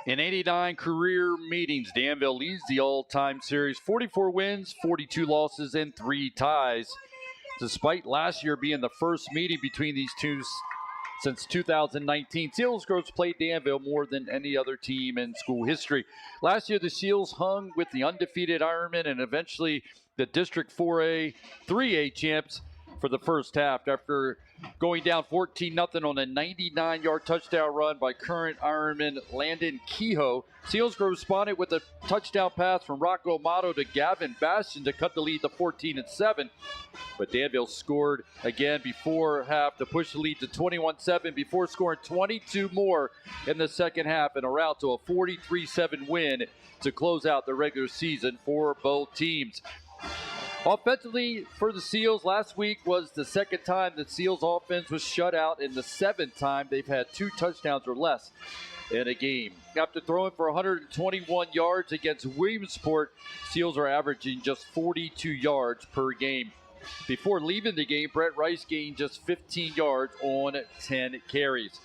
In 89 career meetings, Danville leads the all-time series, 44 wins, 42 losses, and 3 ties. Despite last year being the first meeting between these two since 2019, Selinsgrove's played Danville more than any other team in school history. Last year, the Seals hung with the undefeated Ironmen and eventually the District 4A, 3A champs for the first half after going down 14-0 on a 99-yard touchdown run by current Ironman Landon Kehoe. Selinsgrove responded with a touchdown pass from Rocco Amato to Gavin Bastian to cut the lead to 14-7. But Danville scored again before half to push the lead to 21-7 before scoring 22 more in the second half and a route to a 43-7 win to close out the regular season for both teams. Offensively for the Seals, last week was the second time the Seals offense was shut out and the 7th time they've had 2 touchdowns or less in a game. After throwing for 121 yards against Williamsport, Seals are averaging just 42 yards per game. Before leaving the game, Brett Rice gained just 15 yards on 10 carries.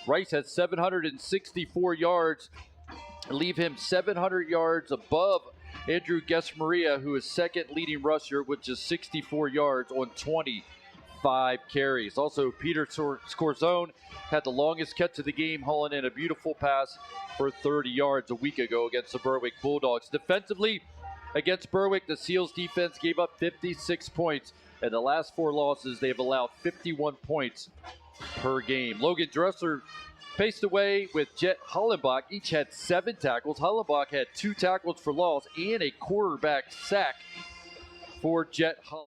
Rice has 764 yards, leave him 700 yards above Andrew Gesmaria, who is second leading rusher with just 64 yards on 25 carries. Also, Peter Scorzone had the longest catch of the game, hauling in a beautiful pass for 30 yards a week ago against the Berwick Bulldogs. Defensively, against Berwick, the Seals defense gave up 56 points. In the last 4 losses, they have allowed 51 points per game. Logan Dressler paced away with Jet Hollenbach. Each had 7 tackles. Hollenbach had 2 tackles for loss and a quarterback sack for Jet Hollenbach.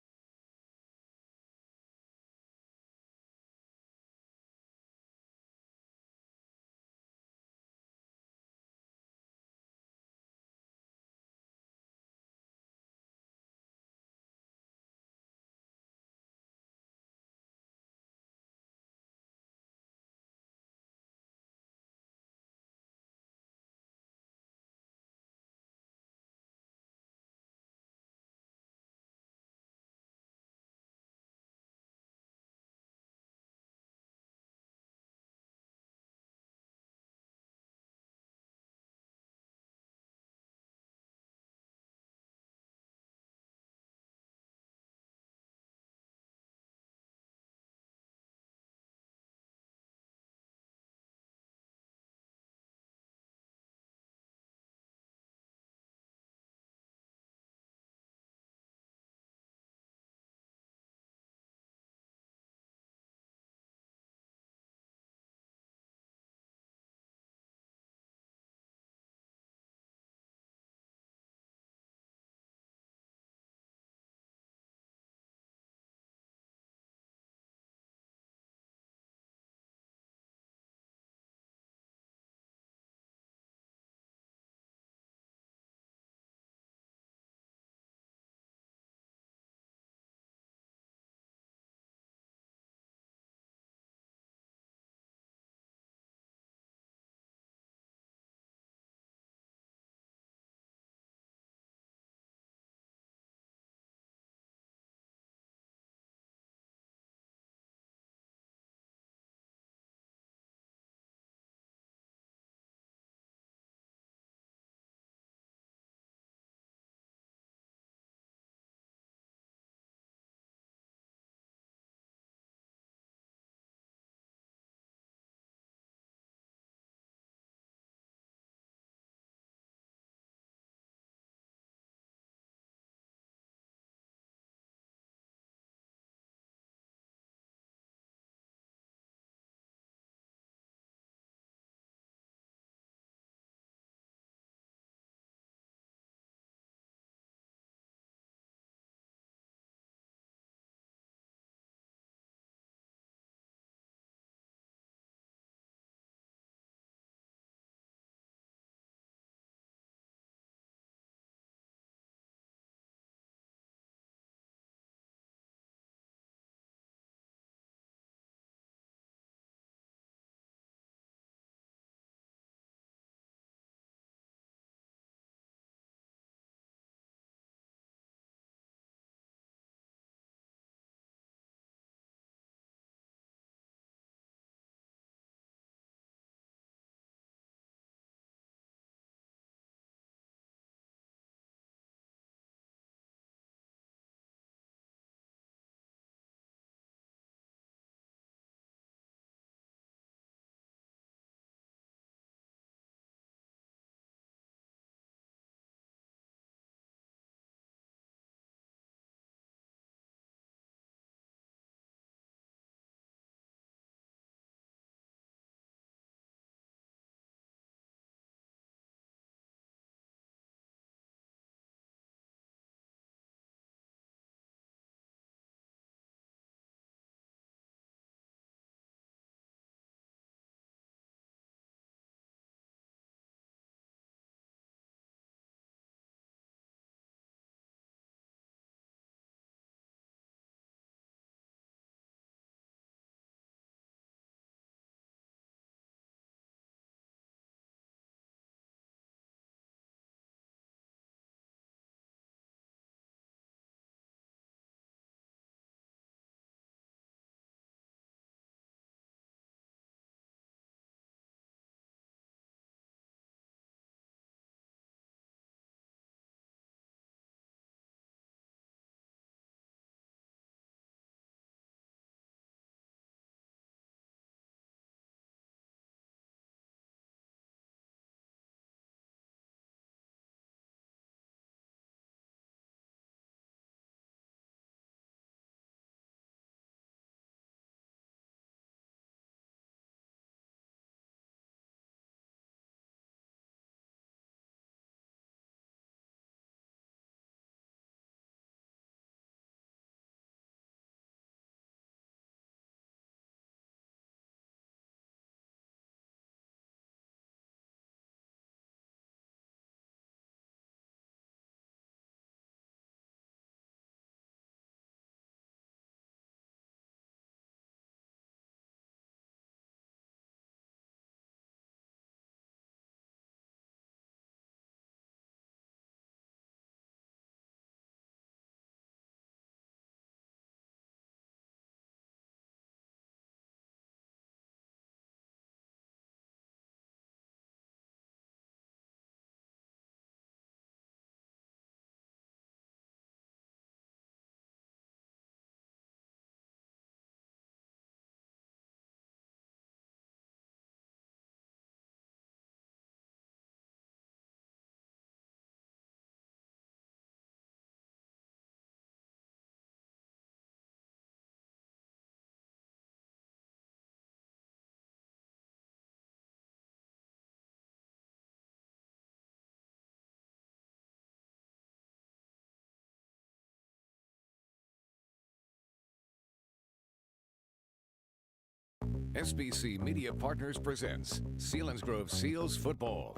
SBC Media Partners presents Selinsgrove Seals Football.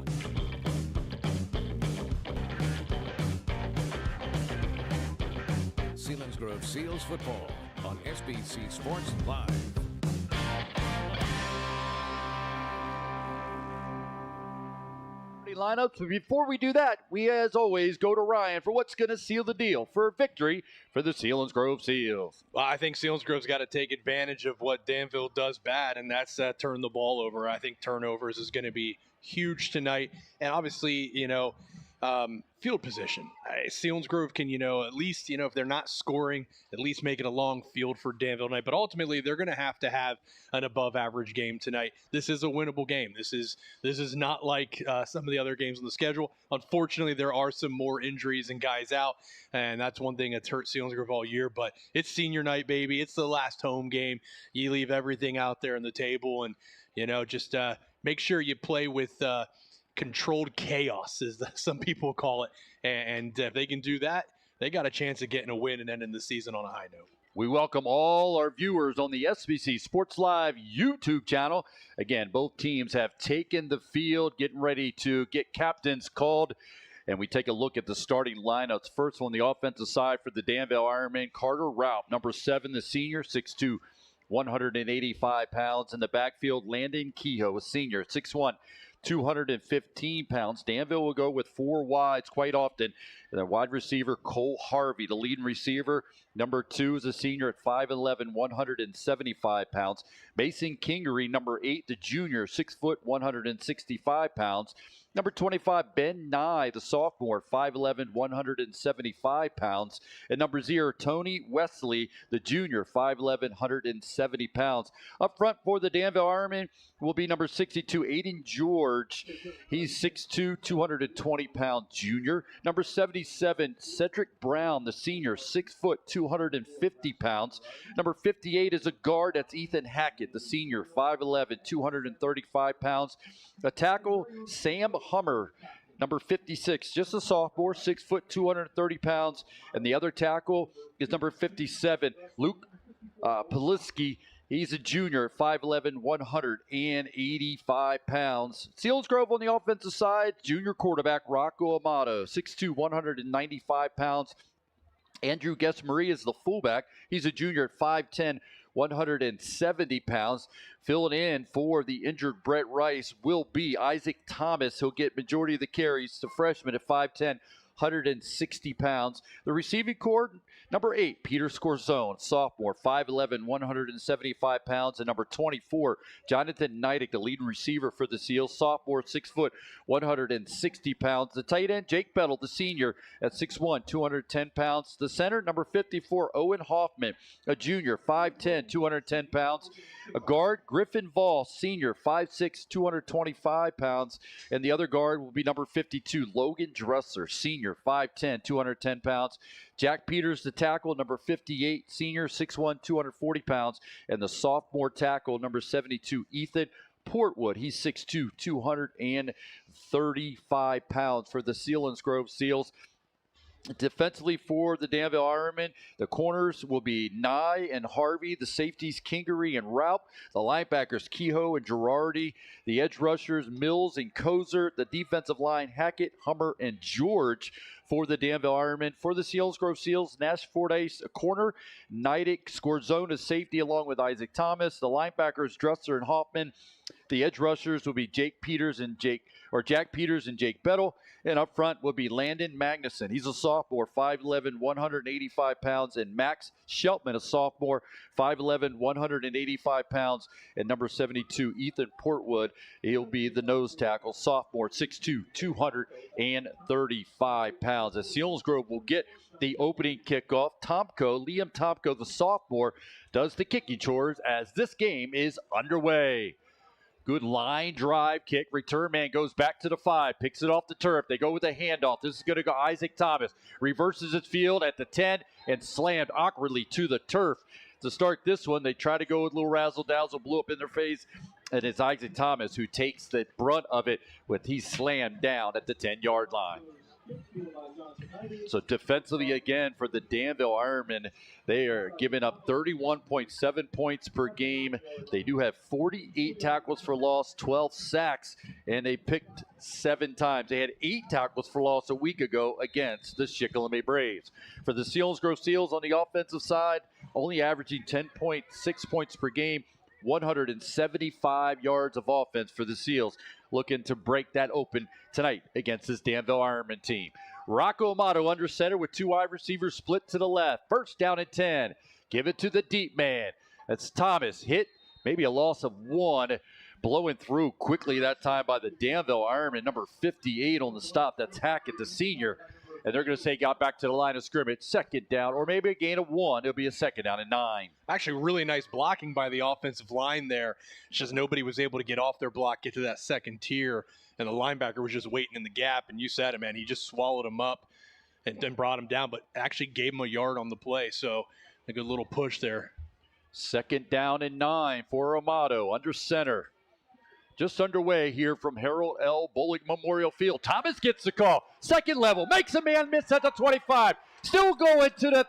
Selinsgrove Seals Football on SBC Sports Live. Lineups, but before we do that, we as always go to Ryan for what's going to seal the deal for a victory for the Selinsgrove Seals. Well, I think Selinsgrove's got to take advantage of what Danville does bad, and that's turn the ball over. I think turnovers is going to be huge tonight, and obviously, field position. Selinsgrove can, at least, if they're not scoring, at least make it a long field for Danville tonight. But ultimately, they're going to have an above-average game tonight. This is a winnable game. This is not like some of the other games on the schedule. Unfortunately, there are some more injuries and guys out, and that's one thing that's hurt Selinsgrove all year. But it's senior night, baby. It's the last home game. You leave everything out there on the table, and just make sure you play with controlled chaos, as some people call it. And if they can do that, they got a chance of getting a win and ending the season on a high note. We welcome all our viewers on the SBC Sports Live YouTube channel. Again, both teams have taken the field, getting ready to get captains called. And we take a look at the starting lineups. First on the offensive side for the Danville Ironmen, Carter Raup, number 7, the senior, 6'2", 185 pounds. In the backfield, Landon Kehoe, a senior, 6'1", 215 pounds. Danville will go with 4 wides quite often. The wide receiver, Cole Harvey, the leading receiver. Number 2 is a senior at 5'11", 175 pounds. Mason Kingery, number 8, the junior, 6 foot, 165 pounds. Number 25, Ben Nye, the sophomore, 5'11", 175 pounds. And number 0, Tony Wesley, the junior, 5'11", 170 pounds. Up front for the Danville Ironmen will be number 62, Aiden George. He's 6'2", 220-pound junior. Number 77, Cedric Brown, the senior, 6 foot, 250 pounds. Number 58 is a guard. That's Ethan Hackett, the senior, 5'11", 235 pounds. A tackle, Sam Hummer, number 56, just a sophomore, 6 foot, 230 pounds. And the other tackle is number 57, Luke Poliski. He's a junior, 5'11", 185 pounds. Selinsgrove on the offensive side, junior quarterback Rocco Amato, 6'2", 195 pounds. Andrew Guess-Marie is the fullback. He's a junior at 5'10", 170 pounds. Filling in for the injured Brett Rice will be Isaac Thomas. He'll get majority of the carries. The freshman at 5'10", 160 pounds. The receiving corps, number 8, Peter Scorzone, sophomore, 5'11", 175 pounds. And number 24, Jonathan Neidick, the leading receiver for the Seals, sophomore, 6 foot, 160 pounds. The tight end, Jake Bettle, the senior, at 6'1", 210 pounds. The center, number 54, Owen Hoffman, a junior, 5'10", 210 pounds. A guard, Griffin Vall, senior, 5'6", 225 pounds. And the other guard will be number 52, Logan Dressler, senior, 5'10", 210 pounds. Jack Peters, the tackle, number 58, senior, 6'1", 240 pounds. And the sophomore tackle, number 72, Ethan Portwood. He's 6'2", 235 pounds for the Selinsgrove Seals. Defensively for the Danville Ironmen, the corners will be Nye and Harvey. The safeties, Kingery and Raup. The linebackers, Kehoe and Girardi. The edge rushers, Mills and Kozer. The defensive line, Hackett, Hummer, and George for the Danville Ironmen. For the Selinsgrove Seals, Nash Fordyce, a corner. Neidick, Scorzone, safety, along with Isaac Thomas. The linebackers, Dressler and Hoffman. The edge rushers will be Jack Peters and Jake Bettle. And up front will be Landon Magnuson. He's a sophomore, 5'11", 185 pounds. And Max Sheltman, a sophomore, 5'11", 185 pounds. And number 72, Ethan Portwood, he'll be the nose tackle, sophomore, 6'2", 235 pounds. As Selinsgrove will get the opening kickoff, Liam Tomko, the sophomore, does the kicking chores as this game is underway. Good line drive kick. Return man goes back to the 5. Picks it off the turf. They go with a handoff. This is going to go Isaac Thomas. Reverses his field at the 10 and slammed awkwardly to the turf. To start this one, they try to go with a little razzle-dazzle, blew up in their face. And it's Isaac Thomas who takes the brunt of it with he's slammed down at the 10-yard line. So defensively again for the Danville Ironmen, they are giving up 31.7 points per game. They do have 48 tackles for loss, 12 sacks, and they picked 7 times. They had 8 tackles for loss a week ago against the Shikellamy Braves. For the Selinsgrove Seals on the offensive side, only averaging 10.6 points per game, 175 yards of offense for the Seals, looking to break that open tonight against this Danville Ironman team. Rocco Amato under center with 2 wide receivers split to the left. First down and 10. Give it to the deep man. That's Thomas. Hit, maybe a loss of 1. Blowing through quickly that time by the Danville Ironman, number 58 on the stop. That's Hackett, the senior. And they're going to say got back to the line of scrimmage. Second down, or maybe a gain of 1. It'll be a second down and 9. Actually, really nice blocking by the offensive line there. It's just nobody was able to get off their block, get to that second tier. And the linebacker was just waiting in the gap. And you said it, man. He just swallowed him up and then brought him down, but actually gave him a yard on the play. So a good little push there. Second down and 9 for Amato under center. Just underway here from Harold L. Bullock Memorial Field. Thomas gets the call. Second level. Makes a man miss at the 25. Still going to the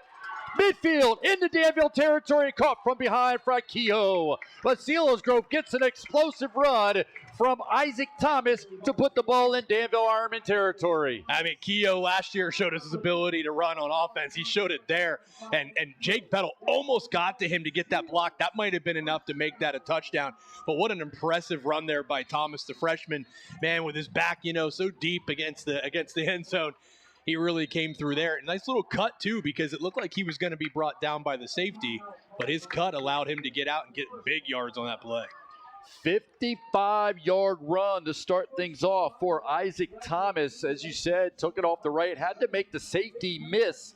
midfield into Danville territory. Caught from behind by Kehoe. But Selinsgrove gets an explosive run from Isaac Thomas to put the ball in Danville Ironman territory. I mean, Kehoe last year showed us his ability to run on offense. He showed it there. And Jake Bettle almost got to him to get that block. That might have been enough to make that a touchdown. But what an impressive run there by Thomas, the freshman. Man, with his back, so deep against the end zone. He really came through there. Nice little cut, too, because it looked like he was going to be brought down by the safety. But his cut allowed him to get out and get big yards on that play. 55-yard run to start things off for Isaac Thomas. As you said, took it off the right, had to make the safety miss,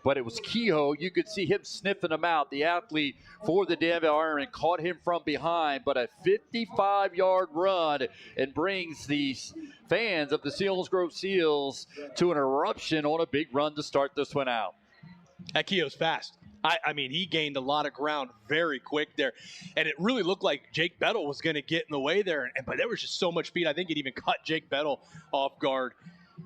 but it was Kehoe. You could see him sniffing him out. The athlete for the Danville Ironmen caught him from behind, but a 55-yard run and brings the fans of the Selinsgrove Seals to an eruption on a big run to start this one out. That Kehoe's fast. I mean, he gained a lot of ground very quick there. And it really looked like Jake Bettle was going to get in the way there. But there was just so much speed. I think it even cut Jake Bettle off guard.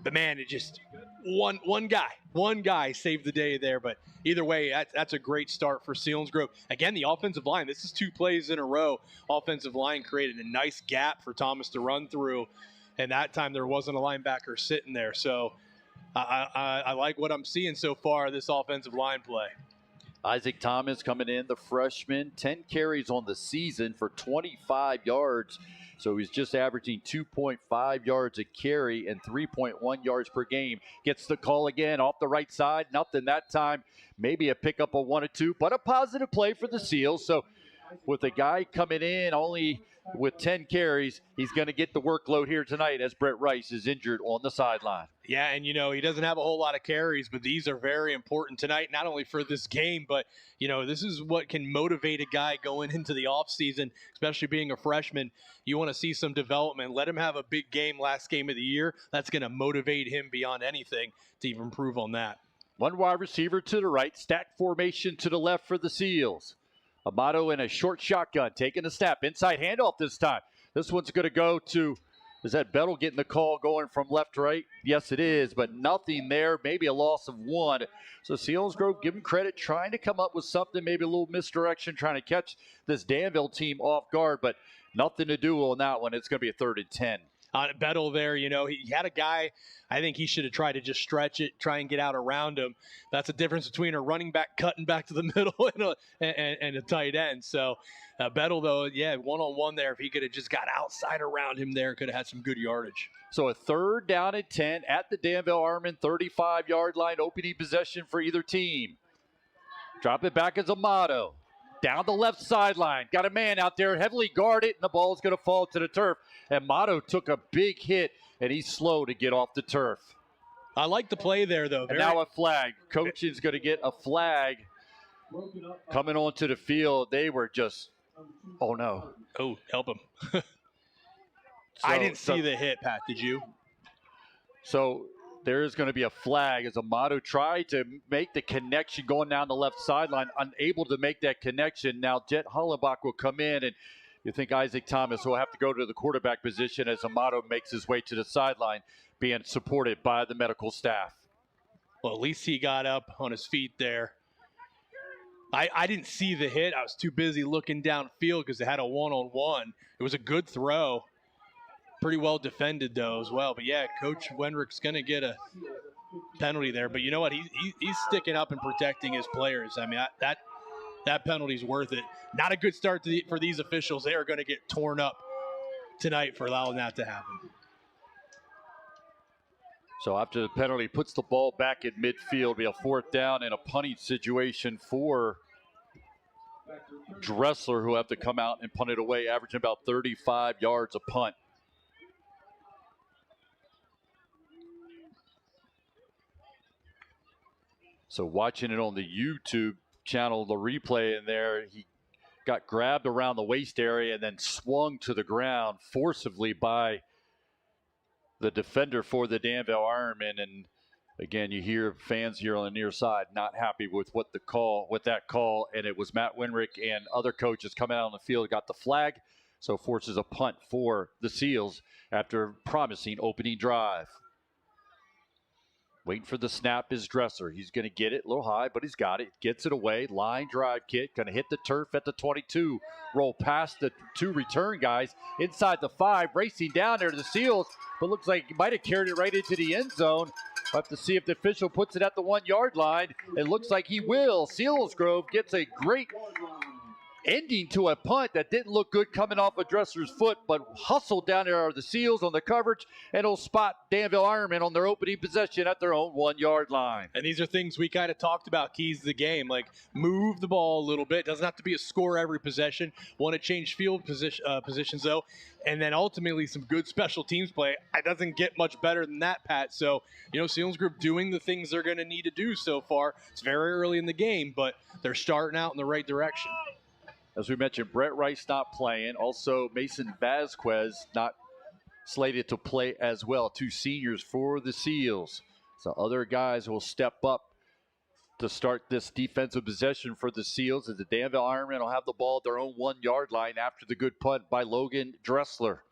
But, man, it just one guy saved the day there. But either way, that's a great start for Selinsgrove. Again, the offensive line, this is 2 plays in a row. Offensive line created a nice gap for Thomas to run through. And that time there wasn't a linebacker sitting there. So I like what I'm seeing so far, this offensive line play. Isaac Thomas coming in, the freshman, 10 carries on the season for 25 yards. So he's just averaging 2.5 yards a carry and 3.1 yards per game. Gets the call again off the right side. Nothing that time. Maybe a pickup of 1 or 2, but a positive play for the Seals. So with a guy coming in only with 10 carries, he's going to get the workload here tonight as Brett Rice is injured on the sideline. Yeah, and, he doesn't have a whole lot of carries, but these are very important tonight, not only for this game, but, this is what can motivate a guy going into the offseason, especially being a freshman. You want to see some development. Let him have a big game last game of the year. That's going to motivate him beyond anything to even improve on that. 1 wide receiver to the right, stack formation to the left for the Seals. Amato in a short shotgun, taking a snap. Inside handoff this time. This one's going to go to, is that Bettle getting the call going from left to right? Yes, it is, but nothing there. Maybe a loss of 1. So Selinsgrove, give him credit, trying to come up with something, maybe a little misdirection, trying to catch this Danville team off guard, but nothing to do on that one. It's going to be a 3rd and 10. On Bettle there, he had a guy, I think he should have tried to just stretch it, try and get out around him. That's the difference between a running back cutting back to the middle and a tight end. So Bettle, though, yeah, one-on-one there. If he could have just got outside around him there, could have had some good yardage. So a 3rd down and 10 at the Danville Ironman 35-yard line, opening possession for either team. Drop it back as Amato. Down the left sideline. Got a man out there, heavily guarded, and the ball's going to fall to the turf. And Amato took a big hit, and he's slow to get off the turf. I like the play there, though. And now a flag. Coach is going to get a flag coming onto the field. They were just, oh, no. Oh, help him. I didn't see the hit, Pat. Did you? So there is going to be a flag as Amato tried to make the connection going down the left sideline, unable to make that connection. Now Jet Hollenbach will come in, and you think Isaac Thomas will have to go to the quarterback position as Amato makes his way to the sideline. being supported by the medical staff. Well, at least he got up on his feet there. I didn't see the hit. I was too busy looking downfield because they had a one-on-one. It was a good throw. Pretty well defended, though, as well. But, yeah, Coach Wenrick's going to get a penalty there. But you know what? He's sticking up and protecting his players. I mean, that penalty's worth it. Not a good start for these officials. They are going to get torn up tonight for allowing that to happen. So after the penalty, puts the ball back at midfield. Be a 4th down and a punting situation for Dressler, who have to come out and punt it away, averaging about 35 yards a punt. So watching it on the YouTube channel, the replay in there, he got grabbed around the waist area and then swung to the ground forcibly by the defender for the Danville Ironmen. And again, you hear fans here on the near side not happy with that call. And it was Matt Wenrick and other coaches coming out on the field, got the flag. So forces a punt for the Seals after promising opening drive. Waiting for the snap is Dresser. He's going to get it a little high, but he's got it. Gets it away. Line drive kick. Going to hit the turf at the 22. Roll past the 2 return guys. Inside the 5. Racing down there to the Seals. But looks like he might have carried it right into the end zone. We'll have to see if the official puts it at the 1-yard line. It looks like he will. Selinsgrove gets a great ending to a punt that didn't look good coming off of Dresser's foot, but hustled down there are the Seals on the coverage, and it'll spot Danville Ironmen on their opening possession at their own 1-yard line. And these are things we kind of talked about, keys to the game, like move the ball a little bit. Doesn't have to be a score every possession. Want to change field positions, though. And then ultimately some good special teams play. It doesn't get much better than that, Pat. So, Selinsgrove doing the things they're going to need to do so far. It's very early in the game, but they're starting out in the right direction. As we mentioned, Brett Rice not playing. Also, Mason Vasquez not slated to play as well. 2 seniors for the Seals. So other guys will step up to start this defensive possession for the Seals, as the Danville Ironmen will have the ball at their own 1-yard line after the good punt by Logan Dressler.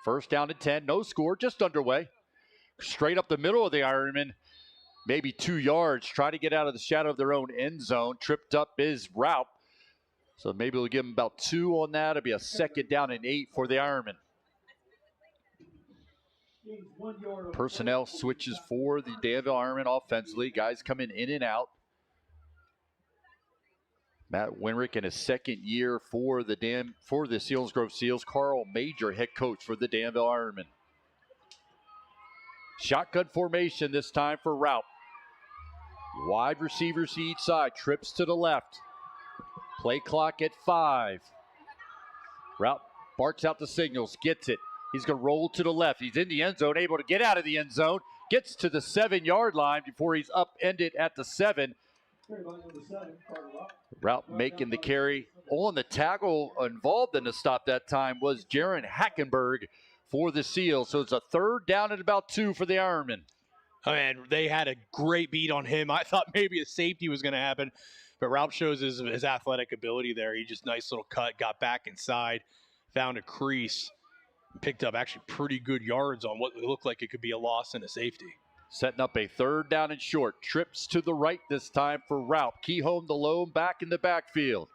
1st down and 10. No score, just underway. Straight up the middle of the Ironmen. Maybe 2 yards. Try to get out of the shadow of their own end zone. Tripped up is Raup. So maybe we'll give them about 2 on that. It'll be a 2nd down and 8 for the Ironmen. Personnel switches for the Danville Ironmen offensively. Guys coming in and out. Matt Wenrick in his 2nd year for the Selinsgrove Seals. Carl Major, head coach for the Danville Ironmen. Shotgun formation this time for Raup. Wide receivers to each side. Trips to the left. Play clock at 5. Raup barks out the signals, gets it. He's going to roll to the left. He's in the end zone, able to get out of the end zone. Gets to the 7-yard line before he's upended at the 7. Raup making the carry. On the tackle involved in the stop that time was Jaron Hackenberg for the Seals. So it's a 3rd down and about 2 for the Ironmen. Oh, man, they had a great beat on him. I thought maybe a safety was going to happen. But Raup shows his athletic ability there. He just nice little cut, got back inside, found a crease, picked up actually pretty good yards on what looked like it could be a loss and a safety. Setting up a 3rd down and short. Trips to the right this time for Raup. Keyhome the lone back in the backfield.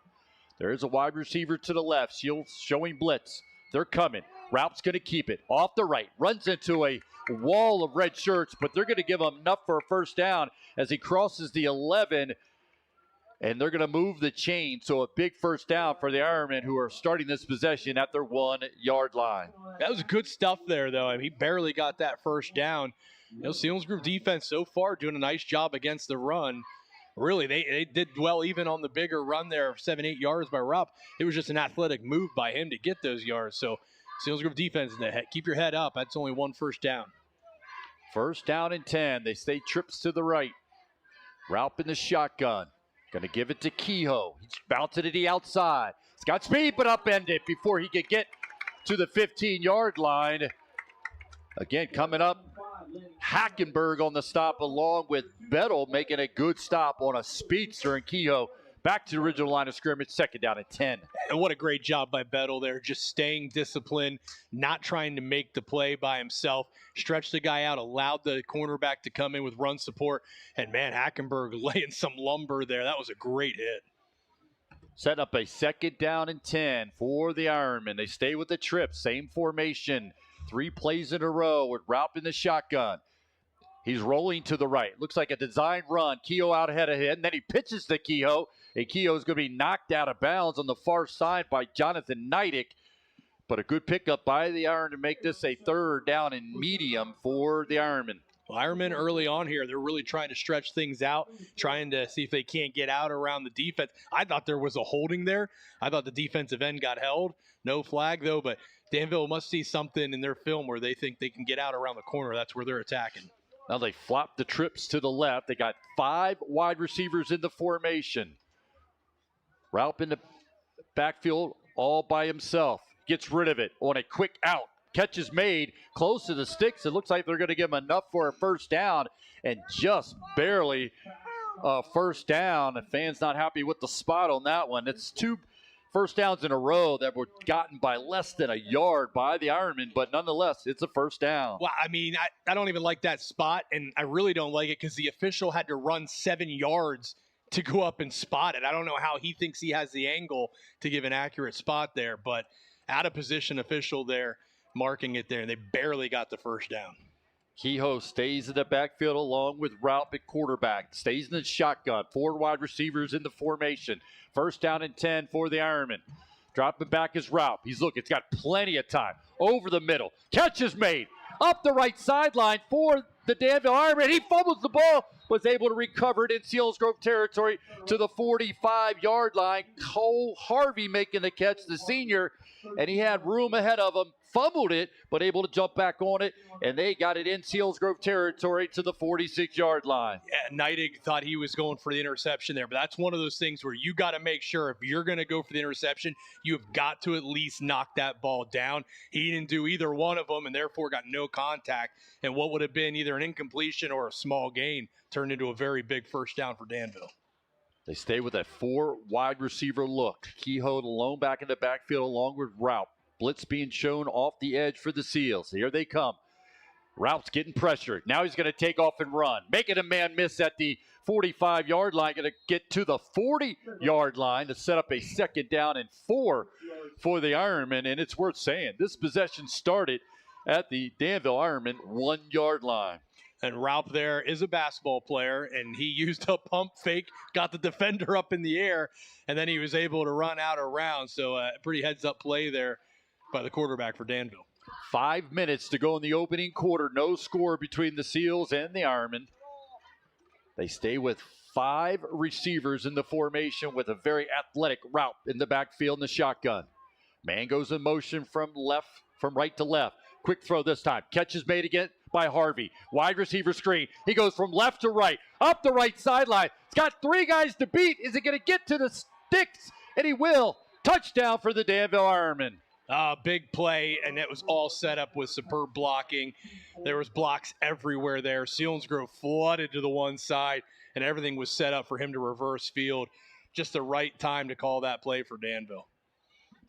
There is a wide receiver to the left. Shields showing blitz. They're coming. Raup's going to keep it off the right. Runs into a wall of red shirts, but they're going to give him enough for a 1st down as he crosses the 11. And they're going to move the chain, so a big 1st down for the Ironmen, who are starting this possession at their 1-yard line. That was good stuff there, though. I mean, he barely got that 1st down. Selinsgrove defense so far doing a nice job against the run. Really, they did well even on the bigger run there of 7-8 yards by Raup. It was just an athletic move by him to get those yards. So Selinsgrove defense, keep your head up. That's only 1 1st down. 1st down and 10. They stay trips to the right. Raup in the shotgun. Going to give it to Kehoe. He's bouncing to the outside. He's got speed, but upended before he could get to the 15-yard line. Again, coming up, Hackenberg on the stop along with Bettel making a good stop on a speedster, and Kehoe Back to the original line of scrimmage, 2nd down and 10. And what a great job by Bettle there, just staying disciplined, not trying to make the play by himself, stretched the guy out, allowed the cornerback to come in with run support, and man, Hackenberg laying some lumber there. That was a great hit. Setting up a 2nd down and 10 for the Ironmen. They stay with the trip, same formation, 3 plays in a row with Raup in the shotgun. He's rolling to the right. Looks like a design run. Kehoe out ahead of him. And then he pitches to Kehoe. And Kehoe is going to be knocked out of bounds on the far side by Jonathan Neidick. But a good pickup by the Iron to make this a 3rd down and medium for the Ironmen. Well, Ironmen early on here, they're really trying to stretch things out, trying to see if they can't get out around the defense. I thought there was a holding there. I thought the defensive end got held. No flag, though. But Danville must see something in their film where they think they can get out around the corner. That's where they're attacking. Now they flop the trips to the left. They got 5 wide receivers in the formation. Raup in the backfield all by himself. Gets rid of it on a quick out. Catch is made close to the sticks. It looks like they're going to give him enough for a 1st down, and just barely a 1st down. The fans not happy with the spot on that one. It's 2 1st downs in a row that were gotten by less than a yard by the Ironmen, but nonetheless, it's a 1st down. Well, I mean, I don't even like that spot, and I really don't like it because the official had to run 7 yards to go up and spot it. I don't know how he thinks he has the angle to give an accurate spot there, but out of position official there marking it there, and they barely got the 1st down. Kehoe stays in the backfield along with Raup at quarterback. Stays in the shotgun. 4 wide receivers in the formation. 1st down and 10 for the Ironmen. Dropping back is Raup. He's got plenty of time. Over the middle. Catch is made. Up the right sideline for the Danville Ironmen. He fumbles the ball. Was able to recover it in Selinsgrove territory to the 45-yard line. Cole Harvey making the catch, the senior, and he had room ahead of him. Fumbled it, but able to jump back on it, and they got it in Selinsgrove territory to the 46-yard line. Yeah, Neidig thought he was going for the interception there, but that's one of those things where you got to make sure if you're going to go for the interception, you've got to at least knock that ball down. He didn't do either one of them, and therefore got no contact, and what would have been either an incompletion or a small gain turned into a very big 1st down for Danville. They stay with a 4 wide receiver look. Kehoe alone back in the backfield along with Raup. Blitz being shown off the edge for the Seals. Here they come. Raup's getting pressured. Now he's going to take off and run. Making a man miss at the 45-yard line. Going to get to the 40-yard line to set up a 2nd down and 4 for the Ironmen. And it's worth saying, this possession started at the Danville Ironmen 1-yard line. And Raup there is a basketball player, and he used a pump fake, got the defender up in the air, and then he was able to run out around. So a pretty heads-up play there by the quarterback for Danville. 5 minutes to go in the opening quarter. No score between the Seals and the Ironmen. They stay with 5 receivers in the formation with a very athletic Raup in the backfield in the shotgun. Man goes in motion from right to left. Quick throw this time. Catch is made again by Harvey. Wide receiver screen. He goes from left to right, up the right sideline. He's got 3 guys to beat. Is he going to get to the sticks? And he will. Touchdown for the Danville Ironmen. Big play, and it was all set up with superb blocking. There was blocks everywhere there. Selinsgrove flooded to the one side, and everything was set up for him to reverse field. Just the right time to call that play for Danville.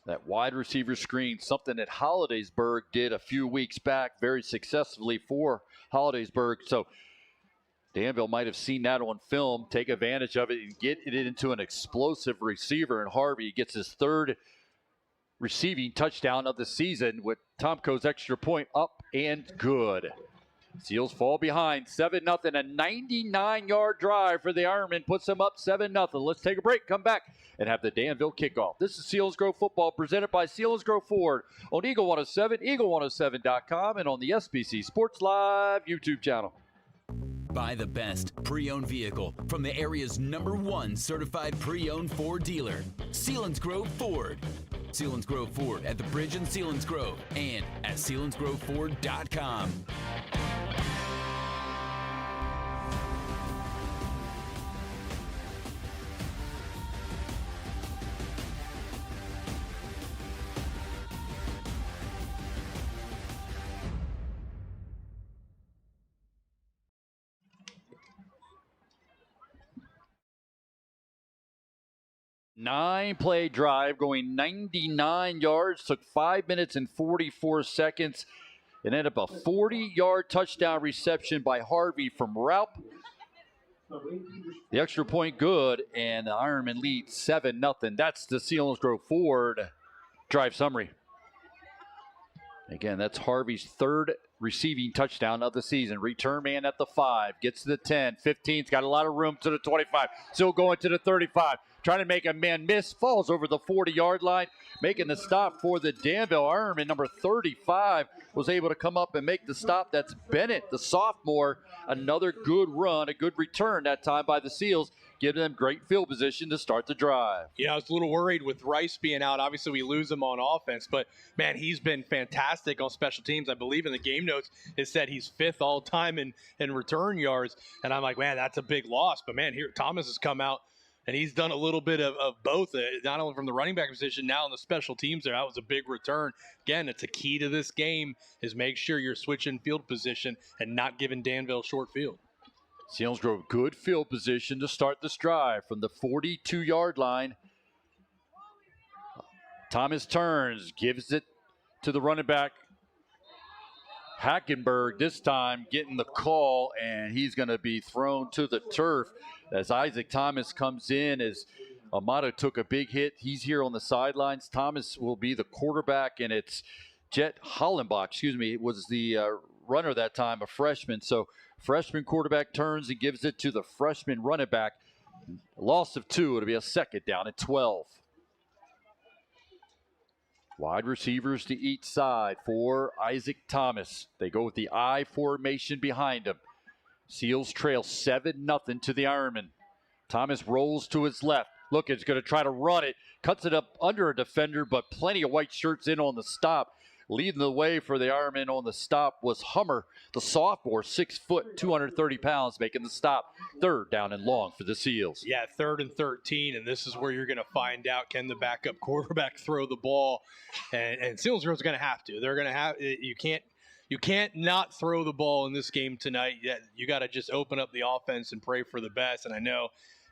That wide receiver screen, something that Hollidaysburg did a few weeks back very successfully for Hollidaysburg. So Danville might have seen that on film, take advantage of it, and get it into an explosive receiver. And Harvey gets his 3rd receiving touchdown of the season with Tomko's extra point up and good. Seals fall behind 7-0. A 99-yard drive for the Ironmen puts them up 7-0. Let's take a break, come back, and have the Danville kickoff. This is Selinsgrove football presented by Selinsgrove Ford on Eagle 107, eagle107.com, and on the SBC Sports Live YouTube channel. Buy the best pre-owned vehicle from the area's #1 certified pre-owned Ford dealer, Selinsgrove Ford. Selinsgrove Ford at the Bridge in Selinsgrove and at selinsgroveford.com. 9-play drive going 99 yards, took 5 minutes and 44 seconds, and ended up a 40-yard touchdown reception by Harvey from Raup. The extra point good, and the Ironmen lead 7-0. That's the Selinsgrove Ford drive summary. Again, that's Harvey's third receiving touchdown of the season. Return man at the 5, gets to the 10, 15's got a lot of room to the 25, still going to the 35, trying to make a man miss, falls over the 40-yard line, making the stop for the Danville Ironman. Number 35 was able to come up and make the stop. That's Bennett, the sophomore. Another good run, a good return that time by the Seals, giving them great field position to start the drive. Yeah, I was a little worried with Rice being out. Obviously, we lose him on offense, but, man, he's been fantastic on special teams. I believe in the game notes it said he's 5th all-time in return yards, and I'm like, man, that's a big loss. But, man, here Thomas has come out, and he's done a little bit of both, not only from the running back position, now in the special teams there. That was a big return. Again, it's a key to this game is make sure you're switching field position and not giving Danville short field. Selinsgrove, good field position to start this drive from the 42-yard line. Thomas turns, gives it to the running back. Hackenberg this time getting the call, and he's going to be thrown to the turf as Isaac Thomas comes in as Amato took a big hit. He's here on the sidelines. Thomas will be the quarterback, and it's Jet Hollenbach, was the runner that time, a freshman. So freshman quarterback turns and gives it to the freshman running back. Loss of 2. It'll be a second down at 12. Wide receivers to each side for Isaac Thomas. They go with the I formation behind him. Seals trail 7-0 to the Ironmen. Thomas rolls to his left. Look, it's going to try to run it. Cuts it up under a defender, but plenty of white shirts in on the stop. Leading the way for the Ironmen on the stop was Hummer, the sophomore, 6 foot, 230 pounds, making the stop. 3rd down and long for the Seals. Yeah, 3rd and 13, and this is where you're going to find out, can the backup quarterback throw the ball? And Selinsgrove's going to have to. They're going to have. You can't not throw the ball in this game tonight. You got to just open up the offense and pray for the best. And I know,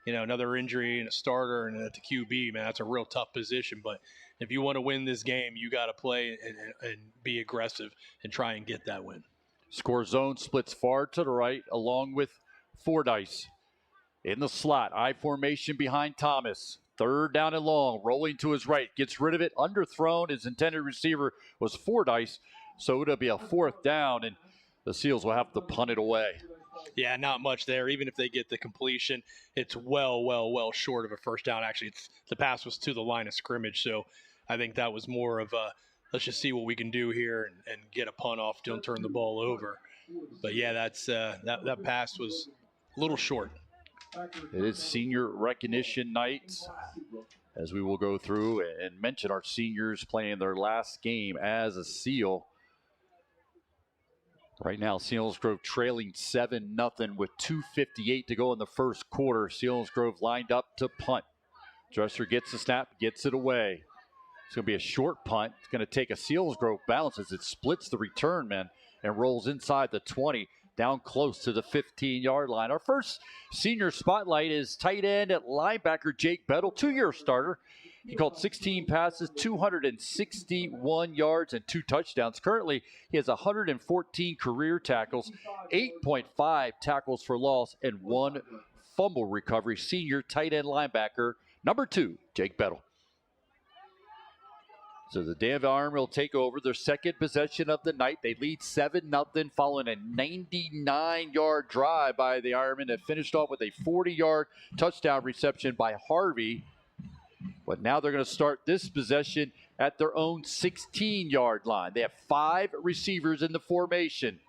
another injury and a starter and at the QB, man, that's a real tough position. But if you want to win this game, you got to play and be aggressive and try and get that win. Score zone splits far to the right along with Fordyce. In the slot, I formation behind Thomas. 3rd down and long, rolling to his right. Gets rid of it, underthrown. His intended receiver was Fordyce, so it'll be a 4th down, and the Seals will have to punt it away. Yeah, not much there. Even if they get the completion, it's well short of a first down. Actually, the pass was to the line of scrimmage, so I think that was more of a let's just see what we can do here and get a punt off, don't turn the ball over. But, yeah, that's that pass was a little short. It is senior recognition night, as we will go through and mention our seniors playing their last game as a Seal. Right now, Selinsgrove trailing 7-0 with 2:58 to go in the first quarter. Selinsgrove lined up to punt. Dresser gets the snap, gets it away. It's going to be a short punt. It's going to take a Selinsgrove bounce as it splits the return man and rolls inside the 20, down close to the 15-yard line. Our first senior spotlight is tight end at linebacker Jake Bettle, 2-year starter. He called 16 passes, 261 yards, and 2 touchdowns. Currently, he has 114 career tackles, 8.5 tackles for loss, and 1 fumble recovery. Senior tight end linebacker, number 2, Jake Bettle. So the Danville Ironmen will take over their second possession of the night. They lead 7-0 following a 99-yard drive by the Ironmen that finished off with a 40-yard touchdown reception by Harvey. But now they're going to start this possession at their own 16-yard line. They have 5 receivers in the formation.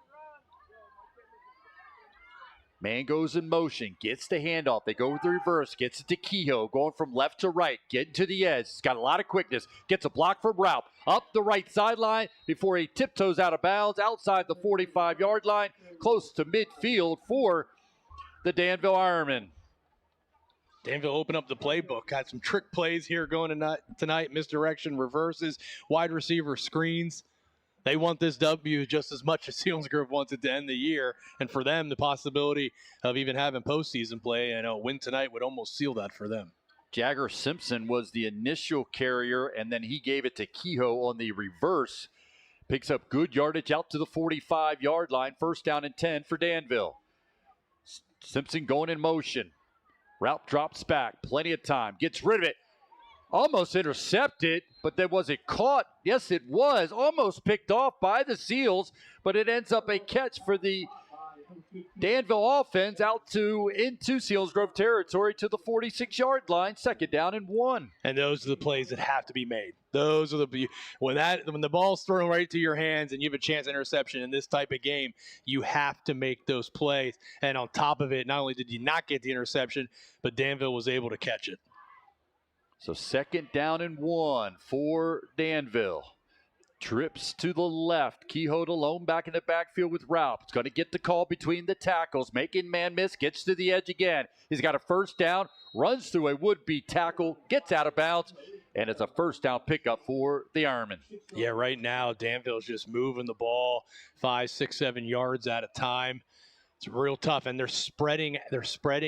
Man goes in motion, gets the handoff. They go with the reverse, gets it to Kehoe, going from left to right, getting to the edge. He's got a lot of quickness. Gets a block from Raup. Up the right sideline before he tiptoes out of bounds outside the 45-yard line, close to midfield for the Danville Ironmen. Danville opened up the playbook, had some trick plays here going tonight, misdirection, reverses, wide receiver screens. They want this W just as much as Selinsgrove wants it to end the year. And for them, the possibility of even having postseason play and a win tonight would almost seal that for them. Jagger Simpson was the initial carrier, and then he gave it to Kehoe on the reverse. Picks up good yardage out to the 45-yard line. First down and 10 for Danville. Simpson going in motion. Route drops back. Plenty of time. Gets rid of it. Almost intercepted, but then was it caught? Yes, it was. Almost picked off by the Seals, but it ends up a catch for the Danville offense into Selinsgrove territory to the 46-yard line. Second down and 1. And those are the plays that have to be made. Those are when the ball's thrown right to your hands and you have a chance at interception in this type of game, you have to make those plays. And on top of it, not only did you not get the interception, but Danville was able to catch it. So second down and 1 for Danville. Trips to the left. Kehoe alone back in the backfield with Ralph. It's going to get the call between the tackles. Making man miss. Gets to the edge again. He's got a first down. Runs through a would-be tackle. Gets out of bounds. And it's a first down pickup for the Ironmen. Yeah, right now Danville's just moving the ball 5, 6, 7 yards at a time. It's real tough, and they're spreading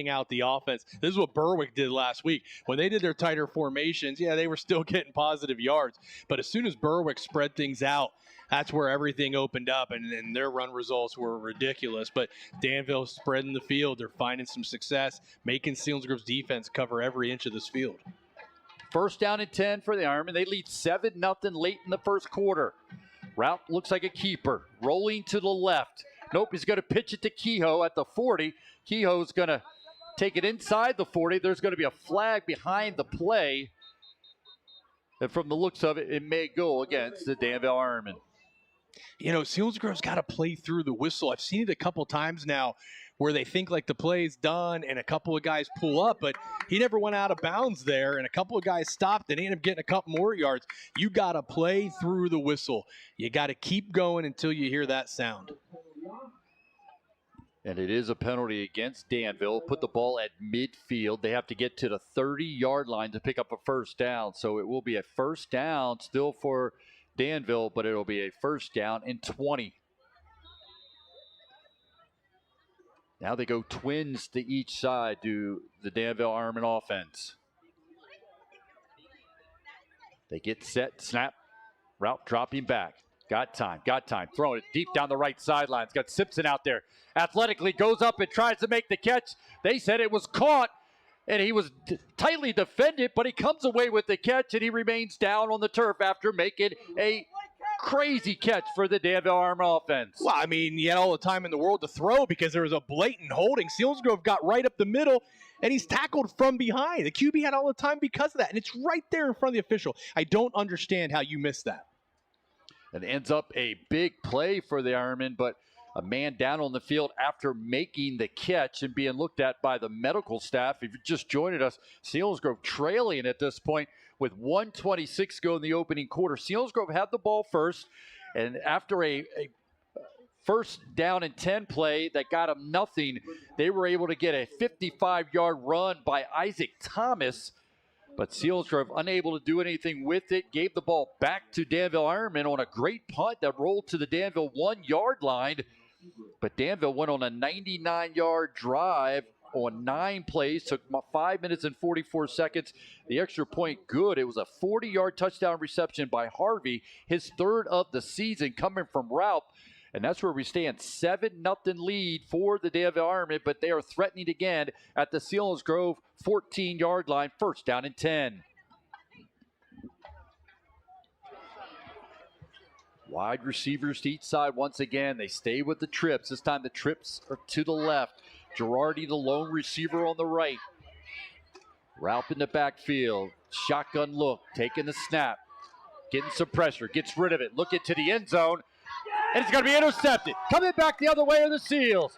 out the offense. This is what Berwick did last week. When they did their tighter formations, yeah, they were still getting positive yards. But as soon as Berwick spread things out, that's where everything opened up, and their run results were ridiculous. But Danville spreading the field. They're finding some success, making Selinsgrove's defense cover every inch of this field. First down and 10 for the Ironmen. They lead 7-0 late in the first quarter. Route looks like a keeper. Rolling to the left. Nope, he's going to pitch it to Kehoe at the 40. Kehoe's going to take it inside the 40. There's going to be a flag behind the play. And from the looks of it, it may go against the Danville Ironmen. You know, Selinsgrove's got to play through the whistle. I've seen it a couple times now where they think like the play's done and a couple of guys pull up, but he never went out of bounds there, and a couple of guys stopped and ended up getting a couple more yards. You got to play through the whistle. You got to keep going until you hear that sound. And it is a penalty against Danville. Put the ball at midfield. They have to get to the 30-yard line to pick up a first down. So it will be a first down still for Danville, but it'll be a first down and 20. Now they go twins to each side to the Danville Ironmen offense. They get set, snap, route dropping back. Got time. Throwing it deep down the right sideline. It's got Simpson out there. Athletically goes up and tries to make the catch. They said it was caught, and he was tightly defended, but he comes away with the catch, and he remains down on the turf after making a crazy catch for the Danville Ironmen offense. Well, I mean, he had all the time in the world to throw because there was a blatant holding. Selinsgrove got right up the middle, and he's tackled from behind. The QB had all the time because of that, and it's right there in front of the official. I don't understand how you missed that. It ends up a big play for the Ironmen, but a man down on the field after making the catch and being looked at by the medical staff. If you're just joining us, Selinsgrove trailing at this point with 1:26 go in the opening quarter. Selinsgrove had the ball first, and after a first down and 10 play that got them nothing, they were able to get a 55-yard run by Isaac Thomas. But Selinsgrove unable to do anything with it, gave the ball back to Danville Ironmen on a great punt that rolled to the Danville 1-yard line. But Danville went on a 99-yard drive on 9 plays, took 5 minutes and 44 seconds. The extra point good. It was a 40-yard touchdown reception by Harvey, his third of the season coming from Ralph. And that's where we stand, 7-0 lead for the Danville Ironmen, but they are threatening again at the Selinsgrove 14-yard line, first down and 10. Wide receivers to each side once again. They stay with the trips. This time the trips are to the left. Girardi, the lone receiver on the right. Ralph in the backfield. Shotgun look, taking the snap. Getting some pressure, gets rid of it. Looking to the end zone. And it's going to be intercepted. Coming back the other way are the Seals.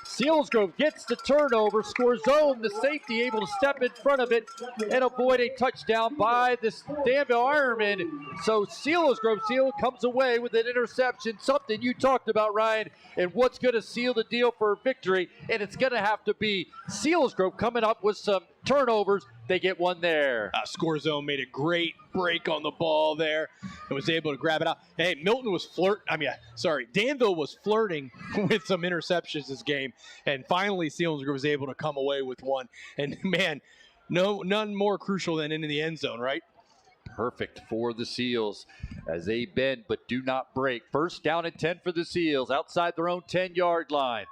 Selinsgrove gets the turnover, scores zone. The safety able to step in front of it and avoid a touchdown by this Danville Ironmen. So Selinsgrove comes away with an interception, something you talked about, Ryan, and what's going to seal the deal for victory. And it's going to have to be Selinsgrove coming up with some turnovers They get one there. Score Zone made a great break on the ball there and was able to grab it out. Hey, Danville was flirting with some interceptions this game, and finally Selinsgrove was able to come away with one. And, man, none more crucial than in the end zone, right? Perfect for the Seals as they bend but do not break. First down and 10 for the Seals outside their own 10-yard line.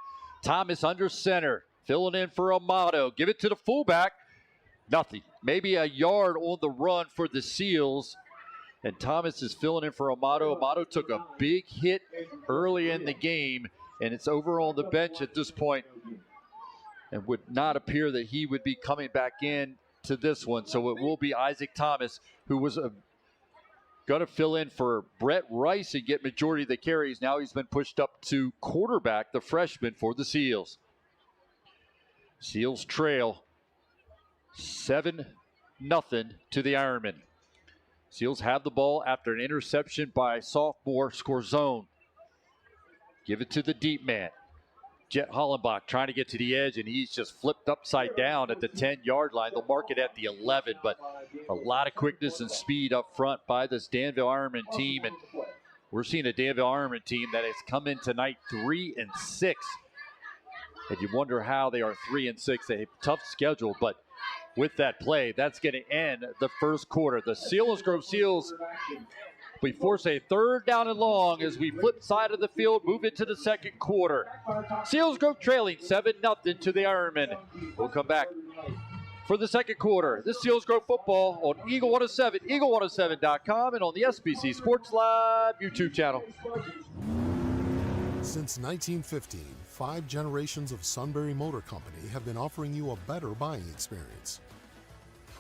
Thomas under center, filling in for Amato. Give it to the fullback. Nothing. Maybe a yard on the run for the Seals. And Thomas is filling in for Amato. Amato took a big hit early in the game, and it's over on the bench at this point. And would not appear that he would be coming back in to this one. So it will be Isaac Thomas, who was going to fill in for Brett Rice and get majority of the carries. Now he's been pushed up to quarterback, the freshman for the Seals. Seals trail 7-0 to the Ironmen. Seals have the ball after an interception by sophomore Score Zone. Give it to the deep man. Jet Hollenbach trying to get to the edge, and he's just flipped upside down at the 10-yard line. They'll mark it at the 11, but a lot of quickness and speed up front by this Danville Ironman team. And we're seeing a Danville Ironman team that has come in tonight 3-6. And you wonder how they are 3-6. They have a tough schedule, but with that play, that's going to end the first quarter. The Selinsgrove Seals, we force a third down and long as we flip side of the field, move into the second quarter. Selinsgrove trailing 7-0 to the Ironmen. We'll come back for the second quarter. This Selinsgrove football on Eagle 107, eagle107.com, and on the SBC Sports Live YouTube channel. Since 1915, 5 generations of Sunbury Motor Company have been offering you a better buying experience.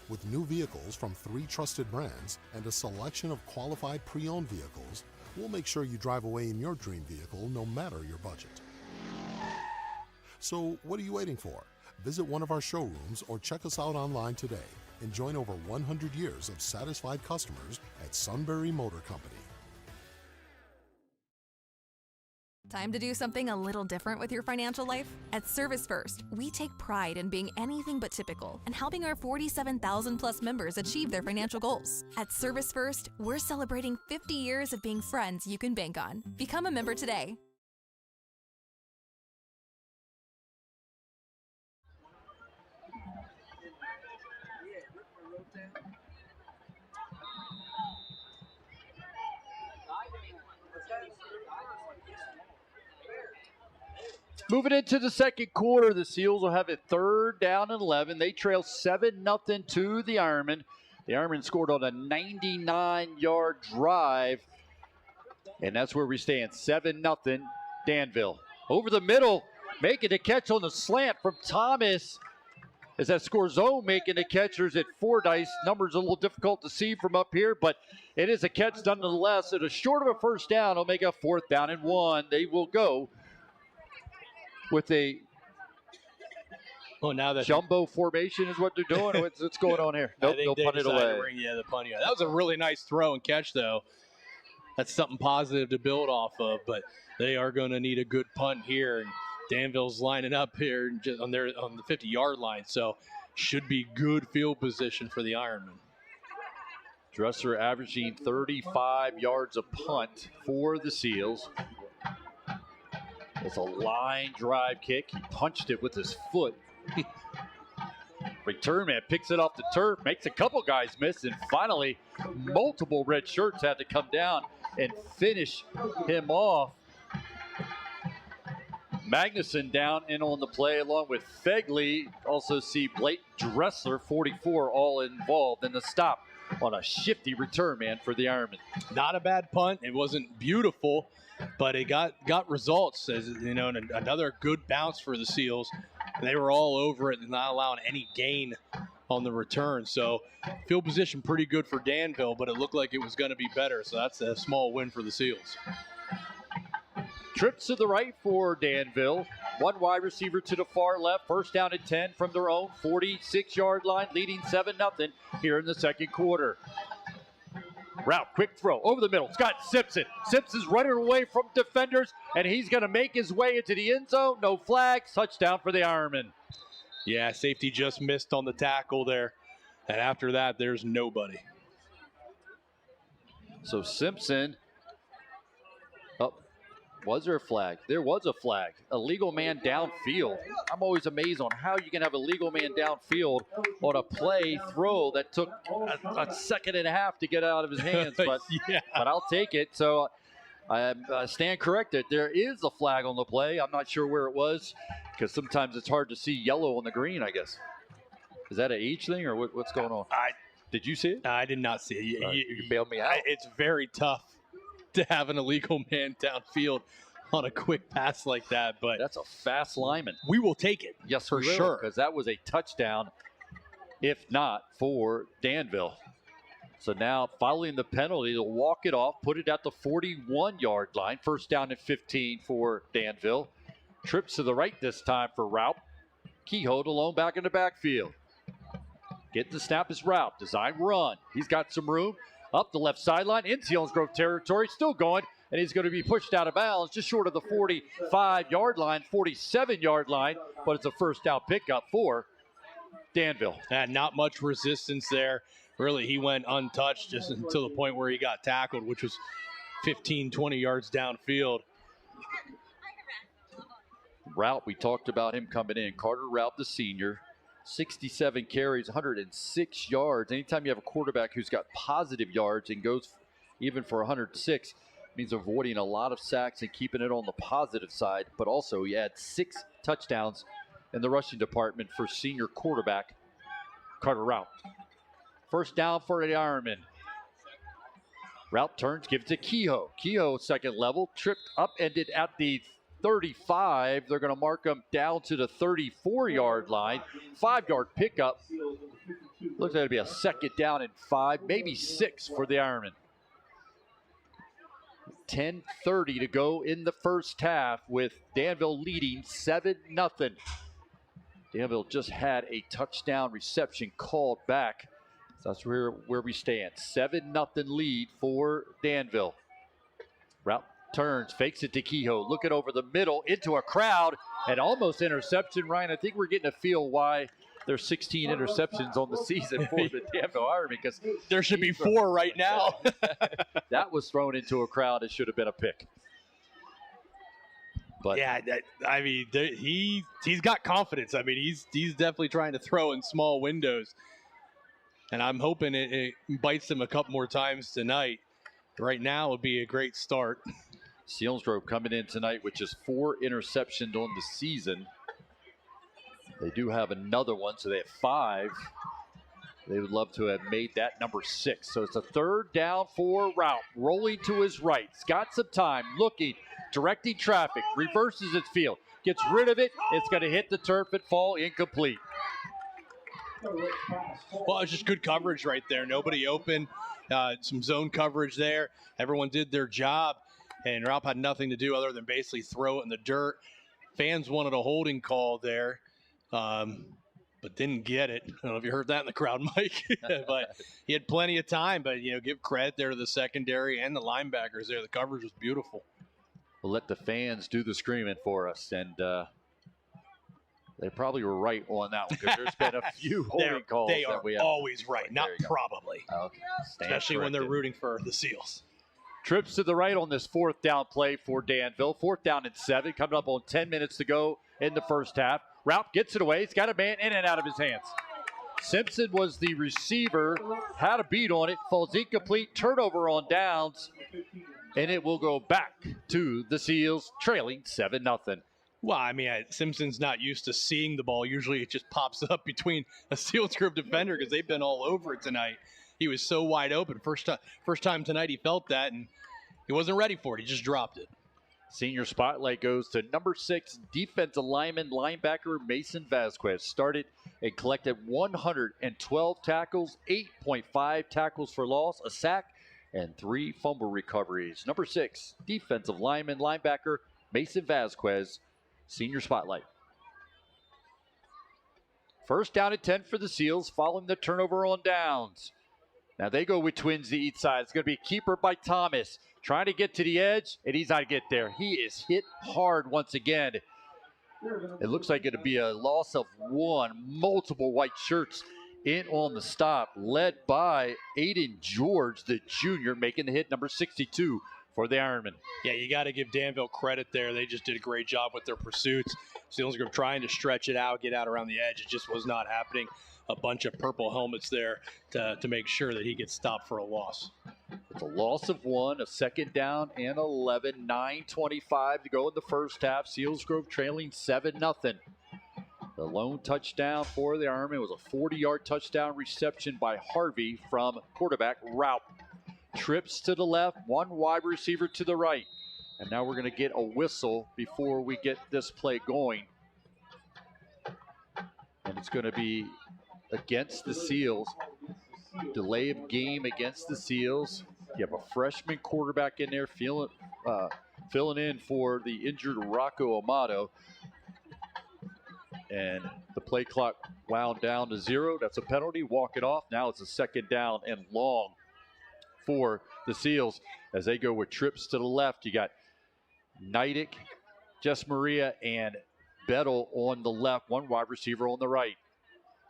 With new vehicles from 3 trusted brands and a selection of qualified pre-owned vehicles, we'll make sure you drive away in your dream vehicle no matter your budget. So what are you waiting for? Visit one of our showrooms or check us out online today and join over 100 years of satisfied customers at Sunbury Motor Company. Time to do something a little different with your financial life? At Service First, we take pride in being anything but typical and helping our 47,000 plus members achieve their financial goals. At Service First, we're celebrating 50 years of being friends you can bank on. Become a member today. Moving into the second quarter, the Seals will have a third down and 11. They trail 7-0 to the Ironmen. The Ironmen scored on a 99-yard drive, and that's where we stand, 7-0 Danville. Over the middle, making a catch on the slant from Thomas. As that Score Zone making the catchers at Fordyce. Numbers a little difficult to see from up here, but it is a catch nonetheless. It is short of a first down. It'll make a 4th down and 1. They will go with a now that jumbo formation is what they're doing. What's going on here? Nope, they'll punt it away. The punt. That was a really nice throw and catch, though. That's something positive to build off of, but they are going to need a good punt here. And Danville's lining up here on the 50-yard line, so should be good field position for the Ironmen. Dresser averaging 35 yards a punt for the Seals. It's a line drive kick. He punched it with his foot. Return man picks it off the turf, makes a couple guys miss, and finally multiple red shirts had to come down and finish him off. Magnuson down in on the play along with Fegley. Also see Blake Dressler, 44, all involved in the stop on a shifty return man for the Ironmen. Not a bad punt. It wasn't beautiful, but it got results. As you know, and another good bounce for the Seals. They were all over it and not allowing any gain on the return. So field position pretty good for Danville, but it looked like it was going to be better. So that's a small win for the Seals. Trips to the right for Danville. One wide receiver to the far left. First down and 10 from their own 46-yard line, leading 7-0 here in the second quarter. Route, quick throw over the middle. Scott Simpson. Simpson's running away from defenders, and he's going to make his way into the end zone. No flags. Touchdown for the Ironmen. Yeah, safety just missed on the tackle there. And after that, there's nobody. So Simpson, was there a flag? There was a flag. A legal man downfield. I'm always amazed on how you can have a legal man downfield on a play throw that took a second and a half to get out of his hands. But, Yeah. but I'll take it. So I stand corrected. There is a flag on the play. I'm not sure where it was because sometimes it's hard to see yellow on the green, I guess. Is that an age thing or what's going on? Did you see it? I did not see it. You bailed me out. It's very tough to have an illegal man downfield on a quick pass like that, but That's a fast lineman. we will take it. Yes, for we will, sure. because that was a touchdown, if not for Danville. So now, following the penalty, they'll walk it off, put it at the 41-yard line. First down and 15 for Danville. Trips to the right this time for Raup. Kehoe alone back in the backfield. Get the snap is Raup. Design run. He's got some room. Up the left sideline in Selinsgrove territory. Still going. And he's going to be pushed out of bounds just short of the 45-yard line, 47-yard line. But it's a first down pickup for Danville. Not much resistance there. Really, he went untouched just until the point where he got tackled, which was 15, 20 yards downfield. Raup, we talked about him coming in. Carter Raup, the senior. 67 carries, 106 yards. Anytime you have a quarterback who's got positive yards and goes even for 106, means avoiding a lot of sacks and keeping it on the positive side. But also, he had 6 touchdowns in the rushing department for senior quarterback Carter Raup. First down for the Ironmen. Raup turns, gives it to Kehoe. Kehoe, second level, tripped upended at the 35. They're going to mark him down to the 34-yard line. 5-yard pickup. Looks like it'll be a second down and 5, maybe 6 for the Ironmen. 10:30 to go in the first half with Danville leading 7-0. Danville just had a touchdown reception called back. So that's where we stand. 7-0 lead for Danville. Raup turns, fakes it to Kehoe, looking over the middle into a crowd, and almost interception. Ryan, I think we're getting a feel why there's 16 interceptions on the season for the Danville Ironmen, because there should be 4 right now. That was thrown into a crowd. It should have been a pick. But yeah, I mean, he's got confidence. I mean, he's definitely trying to throw in small windows, and I'm hoping it bites him a couple more times tonight. Right now would be a great start. Selinsgrove coming in tonight with just 4 interceptions on the season. They do have another one, so they have 5. They would love to have made that number 6. So it's a third down for Raup. Rolling to his right. He's got some time. Looking. Directing traffic. Reverses its field. Gets rid of it. It's going to hit the turf and fall incomplete. Well, it's just good coverage right there. Nobody open. Some zone coverage there. Everyone did their job. And Raup had nothing to do other than basically throw it in the dirt. Fans wanted a holding call there. But didn't get it. I don't know if you heard that in the crowd, Mike. But he had plenty of time. But, give credit there to the secondary and the linebackers there. The coverage was beautiful. We'll let the fans do the screaming for us. And they probably were right on that one, because there's been a few holding calls. They are always right, not probably. Okay. Especially when they're rooting for the Seals. Trips to the right on this 4th down play for Danville. 4th down and 7, coming up on 10 minutes to go in the first half. Raup gets it away. He's got a man in and out of his hands. Simpson was the receiver, had a beat on it, falls incomplete, turnover on downs, and it will go back to the Seals, trailing 7-0. Well, I mean, Simpson's not used to seeing the ball. Usually it just pops up between a Selinsgrove defender because they've been all over it tonight. He was so wide open. First time tonight he felt that, and he wasn't ready for it. He just dropped it. Senior spotlight goes to number 6 defensive lineman linebacker Mason Vasquez. Started and collected 112 tackles, 8.5 tackles for loss, a sack, and 3 fumble recoveries. Number 6 defensive lineman linebacker Mason Vasquez. Senior spotlight. First down at 10 for the Seals following the turnover on downs. Now they go with twins to each side. It's going to be a keeper by Thomas. Trying to get to the edge, and he's not to get there. He is hit hard once again. It looks like it'll be a loss of 1. Multiple white shirts in on the stop, led by Aiden George, the junior, making the hit number 62 for the Ironmen. Yeah, you got to give Danville credit there. They just did a great job with their pursuits. Selinsgrove trying to stretch it out, get out around the edge. It just was not happening. A bunch of purple helmets there to make sure that he gets stopped for a loss. It's a loss of 1, a second down and 11, 9:25 to go in the first half. Selinsgrove trailing 7-0. The lone touchdown for the Ironmen was a 40-yard touchdown reception by Harvey from quarterback Rout. Trips to the left, one wide receiver to the right. And now we're going to get a whistle before we get this play going. And it's going to be against the Seals. Delay of game against the Seals. You have a freshman quarterback in there filling in for the injured Rocco Amato. And the play clock wound down to 0. That's a penalty. Walk it off. Now it's a second down and long for the Seals as they go with trips to the left. You got Neidick, Jess Maria, and Bettel on the left. One wide receiver on the right.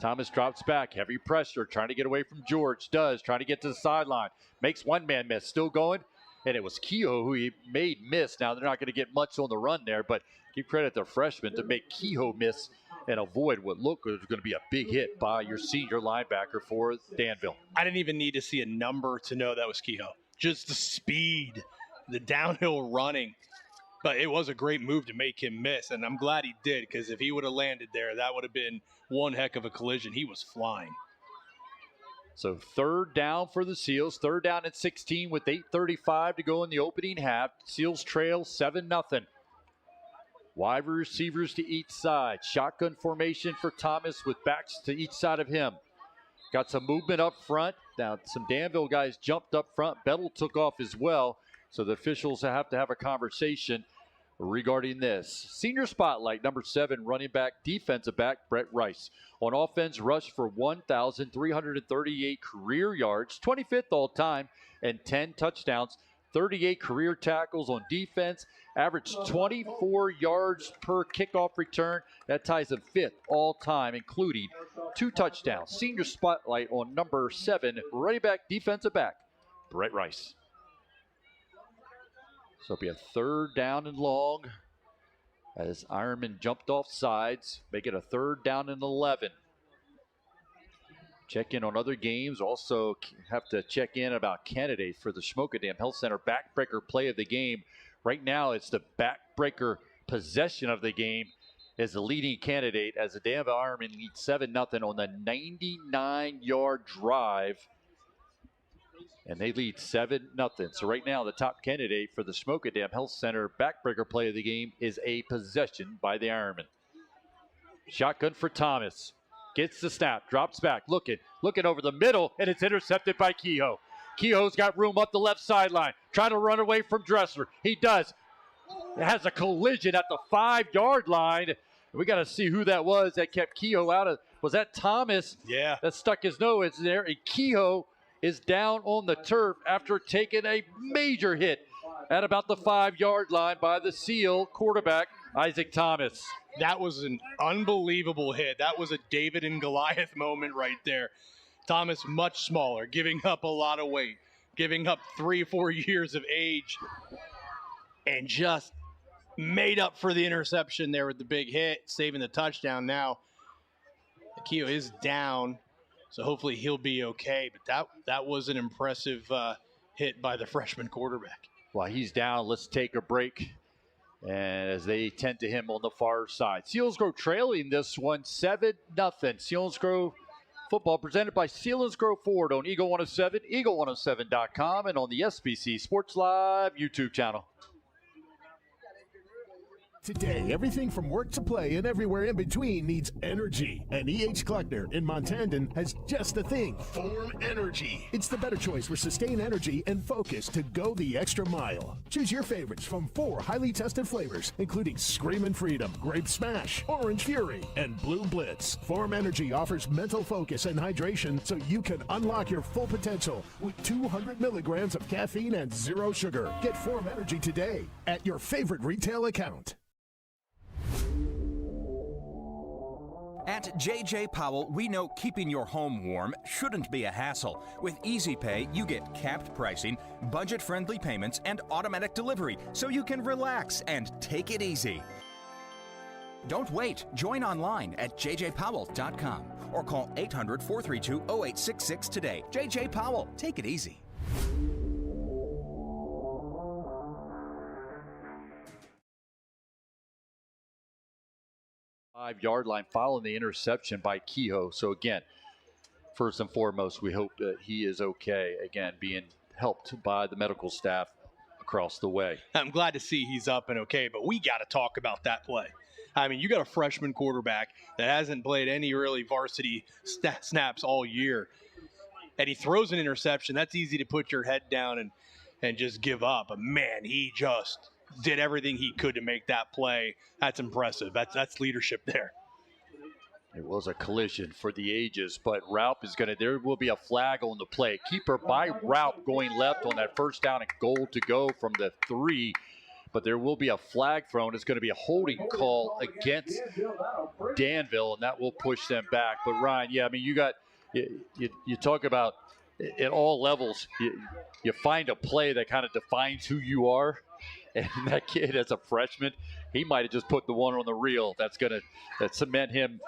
Thomas drops back. Heavy pressure. Trying to get away from George. Trying to get to the sideline. Makes one man miss. Still going. And it was Kehoe who he made miss. Now they're not going to get much on the run there, but give credit to the freshman to make Kehoe miss and avoid what looked was going to be a big hit by your senior linebacker for Danville. I didn't even need to see a number to know that was Kehoe. Just the speed, the downhill running. But it was a great move to make him miss, and I'm glad he did, because if he would have landed there, that would have been one heck of a collision. He was flying. So third down for the Seals. Third down at 16 with 8:35 to go in the opening half. Seals trail 7-0. Wide receivers to each side. Shotgun formation for Thomas with backs to each side of him. Got some movement up front. Now some Danville guys jumped up front. Bettel took off as well. So the officials have to have a conversation regarding this. Senior spotlight, number 7, running back, defensive back, Brett Rice. On offense, rushed for 1,338 career yards, 25th all time, and 10 touchdowns. 38 career tackles on defense, averaged 24 yards per kickoff return. That ties him 5th all time, including 2 touchdowns. Senior spotlight on number 7, running back, defensive back, Brett Rice. So it'll be a third down and long as Ironmen jumped off sides, make it a third down and 11. Check in on other games. Also have to check in about candidates for the Schmokadam Health Center backbreaker play of the game. Right now, it's the backbreaker possession of the game is the leading candidate as the Danville Ironmen lead 7-0 on the 99-yard drive. And they lead 7-0. So right now, the top candidate for the Schmokadam Health Center backbreaker play of the game is a possession by the Ironmen. Shotgun for Thomas. Gets the snap, drops back, looking over the middle, and it's intercepted by Kehoe. Kehoe's got room up the left sideline, trying to run away from Dressler. He does. It has a collision at the 5-yard line. We got to see who that was that kept Kehoe out of. Was that Thomas? Yeah. That stuck his nose there. And Kehoe is down on the turf after taking a major hit at about the 5-yard line by the Seal quarterback, Isaac Thomas. That was an unbelievable hit. That was a David and Goliath moment right there. Thomas much smaller, giving up a lot of weight, giving up 3-4 years of age, and just made up for the interception there with the big hit, saving the touchdown. Now, Kehoe is down, so hopefully he'll be okay. But that was an impressive hit by the freshman quarterback. While he's down, let's take a break. And as they tend to him on the far side. Selinsgrove trailing this one 7-0. Selinsgrove football presented by Selinsgrove Ford on Eagle 107, eagle107.com, and on the SBC Sports Live YouTube channel. Today, everything from work to play and everywhere in between needs energy. And E.H. Kleckner in Montandon has just the thing, Form Energy. It's the better choice for sustained energy and focus to go the extra mile. Choose your favorites from 4 highly tested flavors, including Screamin' Freedom, Grape Smash, Orange Fury, and Blue Blitz. Form Energy offers mental focus and hydration so you can unlock your full potential with 200 milligrams of caffeine and 0 sugar. Get Form Energy today at your favorite retail account. At J.J. Powell, we know keeping your home warm shouldn't be a hassle. With Easy Pay, you get capped pricing, budget-friendly payments, and automatic delivery, so you can relax and take it easy. Don't wait. Join online at jjpowell.com or call 800-432-0866 today. J.J. Powell, take it easy. Five-yard line following the interception by Kehoe. So again, first and foremost, we hope that he is okay. Again, being helped by the medical staff across the way. I'm glad to see he's up and okay, but we got to talk about that play. I mean, you got a freshman quarterback that hasn't played any really varsity snaps all year, and he throws an interception. That's easy to put your head down and just give up. But, man, he just did everything he could to make that play. That's impressive. That's leadership there. It was a collision for the ages, but Raup is going to, there will be a flag on the play. Keeper by Raup going left on that first down and goal to go from the 3. But there will be a flag thrown. It's going to be a holding call against Danville, and that will push them back. But Ryan, yeah, I mean, you talk about at all levels, you find a play that kind of defines who you are. And that kid, as a freshman, he might have just put the one on the reel. That's going to cement him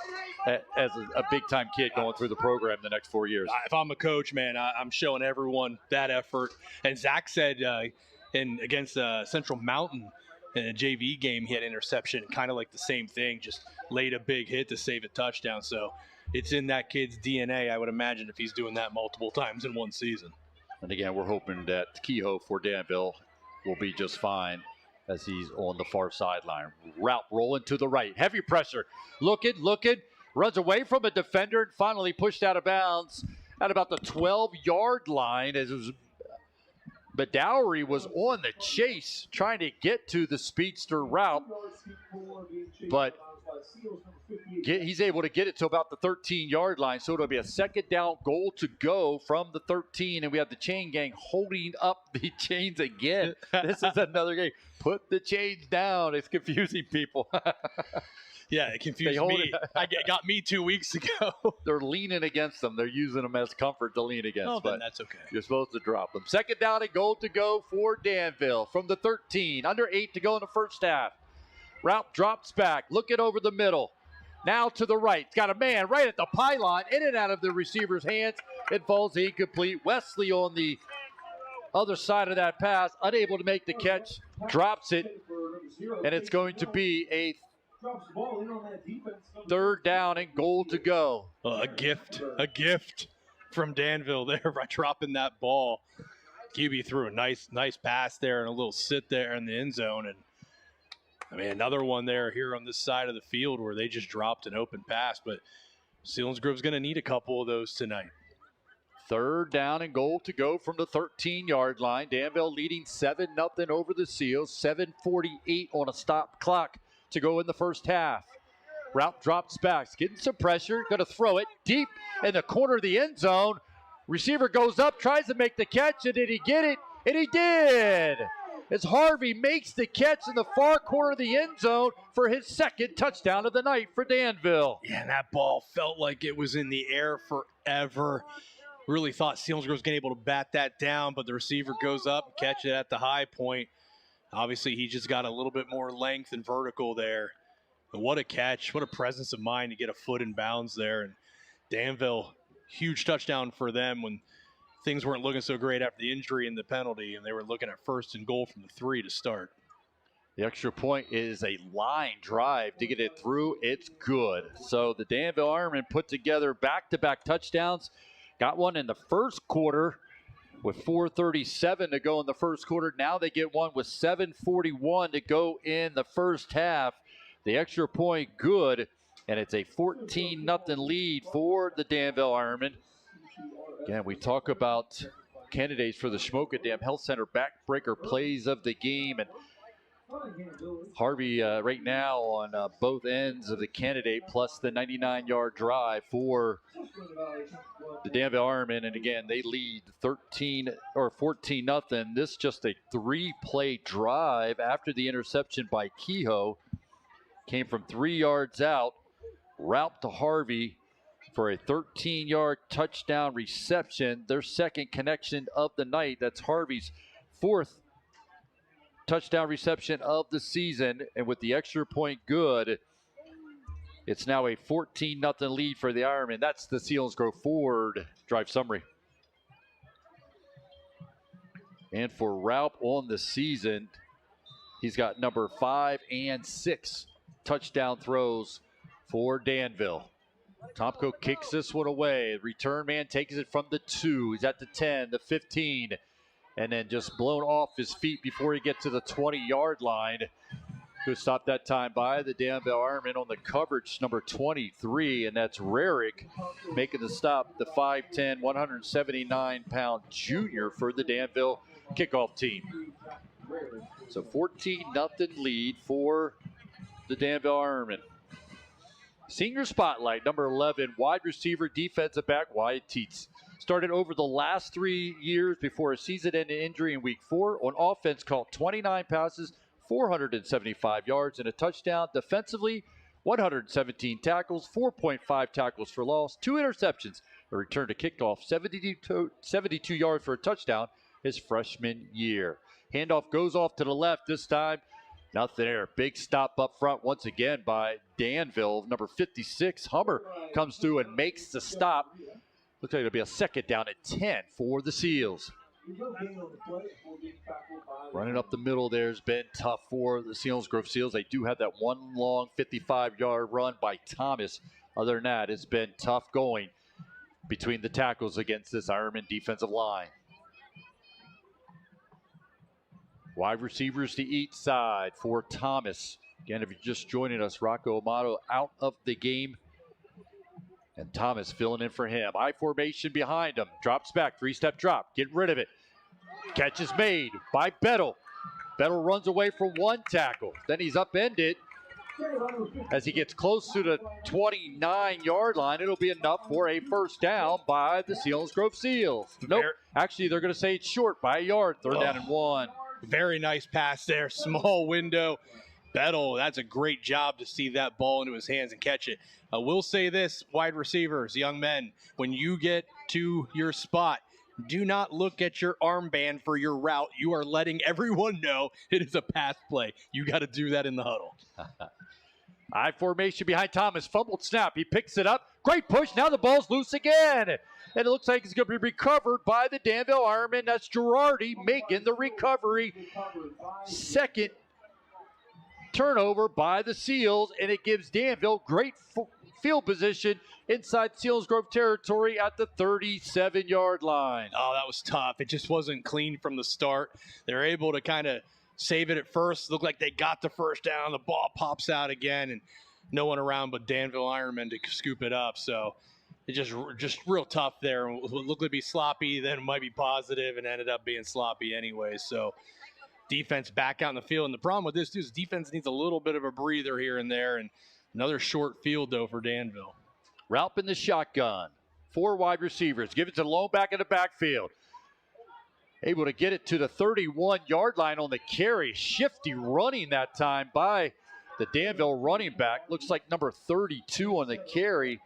as a big-time kid going through the program the next 4 years. If I'm a coach, man, I'm showing everyone that effort. And Zach said against Central Mountain in a JV game, he had interception, kind of like the same thing, just laid a big hit to save a touchdown. So it's in that kid's DNA, I would imagine, if he's doing that multiple times in one season. And again, we're hoping that Kehoe for Danville will be just fine as he's on the far sideline. Route rolling to the right. Heavy pressure. Looking. Runs away from a defender and finally pushed out of bounds at about the 12-yard line as it was Badowry was on the chase trying to get to the speedster route, but he's able to get it to about the 13-yard line, so it'll be a second down goal to go from the 13, and we have the chain gang holding up the chains again. This is another game. Put the chains down. It's confusing people. Yeah, it confused me. It got me 2 weeks ago. They're leaning against them. They're using them as comfort to lean against. Oh, but that's okay. You're supposed to drop them. Second down and goal to go for Danville from the 13. Under 8 to go in the first half. Route drops back, looking over the middle. Now to the right. It's got a man right at the pylon, in and out of the receiver's hands. It falls incomplete. Wesley on the other side of that pass, unable to make the catch, drops it, and it's going to be a third down and goal to go. A gift from Danville there by dropping that ball. QB threw a nice pass there and a little sit there in the end zone. And I mean, another one there here on this side of the field where they just dropped an open pass. But Selinsgrove's going to need a couple of those tonight. Third down and goal to go from the 13-yard line. Danville leading 7-0 over the Seals. 7:48 on a stop clock to go in the first half. Route drops back, getting some pressure, going to throw it deep in the corner of the end zone. Receiver goes up, tries to make the catch, and did he get it? And he did! As Harvey makes the catch in the far corner of the end zone for his second touchdown of the night for Danville. Yeah, and that ball felt like it was in the air forever. Really thought Selinsgrove was going to be able to bat that down, but the receiver goes up and catch it at the high point. Obviously, he just got a little bit more length and vertical there. But what a catch. What a presence of mind to get a foot in bounds there. And Danville, huge touchdown for them when things weren't looking so great after the injury and the penalty, and they were looking at first and goal from the 3 to start. The extra point is a line drive to get it through. It's good. So the Danville Ironmen put together back-to-back touchdowns. Got one in the first quarter with 4:37 to go in the first quarter. Now they get one with 7:41 to go in the first half. The extra point good, and it's a 14-0 lead for the Danville Ironmen. Again, we talk about candidates for the Schmokadam Health Center backbreaker plays of the game, and Harvey right now on both ends of the candidate, plus the 99-yard drive for the Danville Ironmen. And again, they lead 14-0. This just a 3-play drive after the interception by Kehoe. Came from 3 yards out. Route to Harvey for a 13-yard touchdown reception. Their second connection of the night. That's Harvey's fourth touchdown reception of the season. And with the extra point good, it's now a 14-0 lead for the Ironmen. That's the Selinsgrove Ford drive summary. And for Raup on the season, he's got number 5 and 6 touchdown throws for Danville. Tomko kicks this one away. Return man takes it from the 2. He's at the 10, the 15, and then just blown off his feet before he gets to the 20-yard line. Good stop that time by the Danville Ironmen on the coverage, number 23, and that's Rarick making the stop, the 5'10", 179-pound junior for the Danville kickoff team. So 14-0 lead for the Danville Ironmen. Senior spotlight, number 11, wide receiver, defensive back, Wyatt Teets. Started over the last 3 years before a season-ending injury in week 4. On offense, caught 29 passes, 475 yards, and a touchdown. Defensively, 117 tackles, 4.5 tackles for loss, 2 interceptions, a return to kickoff, 72 yards for a touchdown his freshman year. Handoff goes off to the left this time. Nothing there. Big stop up front once again by Danville. Number 56, Hummer, comes through and makes the stop. Looks like it'll be a second down at 10 for the Seals. Running up the middle there has been tough for the Selinsgrove Seals. They do have that one long 55-yard run by Thomas. Other than that, it's been tough going between the tackles against this Ironman defensive line. Wide receivers to each side for Thomas. Again, if you're just joining us, Rocco Amato out of the game. And Thomas filling in for him. I formation behind him. Drops back, 3-step drop. Get rid of it. Catch is made by Bettle. Bettle runs away from one tackle. Then he's upended. As he gets close to the 29-yard line, it'll be enough for a first down by the Selinsgrove Seals. Nope. Actually, they're going to say it's short by a yard. Third down and 1. Very nice pass there. Small window. Bettle, that's a great job to see that ball into his hands and catch it. I will say this, wide receivers, young men, when you get to your spot, do not look at your armband for your route. You are letting everyone know it is a pass play. You got to do that in the huddle. I formation behind Thomas. Fumbled snap. He picks it up. Great push. Now the ball's loose again. And it looks like it's going to be recovered by the Danville Ironmen. That's Girardi making the recovery. Second turnover by the Seals, and it gives Danville great field position inside Selinsgrove territory at the 37-yard line. Oh, that was tough. It just wasn't clean from the start. They're able to kind of save it at first. Looked like they got the first down. The ball pops out again, and no one around but Danville Ironmen to scoop it up. So it just real tough there. It looked to be sloppy, then it might be positive, and ended up being sloppy anyway. So defense back out in the field. And the problem with this, too, is defense needs a little bit of a breather here and there. And another short field, though, for Danville. Raup in the shotgun. 4 wide receivers. Give it to the lone back in the backfield. Able to get it to the 31-yard line on the carry. Shifty running that time by the Danville running back. Looks like number 32 on the carry.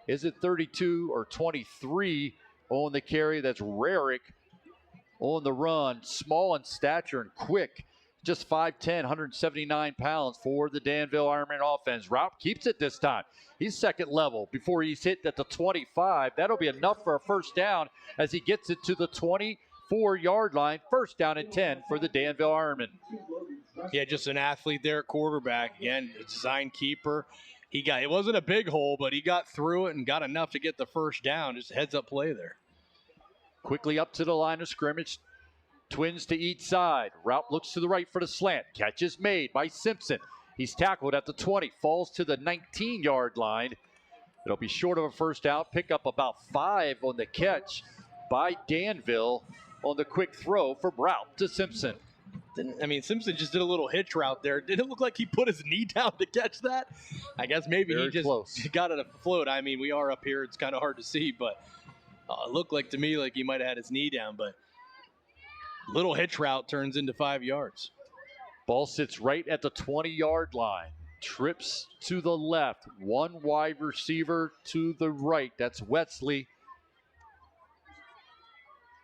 Is it 32 or 23 on the carry? That's Rarick on the run. Small in stature and quick. Just 5'10", 179 pounds for the Danville Ironman offense. Raup keeps it this time. He's second level before he's hit at the 25. That'll be enough for a first down as he gets it to the 24-yard line. First down and 10 for the Danville Ironman. Yeah, just an athlete there at quarterback. Again, a design keeper. It wasn't a big hole, but he got through it and got enough to get the first down. Just a heads-up play there. Quickly up to the line of scrimmage. Twins to each side. Raup looks to the right for the slant. Catch is made by Simpson. He's tackled at the 20. Falls to the 19-yard line. It'll be short of a first down. Pick up about 5 on the catch by Danville on the quick throw from Raup to Simpson. Simpson just did a little hitch route there. Did it look like he put his knee down to catch that? I guess maybe Very he just close. got it afloat. We are up here. It's kind of hard to see, but it looked like to me like he might have had his knee down, but little hitch route turns into 5 yards. Ball sits right at the 20-yard line. Trips to the left. One wide receiver to the right. That's Wesley.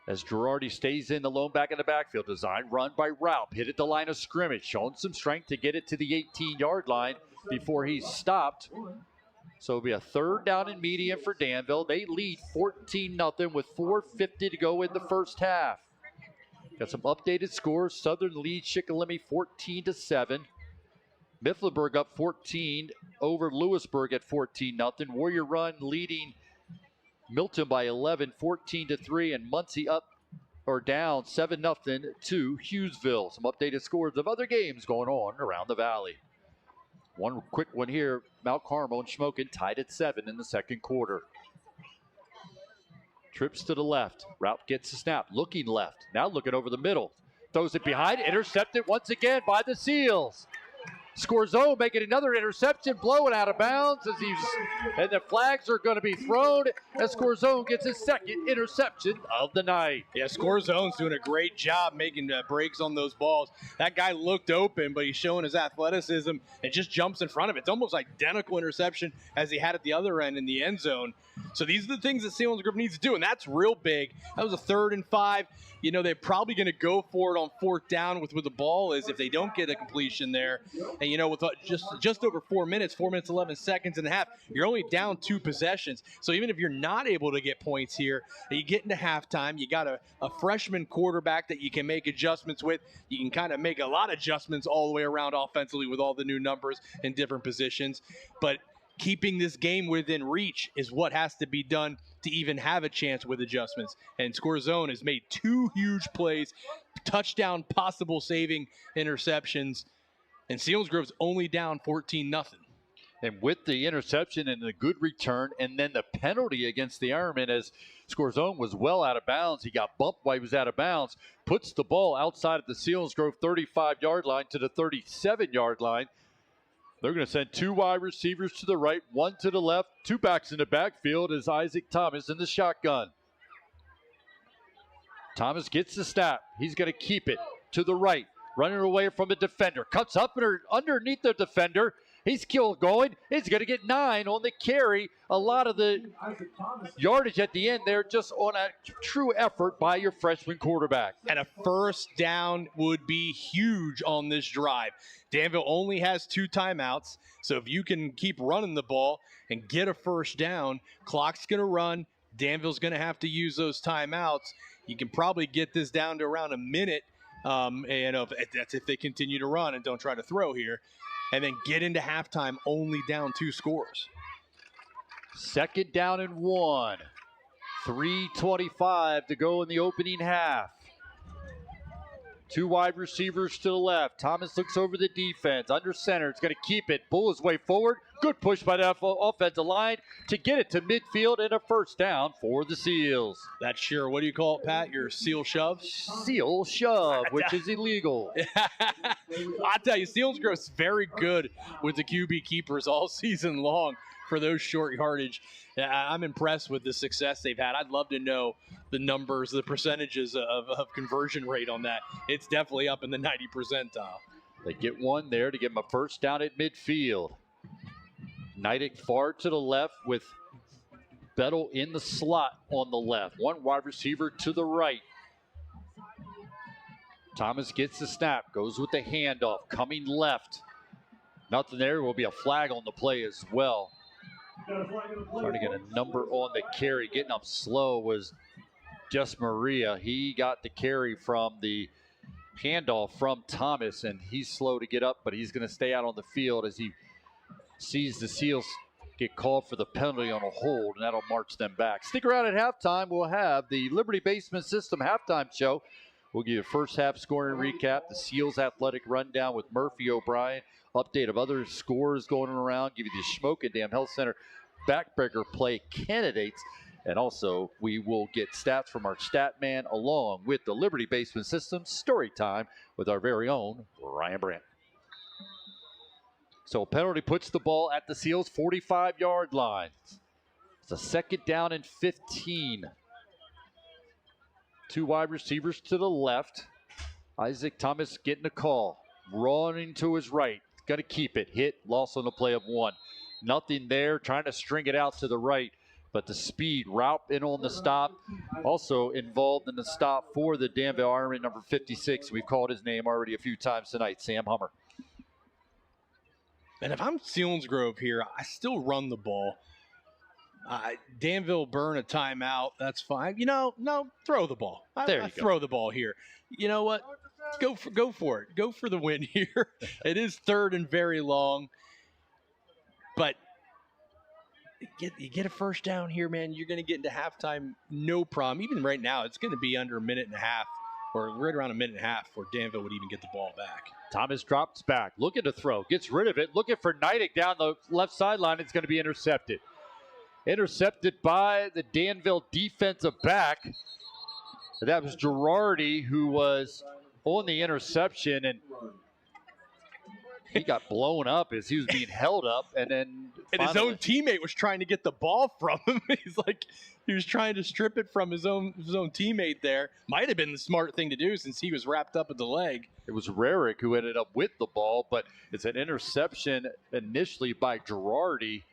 As Girardi stays in the lone back in the backfield. Design run by Raup. Hit at the line of scrimmage. Showing some strength to get it to the 18-yard line before he's stopped. So it'll be a third down and medium for Danville. They lead 14-0 with 4:50 to go in the first half. Got some updated scores. Southern leads Shikellamy 14-7. Mifflinburg up 14 over Lewisburg at 14-0. Warrior Run leading Milton by 11, 14-3, and Muncie up or down 7-0 to Hughesville. Some updated scores of other games going on around the valley. One quick one here. Mount Carmel and Schmoken tied at 7 in the second quarter. Trips to the left. Route gets the snap. Looking left. Now looking over the middle. Throws it behind. Intercepted once again by the Seals. Scorzone making another interception, blowing out of bounds and the flags are going to be thrown as Scorzone gets his second interception of the night. Yeah, Scorzone's doing a great job making breaks on those balls. That guy looked open, but he's showing his athleticism and just jumps in front of it. It's almost identical interception as he had at the other end in the end zone. So these are the things that Selinsgrove needs to do, and that's real big. That was a 3rd and 5. You know, they're probably going to go for it on 4th down with the ball is if they don't get a completion there. And, you know, with just over 4 minutes, 4 minutes, 11 seconds and a half, you're only down 2 possessions. So even if you're not able to get points here, you get into halftime, you got a freshman quarterback that you can make adjustments with. You can kind of make a lot of adjustments all the way around offensively with all the new numbers in different positions. But keeping this game within reach is what has to be done to even have a chance with adjustments. And Scorzone has made 2 huge plays, touchdown, possible saving interceptions, and Selinsgrove's only down 14-0. And with the interception and the good return and then the penalty against the Ironmen as Scorzone was well out of bounds. He got bumped while he was out of bounds. Puts the ball outside of the Selinsgrove 35-yard line to the 37-yard line. They're going to send 2 wide receivers to the right, 1 to the left, 2 backs in the backfield as Isaac Thomas in the shotgun. Thomas gets the snap. He's going to keep it to the right, running away from a defender. Cuts up underneath the defender. He's still going. He's going to get 9 on the carry. A lot of the yardage at the end there just on a true effort by your freshman quarterback. And a first down would be huge on this drive. Danville only has 2 timeouts, so if you can keep running the ball and get a first down, clock's going to run. Danville's going to have to use those timeouts. You can probably get this down to around a minute, that's if they continue to run and don't try to throw here. And then get into halftime only down 2 scores. 2nd down and 1. 3:25 to go in the opening half. 2 wide receivers to the left. Thomas looks over the defense. Under center. It's going to keep it. Bull his way forward. Good push by the offensive line to get it to midfield and a first down for the Seals. That's sure. What do you call it, Pat? Your seal shove? Seal shove, which is illegal. I tell you, Selinsgrove's very good with the QB keepers all season long for those short yardage. I'm impressed with the success they've had. I'd love to know the numbers, the percentages of conversion rate on that. It's definitely up in the 90 percentile. They get 1 there to give them a first down at midfield. Neidick far to the left with Bettle in the slot on the left. 1 wide receiver to the right. Thomas gets the snap, goes with the handoff, coming left. Nothing there. Will be a flag on the play as well. Trying to get a number on the carry. Getting up slow was just Maria. He got the carry from the handoff from Thomas, and he's slow to get up, but he's going to stay out on the field as he sees the Seals get called for the penalty on a hold, and that'll march them back. Stick around at halftime. We'll have the Liberty Basement System halftime show. We'll give you a first half scoring recap, the Seals athletic rundown with Murphy O'Brien, update of other scores going around, give you the Schmokendam Health Center backbreaker play candidates, and also we will get stats from our stat man along with the Liberty Basement System story time with our very own Ryan Brandt. So penalty puts the ball at the Seals 45-yard line. It's a 2nd down and 15. 2 wide receivers to the left. Isaac Thomas getting a call. Running to his right. going to keep it. Hit, loss on the play of 1. Nothing there, trying to string it out to the right. But the speed, route in on the stop, also involved in the stop for the Danville Ironman, number 56. We've called his name already a few times tonight, Sam Hummer. And if I'm Selinsgrove here, I still run the ball. Danville burn a timeout. That's fine. No, throw the ball. I throw the ball here. You know what? Go for it. Go for the win here. It is 3rd and very long. But you get a first down here, man. You're going to get into halftime, no problem. Even right now, it's going to be under a minute and a half, or right around a minute and a half, before Danville would even get the ball back. Thomas drops back, looking to throw, gets rid of it, looking for Neidig down the left sideline. It's going to be intercepted. Intercepted by the Danville defensive back. That was Girardi who was on the interception, and he got blown up as he was being held up, and then his own teammate was trying to get the ball from him. He was trying to strip it from his own teammate there. Might have been the smart thing to do since he was wrapped up at the leg. It was Rarick who ended up with the ball, but it's an interception initially by Girardi.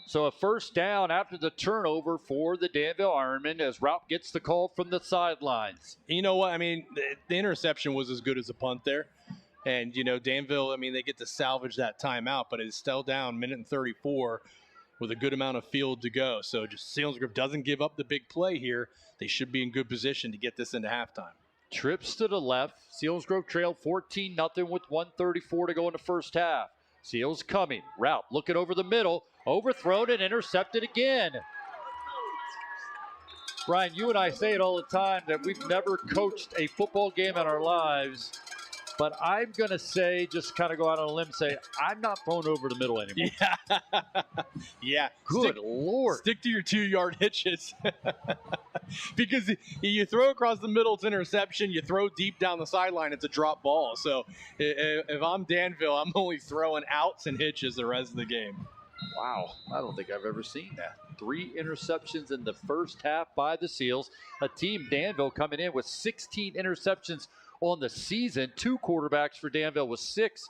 So a first down after the turnover for the Danville Ironmen as Raup gets the call from the sidelines. You know what? I mean, the interception was as good as a punt there. And, Danville, they get to salvage that timeout, but it's still down minute and 34 with a good amount of field to go. So just Selinsgrove doesn't give up the big play here. They should be in good position to get this into halftime. Trips to the left. Selinsgrove trailed 14-0 with 1:34 to go in the first half. Seals coming. Raup looking over the middle. Overthrown and intercepted again. Brian, you and I say it all the time that we've never coached a football game in our lives. But I'm going to say, just kind of go out on a limb and say, I'm not throwing over the middle anymore. Yeah. Good Lord. Stick to your 2-yard hitches. Because you throw across the middle, it's interception. You throw deep down the sideline, it's a drop ball. So if I'm Danville, I'm only throwing outs and hitches the rest of the game. Wow. I don't think I've ever seen that. 3 interceptions in the first half by the Seals. A team, Danville, coming in with 16 interceptions on the season. 2 quarterbacks for Danville with 6.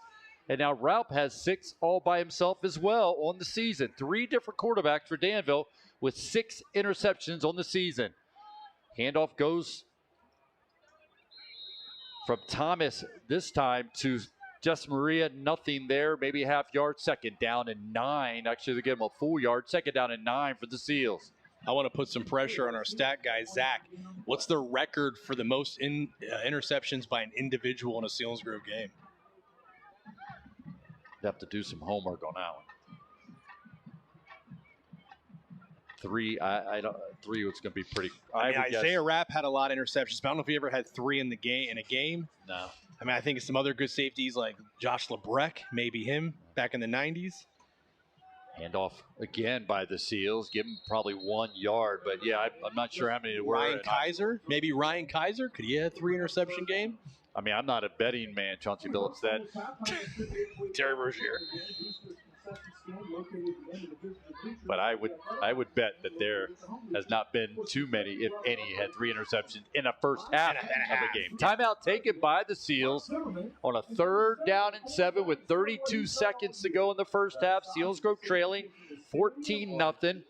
And now Raup has 6 all by himself as well on the season. 3 different quarterbacks for Danville with 6 interceptions on the season. Handoff goes from Thomas this time to Just Maria. Nothing there. Maybe a half yard. 2nd down and 9. Actually, they give him a full yard. 2nd down and 9 for the Seals. I want to put some pressure on our stat guy, Zach. What's the record for the most interceptions by an individual in a Selinsgrove game? You have to do some homework on that one. 3, I don't. 3 was going to be pretty. Isaiah Rapp had a lot of interceptions, but I don't know if he ever had 3 in a game. No. I think some other good safeties like Josh LeBrecq, maybe him back in the 90s. Handoff again by the Seals. Give him probably 1 yard, but yeah, I'm not sure how many there were. Ryan Kaiser, maybe Ryan Kaiser. Could he have a 3 interception game? I'm not a betting man, Chauncey Billups. That Terry Rozier. But I would bet that there has not been too many, if any, had 3 interceptions in a first half of a game. Timeout taken by the Seals on a 3rd down and 7 with 32 seconds to go in the first half. Selinsgrove trailing 14-0.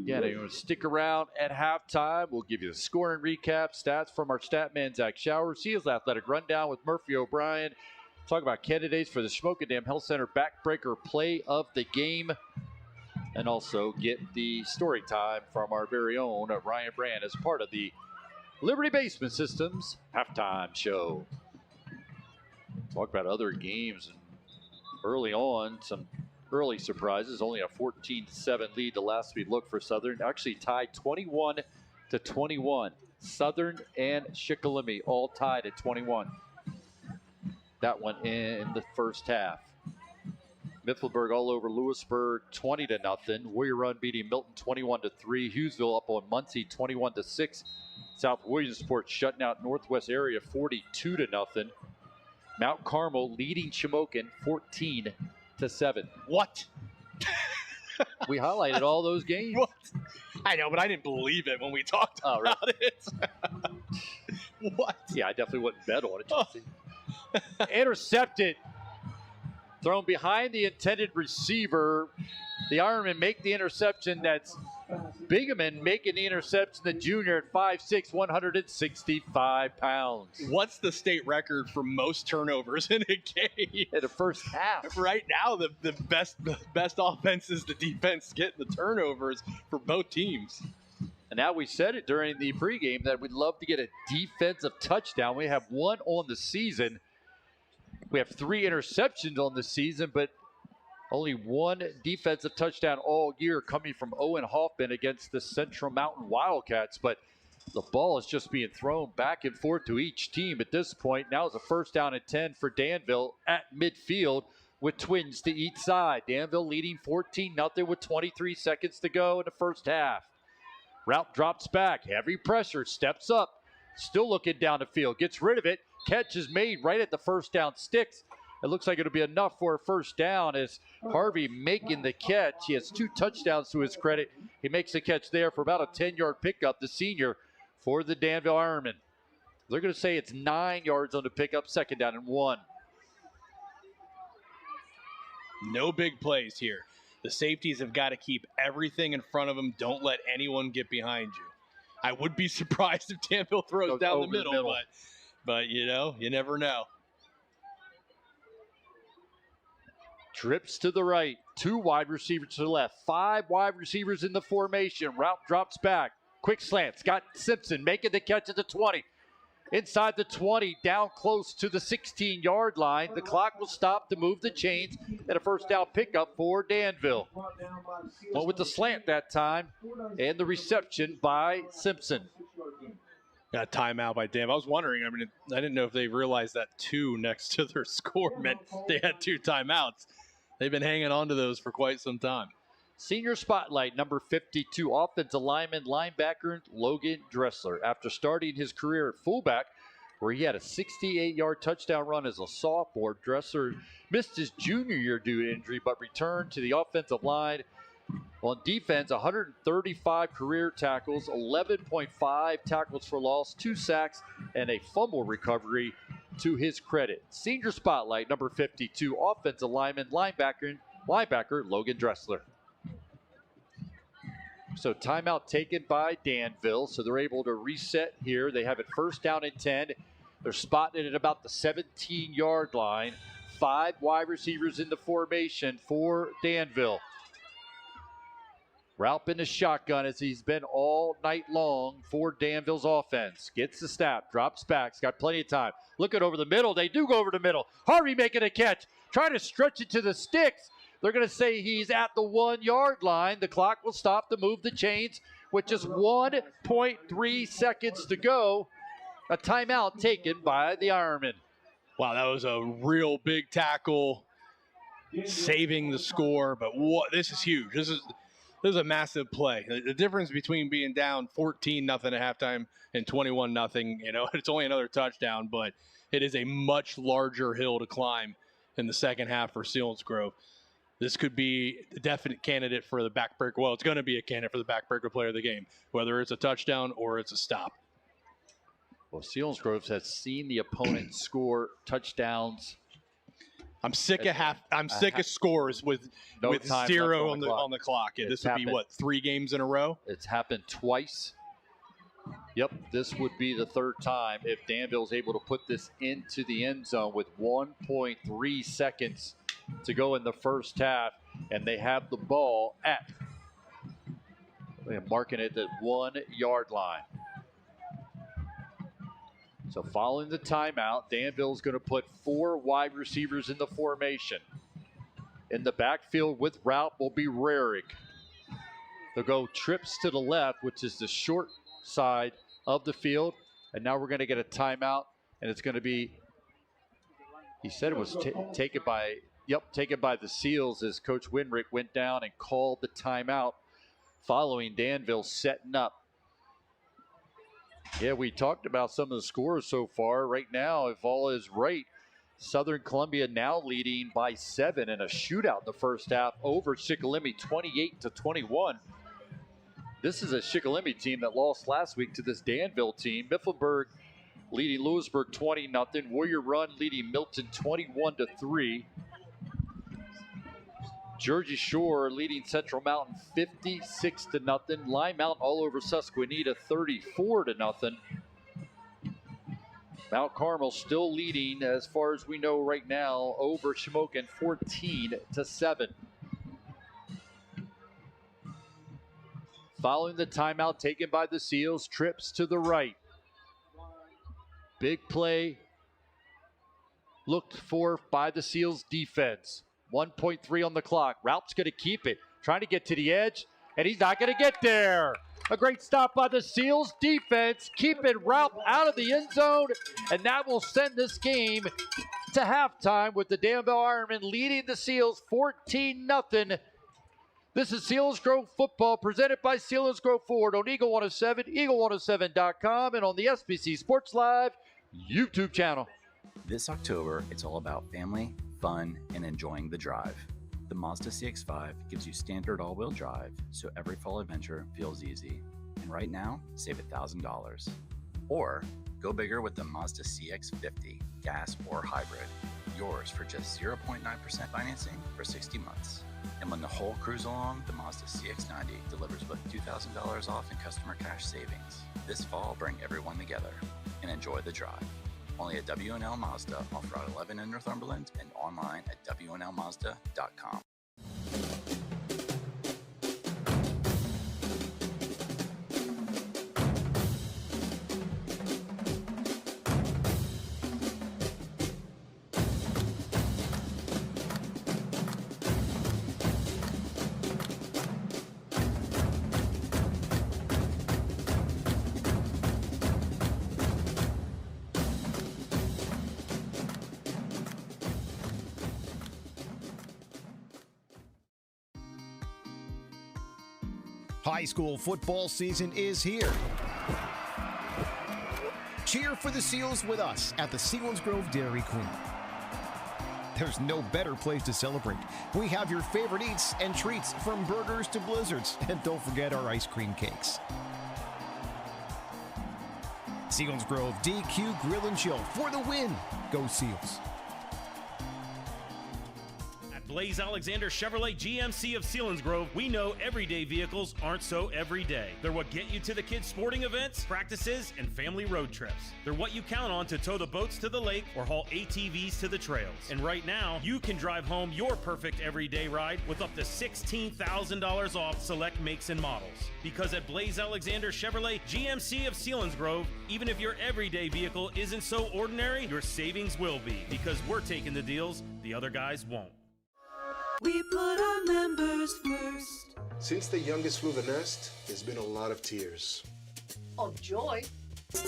Yeah, they're going to stick around at halftime. We'll give you the scoring recap, stats from our stat man, Zach Schauer. Seals Athletic Rundown with Murphy O'Brien. Talk about candidates for the Schmokendam Health Center Backbreaker Play of the Game. And also get the story time from our very own Ryan Brand as part of the Liberty Basement Systems Halftime Show. Talk about other games. And early on, some early surprises. Only a 14-7 lead the last we looked for Southern. Actually tied 21-21. Southern and Shikellamy all tied at 21. That one in the first half. Mifflinburg all over Lewisburg, 20-0. Warrior Run beating Milton 21-3. Hughesville up on Muncie 21-6. South Williamsport shutting out Northwest Area 42-0. Mount Carmel leading Shamokin 14-7. What? We highlighted all those games. What? I know, but I didn't believe it when we talked about it. What? Yeah, I definitely wouldn't bet on it. Intercepted thrown behind the intended receiver. The Ironmen make the interception. That's Bigeman making the interception, the junior at 5'6", 165 pounds. What's the state record for most turnovers in a game? In the first half. Right now, the best offense is the defense getting the turnovers for both teams. And now we said it during the pregame that we'd love to get a defensive touchdown. We have one on the season. We have 3 interceptions on the season, but only 1 defensive touchdown all year coming from Owen Hoffman against the Central Mountain Wildcats. But the ball is just being thrown back and forth to each team at this point. Now it's a first down and 10 for Danville at midfield with twins to each side. Danville leading 14-0 with 23 seconds to go in the first half. Route drops back. Heavy pressure. Steps up. Still looking down the field. Gets rid of it. Catch is made right at the first down sticks. It looks like it'll be enough for a first down as Harvey making the catch. He has 2 touchdowns to his credit. He makes the catch there for about a 10-yard pickup, the senior, for the Danville Ironmen. They're going to say it's 9 yards on the pickup, second down and 1. No big plays here. The safeties have got to keep everything in front of them. Don't let anyone get behind you. I would be surprised if Danville throws down the middle. But you know, you never know. Trips to the right, 2 wide receivers to the left, 5 wide receivers in the formation. Route drops back. Quick slant. Scott Simpson making the catch at the 20. Inside the 20, down close to the 16-yard line. The clock will stop to move the chains and a first down pickup for Danville. Went with the slant that time and the reception by Simpson. Got a timeout by Danville. I was wondering, I didn't know if they realized that 2 next to their score meant they had 2 timeouts. They've been hanging on to those for quite some time. Senior spotlight, number 52, offensive lineman, linebacker Logan Dressler. After starting his career at fullback, where he had a 68-yard touchdown run as a sophomore, Dressler missed his junior year due to injury, but returned to the offensive line. On defense, 135 career tackles, 11.5 tackles for loss, 2 sacks, and a fumble recovery to his credit. Senior spotlight, number 52, offensive lineman, linebacker Logan Dressler. So timeout taken by Danville, so they're able to reset here. They have it first down and 10. They're spotted at about the 17-yard line. 5 wide receivers in the formation for Danville. Ralph in the shotgun as he's been all night long for Danville's offense. Gets the snap, drops back. He's got plenty of time. Looking over the middle. They do go over the middle. Harvey making a catch. Trying to stretch it to the sticks. They're going to say he's at the 1-yard line. The clock will stop to move the chains with just 1.3 seconds to go. A timeout taken by the Ironmen. Wow, that was a real big tackle, saving the score. But this is huge. This is a massive play. The difference between being down 14-0 at halftime and 21-0, it's only another touchdown, but it is a much larger hill to climb in the second half for Selinsgrove. This could be a definite candidate for the backbreaker. Well, it's going to be a candidate for the backbreaker player of the game, whether it's a touchdown or it's a stop. Well, Selinsgrove has seen the opponent score touchdowns. I'm sick of scores with 0 on the clock. Yeah, this would be 3 games in a row? It's happened twice. Yep, this would be the 3rd time if Danville's able to put this into the end zone with 1.3 seconds to go in the first half, and they have the ball at, marking it at 1-yard line. So following the timeout, Danville's going to put 4 wide receivers in the formation. In the backfield with route will be Rarick. They'll go trips to the left, which is the short side of the field. And now we're going to get a timeout, and it's going to be, he said it was taken by the Seals as Coach Winrick went down and called the timeout following Danville setting up. Yeah, we talked about some of the scores so far. Right now, if all is right, Southern Columbia now leading by 7 in a shootout in the first half over Shikellamy, 28-21. This is a Shikellamy team that lost last week to this Danville team. Mifflinburg leading Lewisburg 20-0. Warrior Run leading Milton 21-3. Jersey Shore leading Central Mountain 56-0. Lime Mountain all over Susquehanna 34-0. Mount Carmel still leading, as far as we know right now, over Shamokin 14-7. Following the timeout taken by the Seals, trips to the right. Big play looked for by the Seals defense. 1.3 on the clock. Ralph's going to keep it, trying to get to the edge, and he's not going to get there. A great stop by the Seals defense, keeping Ralph out of the end zone, and that will send this game to halftime with the Danville Ironmen leading the Seals 14-0. This is Selinsgrove football presented by Selinsgrove Ford on Eagle 107, eagle107.com, and on the SBC Sports Live YouTube channel. This October, it's all about family, fun, and enjoying the drive. The Mazda CX-5 gives you standard all-wheel drive, so every fall adventure feels easy. And right now, save $1,000. Or go bigger with the Mazda CX-50, gas or hybrid. Yours for just 0.9% financing for 60 months. And when the whole cruise along, the Mazda CX-90 delivers with $2,000 off in customer cash savings. This fall, bring everyone together and enjoy the drive. Only at W&L Mazda off Route 11 in Northumberland and online at WNLMazda.com. High school football season is here. Cheer for the Seals with us at the Selinsgrove Dairy Queen. There's no better place to celebrate. We have your favorite eats and treats, from burgers to blizzards, and don't forget our ice cream cakes. Selinsgrove DQ Grill and Chill for the win. Go Seals. Blaze Alexander Chevrolet GMC of Selinsgrove, we know everyday vehicles aren't so everyday. They're what get you to the kids' sporting events, practices, and family road trips. They're what you count on to tow the boats to the lake or haul ATVs to the trails. And right now, you can drive home your perfect everyday ride with up to $16,000 off select makes and models. Because at Blaze Alexander Chevrolet GMC of Selinsgrove, even if your everyday vehicle isn't so ordinary, your savings will be. Because we're taking the deals the other guys won't. We put our members first. Since the youngest flew the nest, there's been a lot of tears. Of joy. When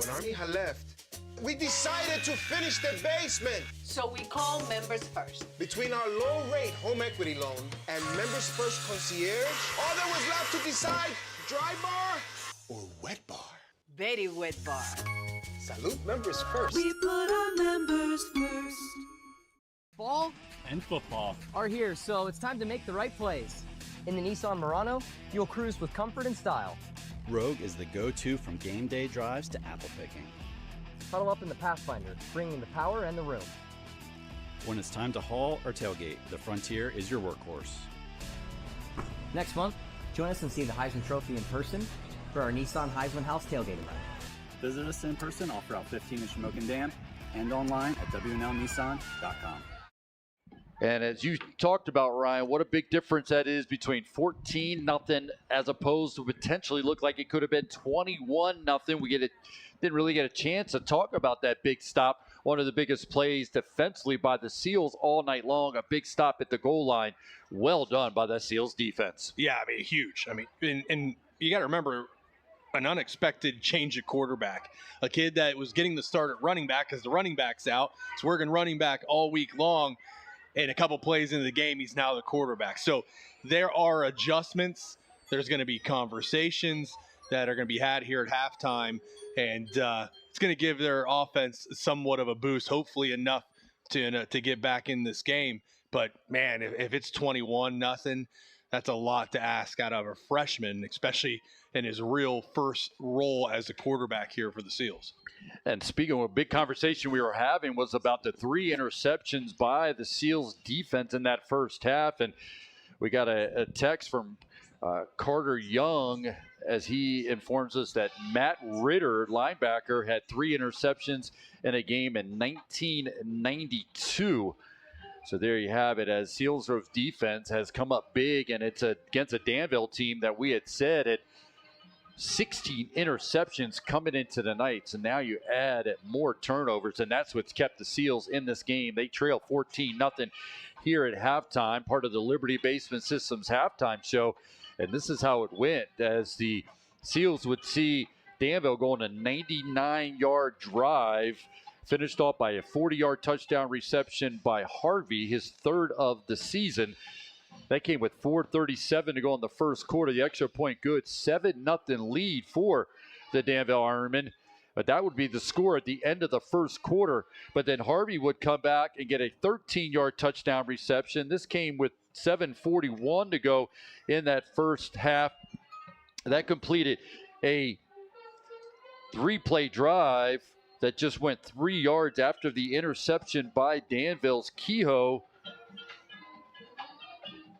Armija left, we decided to finish the basement. So we call members first. Between our low-rate home equity loan and members first concierge, all there was left to decide, dry bar or wet bar. Very wet bar. Salute members first. We put our members first. Ball and football are here, so it's time to make the right plays. In the Nissan Murano, you'll cruise with comfort and style. Rogue is the go-to from game day drives to apple picking. Huddle up in the Pathfinder, bringing the power and the room. When it's time to haul or tailgate, the Frontier is your workhorse. Next month, join us and see the Heisman Trophy in person for our Nissan Heisman House tailgating run. Visit us in person off Route 15 in Shamokin Dam and online at WNLNissan.com. And as you talked about, Ryan, what a big difference that is between 14-0 as opposed to potentially look like it could have been 21-0. We didn't really get a chance to talk about that big stop. One of the biggest plays defensively by the Seals all night long, a big stop at the goal line. Well done by that Seals defense. Yeah, I mean, huge. I mean, and you got to remember, an unexpected change of quarterback. A kid that was getting the start at running back because the running back's out. He's working running back all week long. And a couple plays into the game, he's now the quarterback. So there are adjustments. There's going to be conversations that are going to be had here at halftime. And it's going to give their offense somewhat of a boost, hopefully enough to get back in this game. But, man, if it's 21-0, That's a lot to ask out of a freshman, especially in his real first role as a quarterback here for the Seals. And speaking of a big conversation we were having was about the 3 interceptions by the Seals defense in that first half. And we got a text from Carter Young as he informs us that Matt Ritter, linebacker, had 3 interceptions in a game in 1992. So there you have it, as Selinsgrove's defense has come up big, and it's against a Danville team that we had said had 16 interceptions coming into the night. So now you add more turnovers, and that's what's kept the Seals in this game. They trail 14-0 here at halftime, part of the Liberty Basement Systems halftime show. And this is how it went, as the Seals would see Danville go on a 99-yard drive, finished off by a 40-yard touchdown reception by Harvey, his 3rd of the season. That came with 4:37 to go in the first quarter. The extra point good, 7-0 lead for the Danville Ironmen. But that would be the score at the end of the first quarter. But then Harvey would come back and get a 13-yard touchdown reception. This came with 7:41 to go in that first half. That completed a 3-play drive that just went 3 yards after the interception by Danville's Kehoe.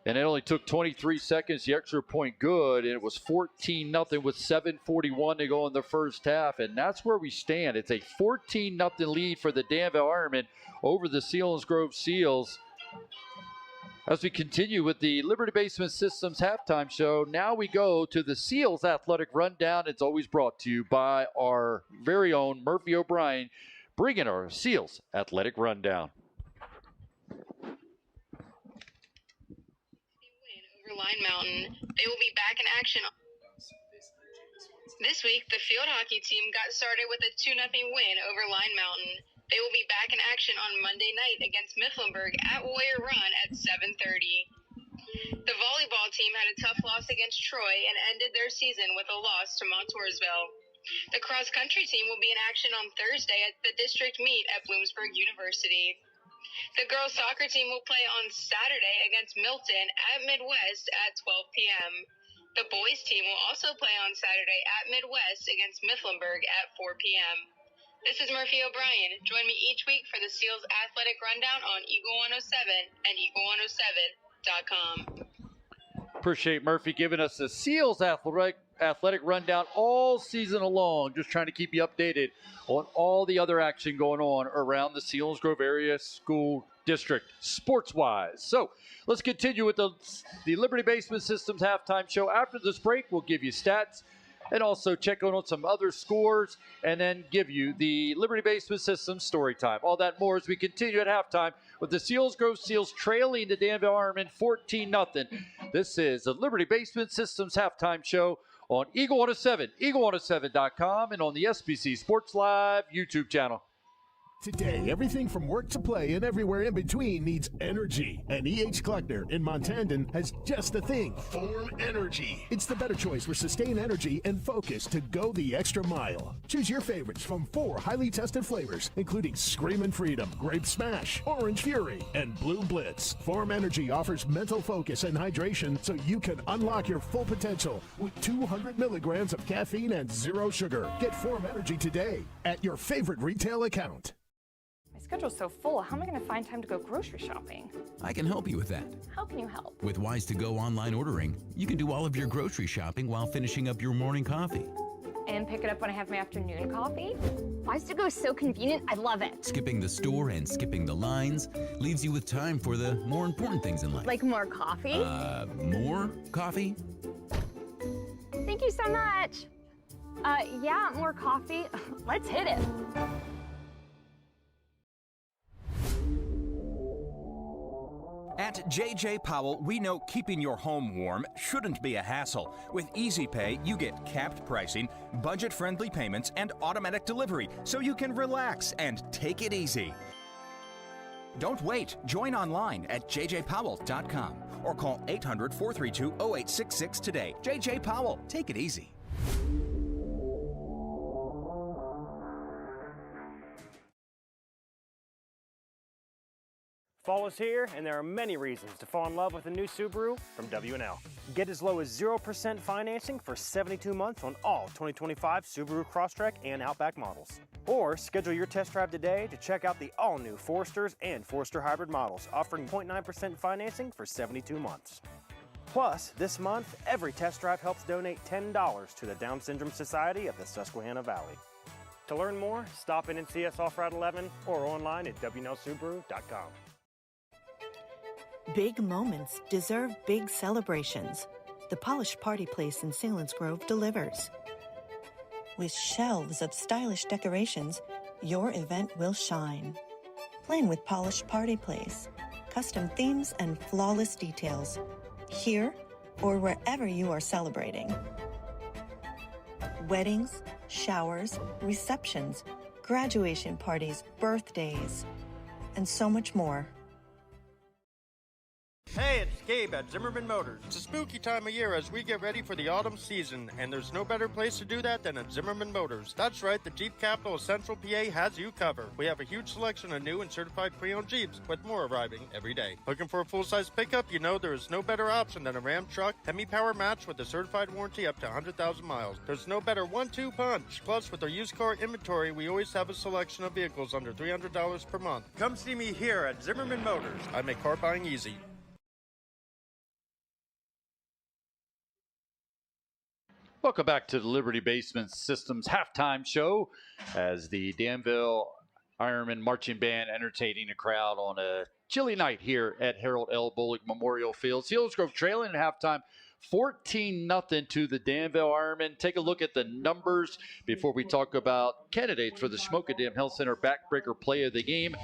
And it only took 23 seconds, the extra point good, and it was 14-0 with 7:41 to go in the first half. And that's where we stand. It's a 14-0 lead for the Danville Ironmen over the Selinsgrove Seals. As we continue with the Liberty Basement Systems halftime show, now we go to the Seals Athletic Rundown. It's always brought to you by our very own Murphy O'Brien, bringing our Seals Athletic Rundown. Line Mountain. They will be back in action. This week, the field hockey team got started with a 2-0 win over Line Mountain. They will be back in action on Monday night against Mifflinburg at Warrior Run at 7:30. The volleyball team had a tough loss against Troy and ended their season with a loss to Montoursville. The cross-country team will be in action on Thursday at the district meet at Bloomsburg University. The girls soccer team will play on Saturday against Milton at Midwest at 12 p.m. The boys team will also play on Saturday at Midwest against Mifflinburg at 4 p.m. This is Murphy O'Brien. Join me each week for the Seals Athletic Rundown on Eagle 107 and Eagle107.com. Appreciate Murphy giving us the Seals Athletic Rundown all season long, just trying to keep you updated on all the other action going on around the Selinsgrove area school district sports-wise. So let's continue with the Liberty Basement Systems halftime show. After this break, we'll give you stats and also check on some other scores and then give you the Liberty Basement Systems story time. All that more as we continue at halftime with the Selinsgrove Seals trailing the Danville Ironmen 14-0. This is the Liberty Basement Systems halftime show on Eagle 107, Eagle107.com, and on the SBC Sports Live YouTube channel. Today, everything from work to play and everywhere in between needs energy. And EH Kleckner in Montandon has just the thing, Form Energy. It's the better choice for sustained energy and focus to go the extra mile. Choose your favorites from 4 highly tested flavors, including Screamin' Freedom, Grape Smash, Orange Fury, and Blue Blitz. Form Energy offers mental focus and hydration so you can unlock your full potential with 200 milligrams of caffeine and 0 sugar. Get Form Energy today at your favorite retail account. My schedule's so full, how am I going to find time to go grocery shopping? I can help you with that. How can you help? With Wise2Go online ordering, you can do all of your grocery shopping while finishing up your morning coffee. And pick it up when I have my afternoon coffee? Wise2Go is so convenient, I love it. Skipping the store and skipping the lines leaves you with time for the more important things in life. Like more coffee? More coffee? Thank you so much. Yeah, more coffee. Let's hit it. At JJ Powell, we know keeping your home warm shouldn't be a hassle. With Easy Pay, you get capped pricing, budget-friendly payments, and automatic delivery, so you can relax and take it easy. Don't wait. Join online at jjpowell.com or call 800-432-0866 today. JJ Powell, take it easy. Fall is here, and there are many reasons to fall in love with a new Subaru from W&L. Get as low as 0% financing for 72 months on all 2025 Subaru Crosstrek and Outback models. Or schedule your test drive today to check out the all-new Foresters and Forester Hybrid models, offering 0.9% financing for 72 months. Plus, this month, every test drive helps donate $10 to the Down Syndrome Society of the Susquehanna Valley. To learn more, stop in and see us off Route 11 or online at WNLSubaru.com. Big moments deserve big celebrations. The Polished Party Place in Selinsgrove delivers. With shelves of stylish decorations, your event will shine. Plan with Polished Party Place. Custom themes and flawless details. Here or wherever you are celebrating. Weddings, showers, receptions, graduation parties, birthdays, and so much more. Hey, it's Gabe at Zimmerman Motors. It's a spooky time of year as we get ready for the autumn season, and there's no better place to do that than at Zimmerman Motors. That's right, the Jeep capital of Central PA has you covered. We have a huge selection of new and certified pre-owned Jeeps, with more arriving every day. Looking for a full-size pickup? You know there is no better option than a Ram truck, Hemi-Power match with a certified warranty up to 100,000 miles. There's no better 1-2 punch. Plus, with our used car inventory, we always have a selection of vehicles under $300 per month. Come see me here at Zimmerman Motors. I make car buying easy. Welcome back to the Liberty Basement Systems halftime show as the Danville Ironmen marching band entertaining a crowd on a chilly night here at Harold L. Bullock Memorial Field. Selinsgrove trailing at halftime 14-0 to the Danville Ironmen. Take a look at the numbers before we talk about candidates for the Schmokadam Health Center backbreaker play of the game.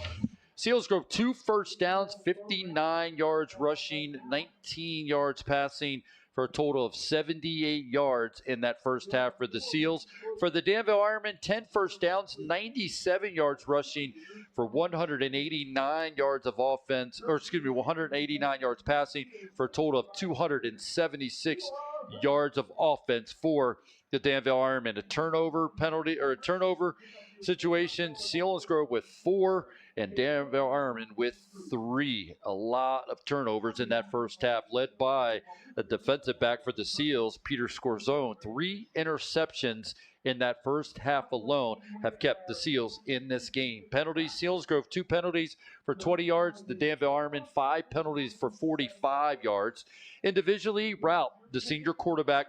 Selinsgrove 2 first downs, 59 yards rushing, 19 yards passing, for a total of 78 yards in that first half for the Seals. For the Danville Ironmen, 10 first downs, 97 yards rushing for 189 yards of offense, 189 yards passing for a total of 276 yards of offense for the Danville Ironmen. A turnover situation, Selinsgrove with 4 and Danville Ironmen with 3. A lot of turnovers in that first half, led by a defensive back for the Seals, Peter Scorzone. 3 interceptions in that first half alone have kept the Seals in this game. Penalties, Selinsgrove 2 penalties for 20 yards. The Danville Ironmen 5 penalties for 45 yards. Individually, Rout, the senior quarterback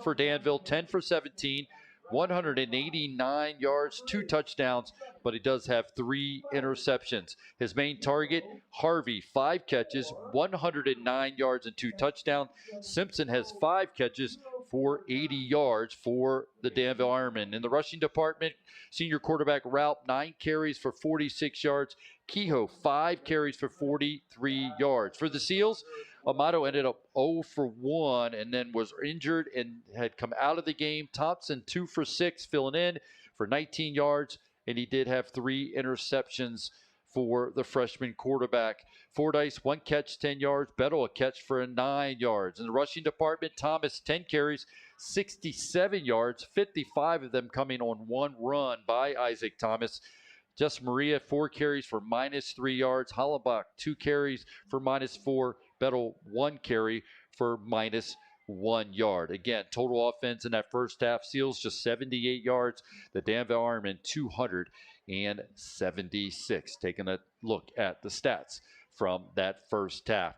for Danville, 10 for 17, 189 yards, 2 touchdowns, but he does have 3 interceptions. His main target, Harvey, 5 catches, 109 yards and 2 touchdowns. Simpson has 5 catches for 80 yards for the Danville Ironmen. In the rushing department, senior quarterback Rout, 9 carries for 46 yards. Kehoe, 5 carries for 43 yards. For the Seals, Amato ended up 0 for 1 and then was injured and had come out of the game. Thompson 2 for 6 filling in for 19 yards, and he did have 3 interceptions for the freshman quarterback. Fordyce, 1 catch, 10 yards. Bettle, a catch for 9 yards. In the rushing department, Thomas, 10 carries, 67 yards, 55 of them coming on 1 run by Isaac Thomas. Just Maria, 4 carries for -3 yards. Hollenbach, 2 carries for -4. Bettle, 1 carry for -1 yard. Again, total offense in that first half, Seals just 78 yards. The Danville Ironmen 276. Taking a look at the stats from that first half.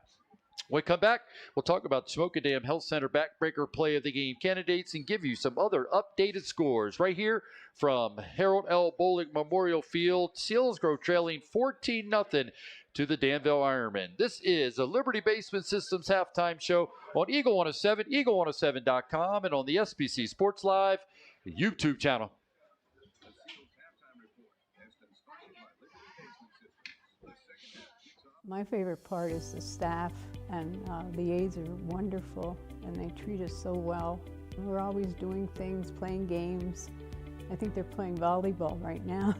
When we come back, we'll talk about Schmokadam Health Center backbreaker play of the game candidates and give you some other updated scores right here from Harold L. Bullock Memorial Field. Selinsgrove trailing 14-0 to the Danville Ironmen. This is the Liberty Basement Systems halftime show on Eagle 107, eagle107.com, and on the SBC Sports Live YouTube channel. My favorite part is the staff, and the aides are wonderful, and they treat us so well. We're always doing things, playing games. I think they're playing volleyball right now.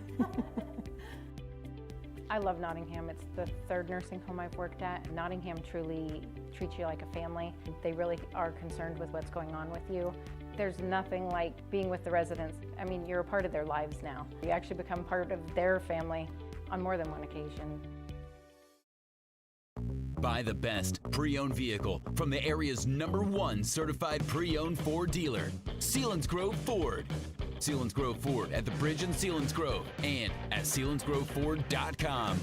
I love Nottingham. It's the 3rd nursing home I've worked at. Nottingham truly treats you like a family. They really are concerned with what's going on with you. There's nothing like being with the residents. I mean, you're a part of their lives now. You actually become part of their family on more than one occasion. Buy the best pre-owned vehicle from the area's #1 certified pre-owned Ford dealer, Selinsgrove Ford. Selinsgrove Ford at the Bridge in Selinsgrove and at SelinsgroveFord.com.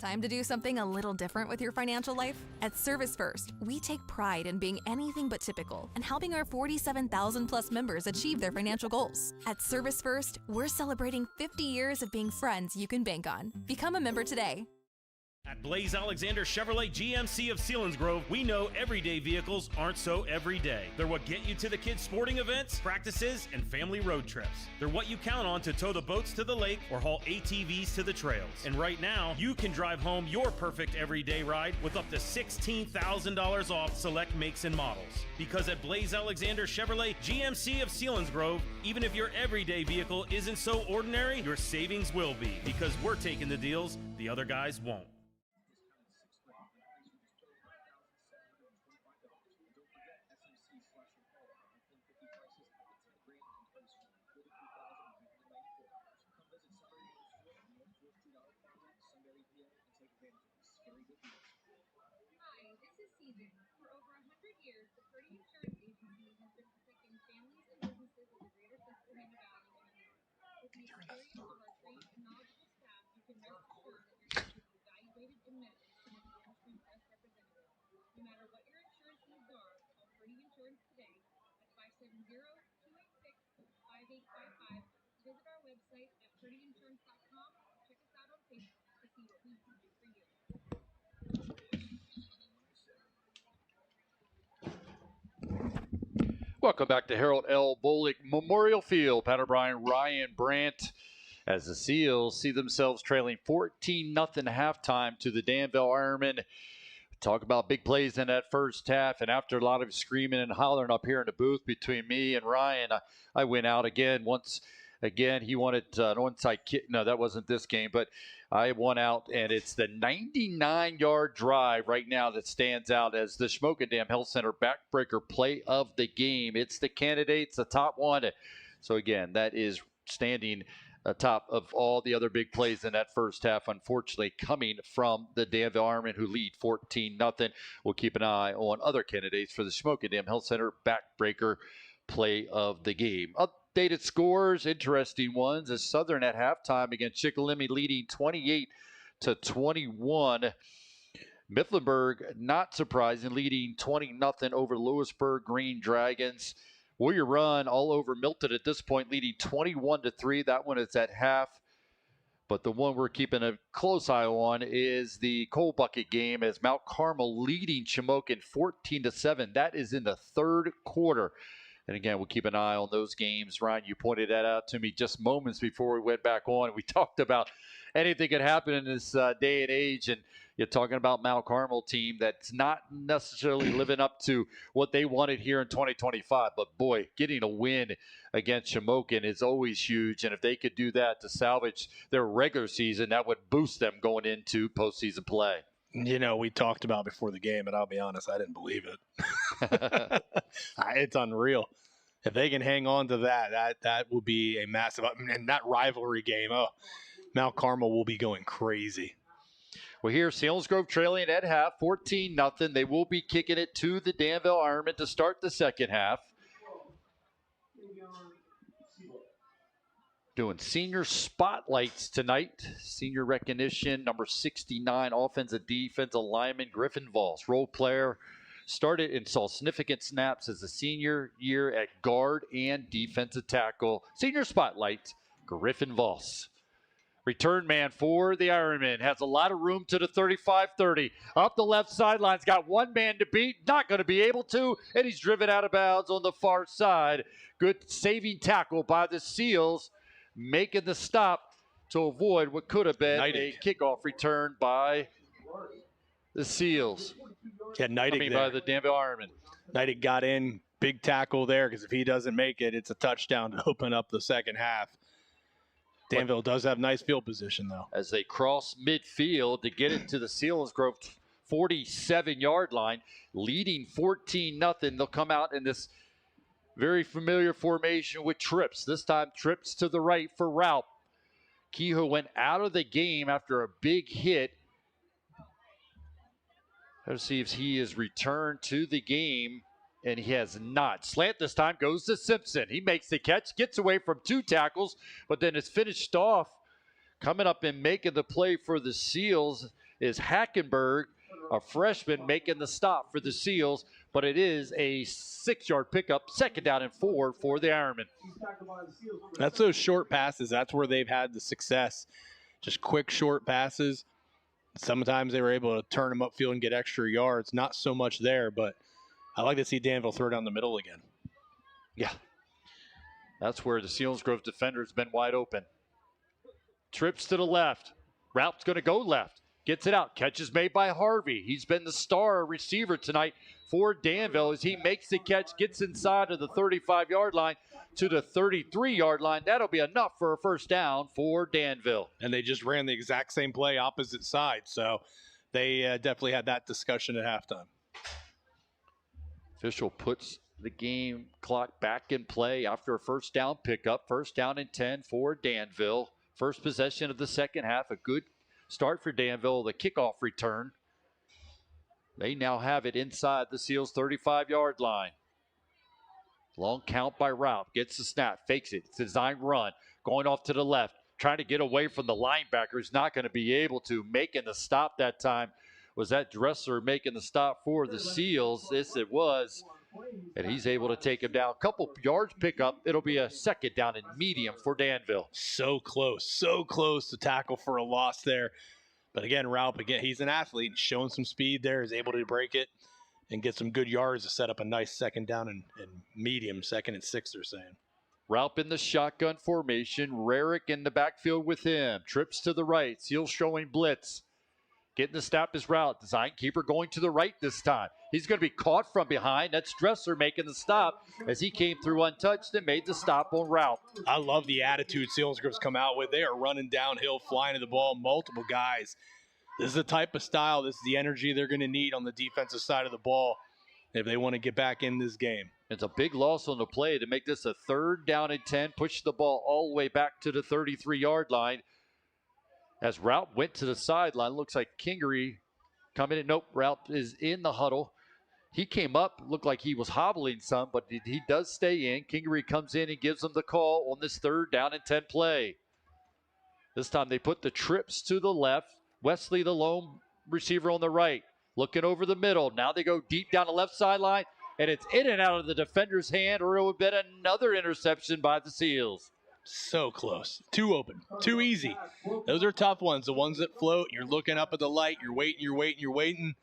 Time to do something a little different with your financial life? At Service First, we take pride in being anything but typical and helping our 47,000 plus members achieve their financial goals. At Service First, we're celebrating 50 years of being friends you can bank on. Become a member today. At Blaze Alexander Chevrolet GMC of Selinsgrove, we know everyday vehicles aren't so everyday. They're what get you to the kids' sporting events, practices, and family road trips. They're what you count on to tow the boats to the lake or haul ATVs to the trails. And right now, you can drive home your perfect everyday ride with up to $16,000 off select makes and models. Because at Blaze Alexander Chevrolet GMC of Selinsgrove, even if your everyday vehicle isn't so ordinary, your savings will be. Because we're taking the deals the other guys won't. Welcome back to Harold L. Bolick Memorial Field. Pat O'Brien, Ryan Brandt, as the Seals see themselves trailing 14-0 halftime to the Danville Ironmen. Talk about big plays in that first half, and after a lot of screaming and hollering up here in the booth between me and Ryan, I went out again. Once again, he wanted an onside kick. No, that wasn't this game, but I won out, and it's the 99-yard drive right now that stands out as the Shamokin Dam Health Center backbreaker play of the game. It's the candidates, the top one. So again, that is standing atop of all the other big plays in that first half, unfortunately, coming from the Danville Ironmen, who lead 14-0. We'll keep an eye on other candidates for the Shamokin Dam Health Center backbreaker play of the game. Updated scores, interesting ones, as Southern at halftime against Chickalimi leading 28-21. Mifflinburg, not surprising, leading 20-0 over Lewisburg Green Dragons. Warrior Run all over Milton at this point, leading 21-3. That one is at half. But the one we're keeping a close eye on is the Coal Bucket game, as Mount Carmel leading Shamokin 14-7. That is in the third quarter. And again, we'll keep an eye on those games. Ryan, you pointed that out to me just moments before we went back on. We talked about anything could happen in this day and age, and you're talking about Mount Carmel team that's not necessarily living up to what they wanted here in 2025. But boy, getting a win against Shamokin is always huge, and if they could do that to salvage their regular season, that would boost them going into postseason play. You know, we talked about before the game, and I'll be honest, I didn't believe it. It's unreal. If they can hang on to that will be a massive, and that rivalry game, Mount Carmel will be going crazy. Well, here, Selinsgrove trailing at half, 14-0. They will be kicking it to the Danville Ironmen to start the second half. Doing senior spotlights tonight. Senior recognition, number 69, offensive defensive lineman Griffin Voss. Role player, started and saw significant snaps as a senior year at guard and defensive tackle. Senior spotlight, Griffin Voss. Return man for the Ironmen. Has a lot of room to the 35-30. Up the left sideline. Got one man to beat. Not going to be able to. And he's driven out of bounds on the far side. Good saving tackle by the Seals. Making the stop to avoid what could have been a kickoff return by the Seals. Yeah, Neidig by the Danville Ironmen. Neidig got in. Big tackle there, because if he doesn't make it, it's a touchdown to open up the second half. Danville does have nice field position, though. As they cross midfield to get it to the Selinsgrove 47-yard line, leading 14-0. They'll come out in this very familiar formation with trips. This time, trips to the right for Raup. Kehoe went out of the game after a big hit. Let's see if he is returned to the game, and he has not. Slant this time goes to Simpson. He makes the catch, gets away from 2 tackles, but then is finished off. Coming up and making the play for the Seals is Hackenberg, a freshman, making the stop for the Seals, but it is a 6-yard pickup, 2nd down and 4 for the Ironmen. That's those short passes. That's where they've had the success. Just quick, short passes. Sometimes they were able to turn them upfield and get extra yards. Not so much there, but I like to see Danville throw down the middle again. Yeah. That's where the Selinsgrove defender has been wide open. Trips to the left. Rout's going to go left. Gets it out. Catch is made by Harvey. He's been the star receiver tonight for Danville as he makes the catch, gets inside of the 35-yard line to the 33-yard line. That'll be enough for a first down for Danville. And they just ran the exact same play opposite side, so they definitely had that discussion at halftime. Official puts the game clock back in play after a first down pickup. 1st down and 10 for Danville. First possession of the second half. A good start for Danville. The kickoff return. They now have it inside the Seals' 35-yard line. Long count by Raup. Gets the snap. Fakes it. It's a design run. Going off to the left. Trying to get away from the linebacker. Who's not going to be able to. Making the stop that time was that Dressler making the stop for the Seals. This it was. And he's able to take him down. A couple yards pickup. It'll be a 2nd down and medium for Danville. So close to tackle for a loss there. But again, Raup, he's an athlete, showing some speed there, is able to break it and get some good yards to set up a nice 2nd down and medium, 2nd and 6, they're saying. Raup in the shotgun formation. Rarick in the backfield with him. Trips to the right. Seals showing blitz. Getting the stop is Route. Design keeper going to the right this time. He's going to be caught from behind. That's Dressler making the stop as he came through untouched and made the stop on Route. I love the attitude Selinsgrove's come out with. They are running downhill, flying to the ball, multiple guys. This is the type of style, this is the energy they're going to need on the defensive side of the ball if they want to get back in this game. It's a big loss on the play to make this a 3rd down and 10. Push the ball all the way back to the 33-yard line. As Route went to the sideline, looks like Kingery coming in. Nope, Route is in the huddle. He came up, looked like he was hobbling some, but he does stay in. Kingery comes in and gives them the call on this 3rd down and 10 play. This time they put the trips to the left. Wesley, the lone receiver on the right, looking over the middle. Now they go deep down the left sideline, and it's in and out of the defender's hand, or it would have been another interception by the Seals. So close. Too open. Too easy. Those are tough ones. The ones that float, you're looking up at the light, you're waiting.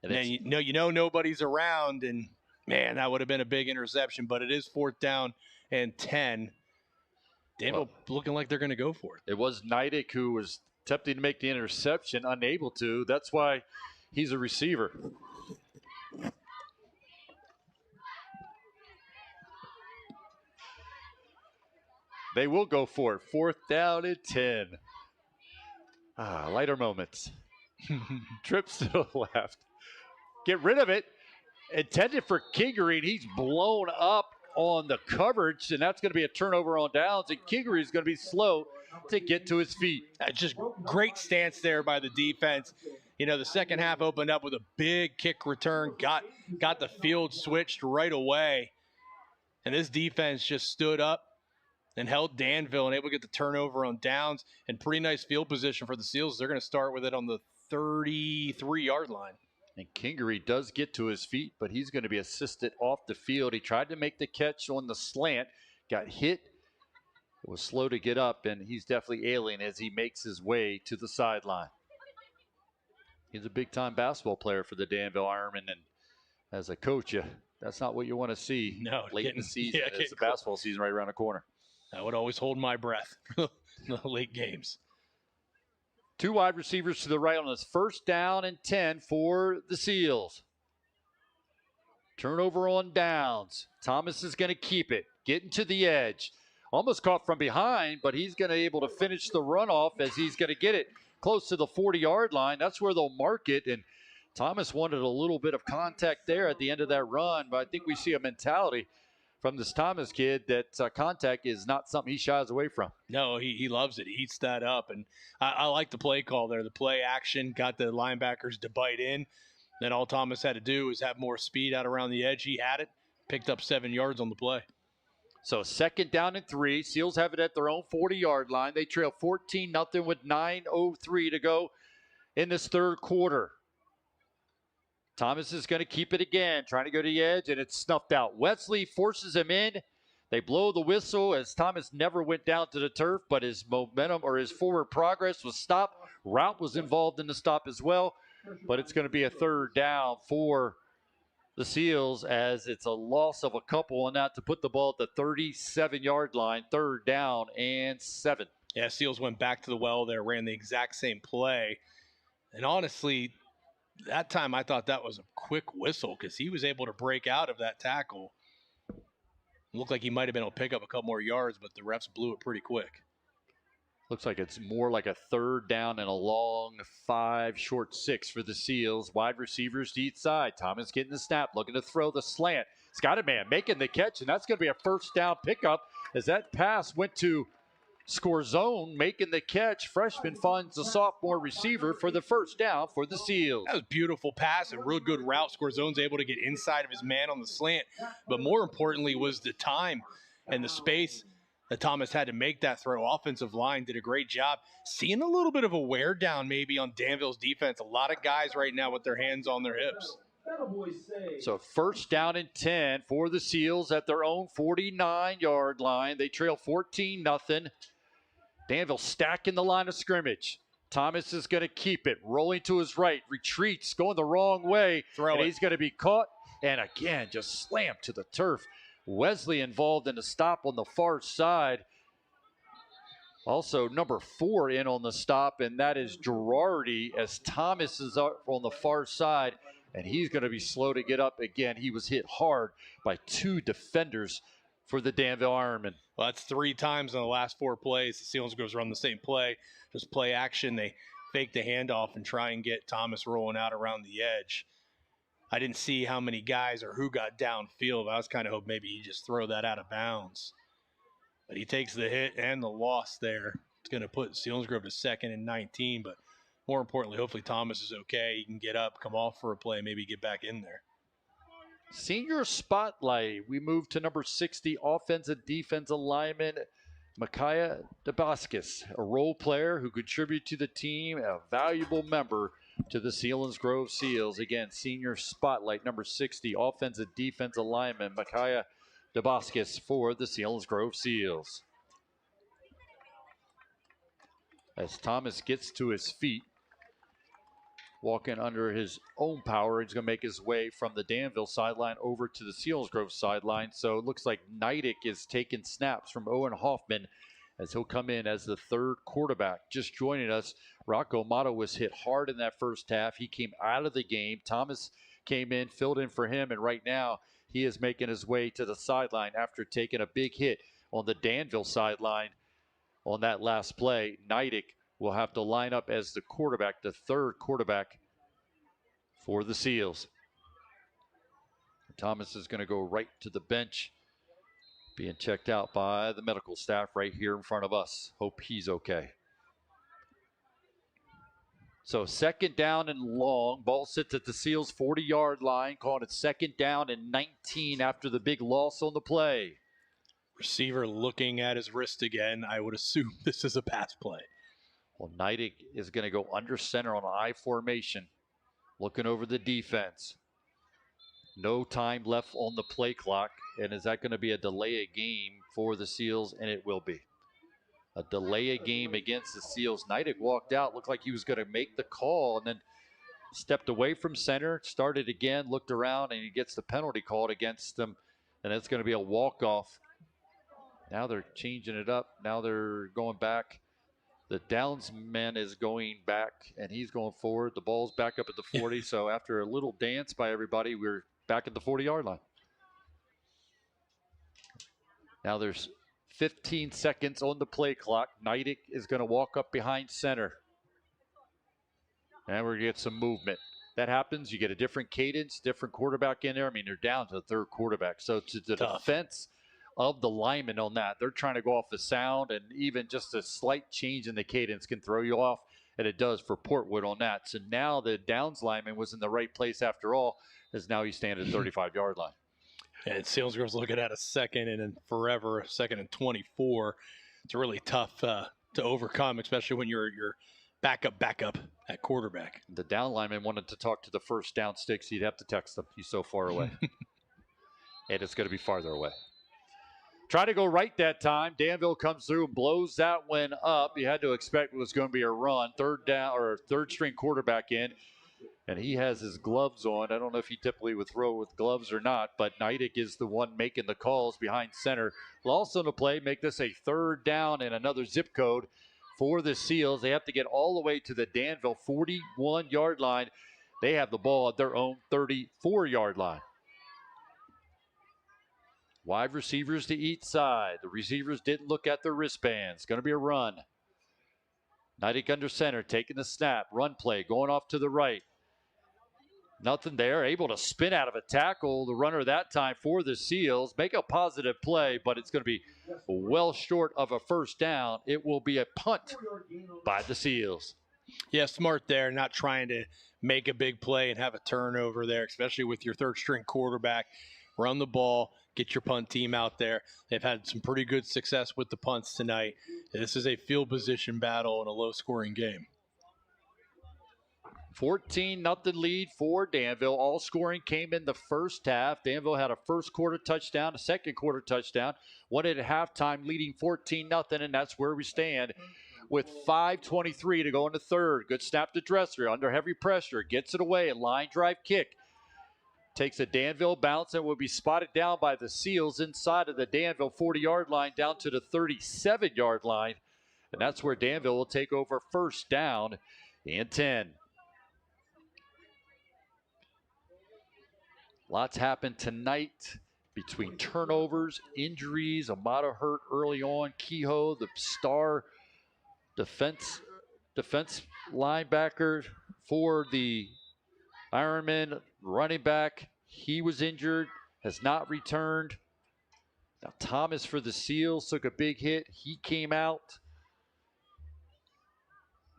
And then you know nobody's around, and, man, that would have been a big interception. But it is 4th down and 10. Danville looking like they're going to go for it. It was Neidig who was attempting to make the interception, unable to. That's why he's a receiver. They will go for it. 4th down and 10. Lighter moments. Trips to the left. Get rid of it. Intended for Kingery, and he's blown up on the coverage, and that's going to be a turnover on downs, and Kingery is going to be slow to get to his feet. Just great stance there by the defense. You know, the second half opened up with a big kick return, got the field switched right away, and this defense just stood up and held Danville and able to get the turnover on downs, and pretty nice field position for the Seals. They're going to start with it on the 33-yard line. And Kingery does get to his feet, but he's going to be assisted off the field. He tried to make the catch on the slant, got hit It was slow to get up, and he's definitely ailing as he makes his way to the sideline. He's a big-time basketball player for the Danville Ironmen, and as a coach, that's not what you want to see late in the season. It's the basketball season right around the corner. I would always hold my breath for the late games. 2 wide receivers to the right on this first down and 10 for the Seals. Turnover on downs. Thomas is going to keep it, getting to the edge. Almost caught from behind, but he's going to be able to finish the runoff as he's going to get it close to the 40-yard line. That's where they'll mark it, and Thomas wanted a little bit of contact there at the end of that run, but I think we see a mentality from this Thomas kid that contact is not something he shies away from. No, he loves it. He eats that up, and I like the play call there. The play action got the linebackers to bite in. Then all Thomas had to do was have more speed out around the edge. He had it, picked up 7 yards on the play. So 2nd down and 3. Seals have it at their own 40-yard line. They trail 14-0 with 9:03 to go in this third quarter. Thomas is going to keep it again, trying to go to the edge, and it's snuffed out. Wesley forces him in. They blow the whistle as Thomas never went down to the turf, but his momentum or his forward progress was stopped. Route was involved in the stop as well, but it's going to be a 3rd down for the Seals as it's a loss of a couple on that to put the ball at the 37-yard line, 3rd down and 7. Yeah, Seals went back to the well there, ran the exact same play. And honestly, that time I thought that was a quick whistle because he was able to break out of that tackle. It looked like he might have been able to pick up a couple more yards, but the refs blew it pretty quick. Looks like it's more like a 3rd down and a long 5, short 6 for the Seals. Wide receivers to each side. Thomas getting the snap, looking to throw the slant. He's got a man making the catch, and that's going to be a 1st down pickup as that pass went to score zone, making the catch. Freshman finds the sophomore receiver for the 1st down for the Seals. That was a beautiful pass, a real good route. Scorzone's able to get inside of his man on the slant. But more importantly was the time and the space that Thomas had to make that throw. Offensive line did a great job. Seeing a little bit of a wear down maybe on Danville's defense. A lot of guys right now with their hands on their hips. So 1st down and 10 for the Seals at their own 49-yard line. They trail 14-0. Danville stacking the line of scrimmage. Thomas is going to keep it, rolling to his right, retreats, going the wrong way, and he's going to be caught, and again, just slammed to the turf. Wesley involved in the stop on the far side. Also, number 4 in on the stop, and that is Girardi as Thomas is up on the far side, and he's going to be slow to get up again. He was hit hard by 2 defenders for the Danville Ironmen. Well, that's 3 times in the last 4 plays. The Selinsgrove's run the same play, just play action. They fake the handoff and try and get Thomas rolling out around the edge. I didn't see how many guys or who got downfield. I was kind of hoping maybe he just throw that out of bounds. But he takes the hit and the loss there. It's going to put Selinsgrove to 2nd and 19. But more importantly, hopefully Thomas is okay. He can get up, come off for a play, maybe get back in there. Senior spotlight. We move to number 60, offensive defensive lineman Micaiah DeBasquez, a role player who contributed to the team, a valuable member to the Selinsgrove Seals. Again, senior spotlight, number 60, offensive defensive lineman Micaiah DeBasquez for the Selinsgrove Seals. As Thomas gets to his feet, walking under his own power, he's going to make his way from the Danville sideline over to the Selinsgrove sideline. So it looks like Neidick is taking snaps from Owen Hoffman as he'll come in as the 3rd quarterback. Just joining us, Rocco Amato was hit hard in that first half. He came out of the game. Thomas came in, filled in for him, and right now he is making his way to the sideline after taking a big hit on the Danville sideline on that last play. Neidick will have to line up as the quarterback, the 3rd quarterback for the Seals. Thomas is going to go right to the bench, being checked out by the medical staff right here in front of us. Hope he's okay. So 2nd down and long. Ball sits at the Seals' 40-yard line, calling it 2nd down and 19 after the big loss on the play. Receiver looking at his wrist again. I would assume this is a pass play. Well, Neidick is going to go under center on an I formation, looking over the defense. No time left on the play clock. And is that going to be a delay of game for the Seals? And it will be. a delay a game against the Seals. Neidig walked out, looked like he was going to make the call, and then stepped away from center, started again, looked around, and he gets the penalty called against him, and it's going to be a walk-off. Now they're changing it up. Now they're going back. The Downs man is going back, and he's going forward. The ball's back up at the 40, so after a little dance by everybody, we're back at the 40-yard line. Now there's 15 seconds on the play clock. Neidig is going to walk up behind center. And we're going to get some movement. That happens. You get a different cadence, different quarterback in there. I mean, they're down to the third quarterback. So to the defense of the linemen on that, they're trying to go off the sound, and even just a slight change in the cadence can throw you off, and it does for Portwood on that. So now the Downs lineman was in the right place after all, as now he's standing at the 35-yard line. And Selinsgrove's looking at a second and then forever, a second and 24. It's really tough to overcome, especially when you're backup at quarterback. The down lineman wanted to talk to the first down sticks. He'd have to text them. He's so far away. And it's going to be farther away. Try to go right that time. Danville comes through and blows that one up. You had to expect it was going to be a run. Third down, or third string quarterback in. And he has his gloves on. I don't know if he typically would throw with gloves or not, but Neidig is the one making the calls behind center. Will also in the play make this a third down and another zip code for the Seals. They have to get all the way to the Danville 41-yard line. They have the ball at their own 34-yard line. Wide receivers to each side. The receivers didn't look at their wristbands. Going to be a run. Neidig under center, taking the snap. Run play, going off to the right. Nothing there. Able to spin out of a tackle. The runner that time for the Seals. Make a positive play, but it's going to be well short of a first down. It will be a punt by the Seals. Yeah, smart there. Not trying to make a big play and have a turnover there, especially with your third string quarterback. Run the ball. Get your punt team out there. They've had some pretty good success with the punts tonight. This is a field position battle in a low-scoring game. 14-0 lead for Danville. All scoring came in the first half. Danville had a first quarter touchdown, a second quarter touchdown. One at halftime, leading 14-0, and that's where we stand with 5:23 to go in the third. Good snap to Dresser under heavy pressure. Gets it away. A line drive kick. Takes a Danville bounce and will be spotted down by the Seals inside of the Danville 40-yard line down to the 37-yard line. And that's where Danville will take over first down and 10. Lots happened tonight between turnovers, injuries. Amato hurt early on. Kehoe, the star defense linebacker for the Ironmen, running back, he was injured, has not returned. Now Thomas for the Seals took a big hit. He came out.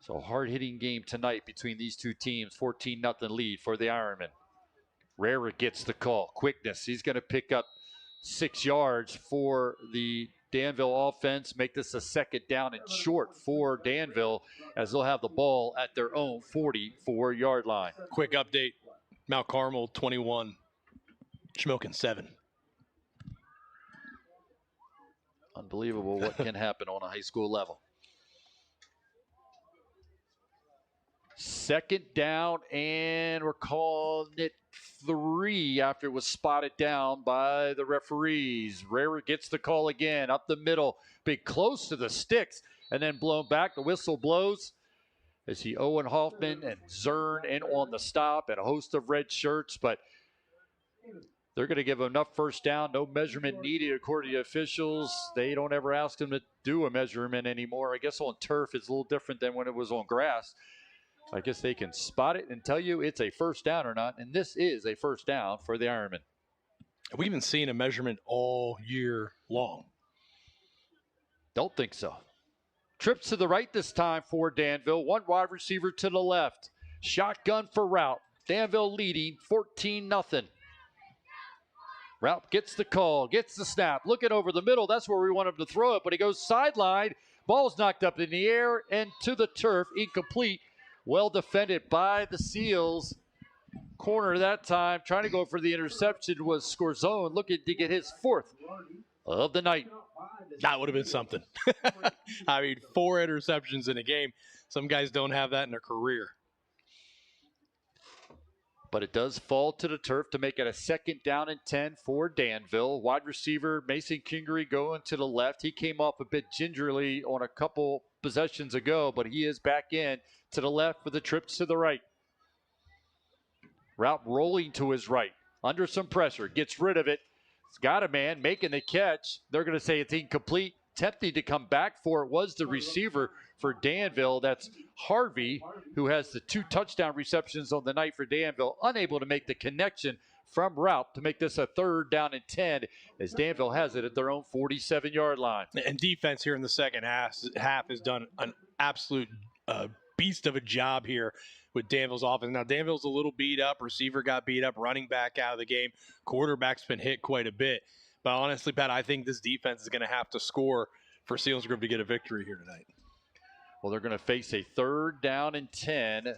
So a hard-hitting game tonight between these two teams. 14-0 lead for the Ironmen. Rara gets the call. Quickness. He's going to pick up 6 yards for the Danville offense. Make this a second down and short for Danville as they'll have the ball at their own 44-yard line. Quick update. Mount Carmel 21, Shamokin 7. Unbelievable what can happen on a high school level. Second down, and we're calling it 3 after it was spotted down by the referees. Rara gets the call again, up the middle, big close to the sticks, and then blown back. The whistle blows. As he Owen Hoffman and Zern in on the stop and a host of red shirts, but they're going to give enough first down. No measurement needed according to officials. They don't ever ask them to do a measurement anymore. I guess on turf it's a little different than when it was on grass. I guess they can spot it and tell you it's a first down or not, and this is a first down for the Ironmen. We've been seeing a measurement all year long. Don't think so. Trips to the right this time for Danville. One wide receiver to the left. Shotgun for Rout. Danville leading 14-0. Rout gets the call, gets the snap. Looking over the middle. That's where we want him to throw it, but he goes sideline. Ball's knocked up in the air and to the turf. Incomplete. Well defended by the Seals. Corner that time. Trying to go for the interception was Scorzone. Looking to get his 4th of the night. That would have been something. I mean, 4 interceptions in a game. Some guys don't have that in their career. But it does fall to the turf to make it a 2nd down and 10 for Danville. Wide receiver Mason Kingery going to the left. He came off a bit gingerly on a couple possessions ago, but he is back in to the left with the trips to the right. Route rolling to his right. Under some pressure. Gets rid of it. It's got a man making the catch. They're going to say it's incomplete. Tempting to come back for it was the receiver for Danville. That's Harvey, who has the 2 touchdown receptions on the night for Danville. Unable to make the connection from route to make this a 3rd down and 10 as Danville has it at their own 47-yard line. And defense here in the second half has done an absolute beast of a job here with Danville's offense. Now, Danville's a little beat up. Receiver got beat up. Running back out of the game. Quarterback's been hit quite a bit. But honestly, Pat, I think this defense is going to have to score for Selinsgrove to get a victory here tonight. Well, they're going to face a 3rd down and 10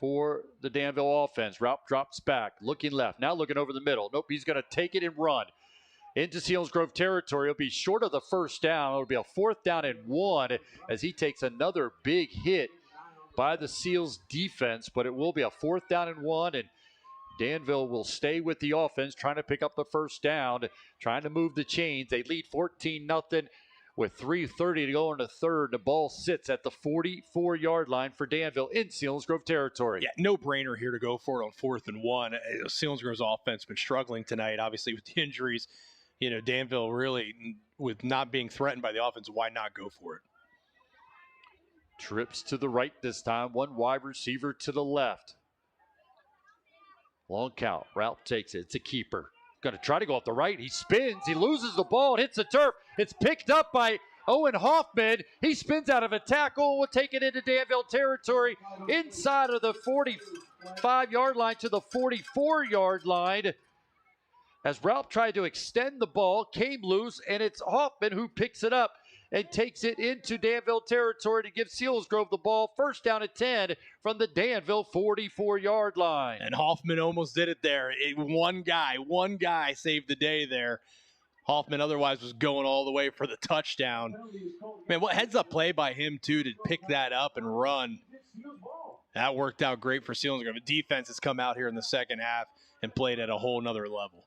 for the Danville offense. Route drops back, looking left, now looking over the middle. Nope, he's going to take it and run into Selinsgrove territory. It'll be short of the 1st down. It'll be a 4th down and 1 as he takes another big hit by the Seals defense, but it will be a 4th down and 1, and Danville will stay with the offense, trying to pick up the 1st down, trying to move the chains. They lead 14-0 with 3:30 to go in the 3rd. The ball sits at the 44-yard line for Danville in Selinsgrove territory. Yeah, no brainer here to go for it on 4th and 1. Selinsgrove's offense has been struggling tonight, obviously with the injuries. You know, Danville really, with not being threatened by the offense, why not go for it? Trips to the right this time. 1 wide receiver to the left. Long count. Route takes it. It's a keeper. Going to try to go off the right. He spins. He loses the ball. It hits the turf. It's picked up by Owen Hoffman. He spins out of a tackle. Will take it into Danville territory inside of the 45-yard line to the 44-yard line. As Route tried to extend the ball, came loose, and it's Hoffman who picks it up and takes it into Danville territory to give Selinsgrove the ball. 1st down and 10 from the Danville 44-yard line. And Hoffman almost did it there. One guy saved the day there. Hoffman otherwise was going all the way for the touchdown. Man, what heads-up play by him, too, to pick that up and run. That worked out great for Selinsgrove. The defense has come out here in the second half and played at a whole nother level.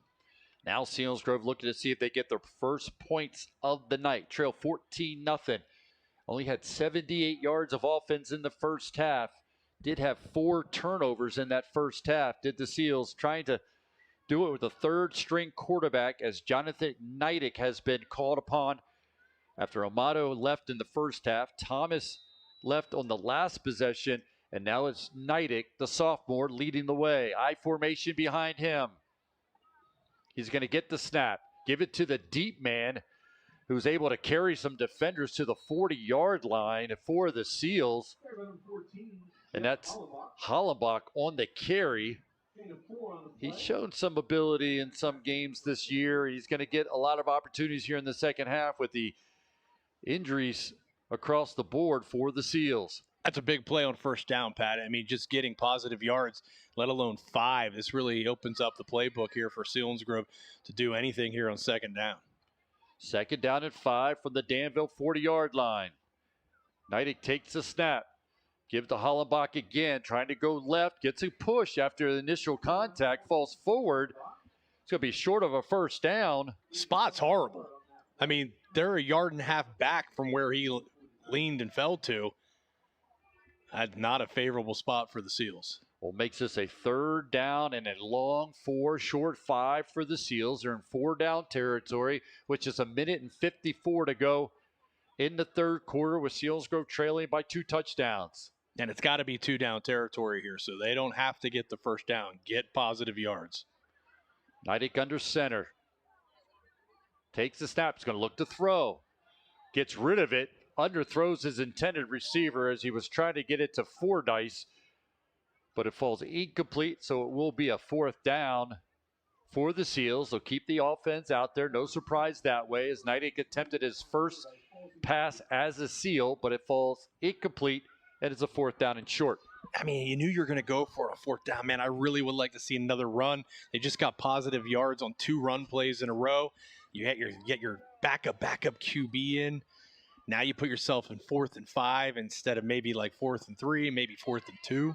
Now Selinsgrove looking to see if they get their first points of the night. Trail 14-0. Only had 78 yards of offense in the first half. Did have 4 turnovers in that first half. Did the Seals, trying to do it with a 3rd-string quarterback as Jonathan Neidick has been called upon after Amato left in the first half. Thomas left on the last possession, and now it's Neidick, the sophomore, leading the way. I formation behind him. He's going to get the snap, give it to the deep man who's able to carry some defenders to the 40-yard line for the Seals. And that's Hollenbach on the carry. He's shown some ability in some games this year. He's going to get a lot of opportunities here in the second half with the injuries across the board for the Seals. That's a big play on 1st down, Pat. I mean, just getting positive yards, let alone 5. This really opens up the playbook here for Selinsgrove to do anything here on 2nd down. 2nd down and 5 from the Danville 40-yard line. Neidick takes the snap. Give to Hollenbach again, trying to go left. Gets a push after the initial contact, falls forward. It's going to be short of a 1st down. Spot's horrible. I mean, they're a yard and a half back from where he leaned and fell to. That's not a favorable spot for the Seals. Well, makes this a 3rd down and a long 4, short 5 for the Seals. They're in 4-down territory, which is 1:54 to go in the 3rd quarter with Selinsgrove trailing by 2 touchdowns. And it's got to be 2-down territory here, so they don't have to get the 1st down. Get positive yards. Neidick under center. Takes the snap. He's going to look to throw. Gets rid of it. Underthrows his intended receiver as he was trying to get it to Fordyce. But it falls incomplete, so it will be a 4th down for the Seals. They'll keep the offense out there. No surprise that way as Neidick attempted his first pass as a Seal, but it falls incomplete, and it's a 4th down and short. I mean, you knew you were going to go for a 4th down. Man, I really would like to see another run. They just got positive yards on 2 run plays in a row. You get your backup QB in. Now you put yourself in 4th and 5 instead of maybe like 4th and 3, maybe 4th and 2.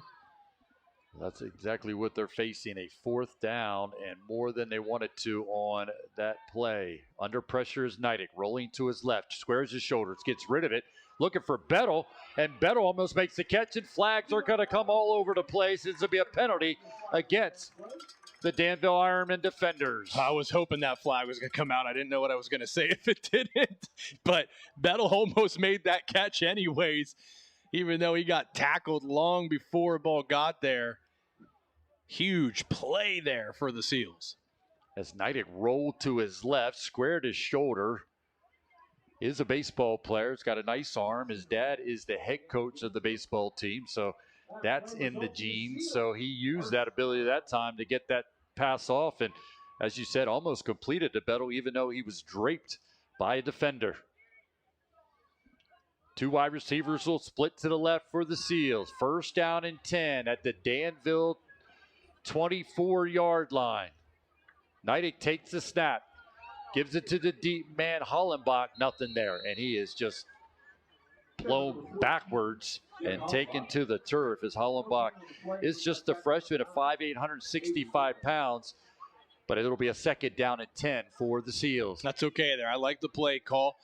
That's exactly what they're facing, a 4th down and more than they wanted to on that play. Under pressure is Neidig, rolling to his left, squares his shoulders, gets rid of it, looking for Bettle, and Bettle almost makes the catch, and flags are going to come all over the place. It's going to be a penalty against the Danville Ironmen defenders. I was hoping that flag was going to come out. I didn't know what I was going to say if it didn't, but Bettle almost made that catch anyways, even though he got tackled long before the ball got there. Huge play there for the Seals. As Neidig rolled to his left, squared his shoulder. Is a baseball player. He's got a nice arm. His dad is the head coach of the baseball team, so that's in the genes. So he used that ability that time to get that pass off, and as you said, almost completed the Bettle, even though he was draped by a defender. 2 wide receivers will split to the left for the Seals. 1st down and 10 at the Danville 24-yard line. Neidig takes the snap, gives it to the deep man, Hollenbach, nothing there, and he is just blown backwards and taken to the turf as Hollenbach is just a freshman at 5'8", 165 pounds, but it'll be a 2nd down and 10 for the Seals. That's okay there. I like the play call.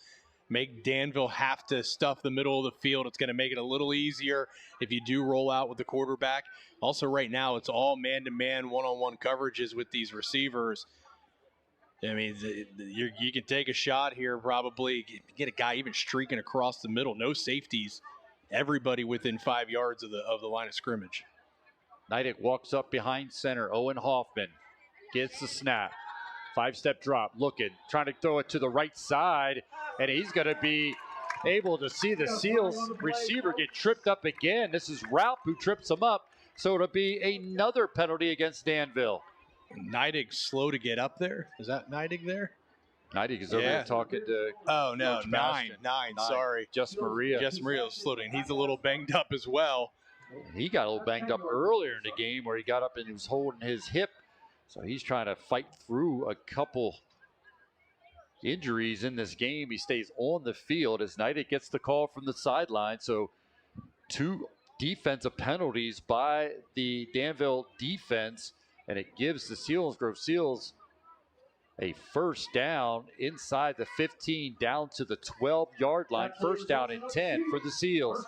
Make Danville have to stuff the middle of the field. It's going to make it a little easier if you do roll out with the quarterback. Also, right now, it's all man-to-man, one-on-one coverages with these receivers. I mean, you can take a shot here, probably get a guy even streaking across the middle. No safeties. Everybody within 5 yards of the line of scrimmage. Neidig walks up behind center. Owen Hoffman gets the snap. 5-step drop, looking, trying to throw it to the right side, and he's going to be able to see the Seals receiver get tripped up again. This is Raup who trips him up, so it'll be another penalty against Danville. Neidig slow to get up there. Is that Neidig there? Neidig is over there talking to Oh, no, Coach nine, Bastion. sorry. Just Maria. Just Maria is floating. He's a little banged up as well. He got a little banged up earlier in the game where he got up and he was holding his hip. So he's trying to fight through a couple injuries in this game. He stays on the field as Neidig gets the call from the sideline. So 2 defensive penalties by the Danville defense, and it gives the Selinsgrove Seals a 1st down inside the 15 down to the 12-yard line. 1st down and 10 for the Seals.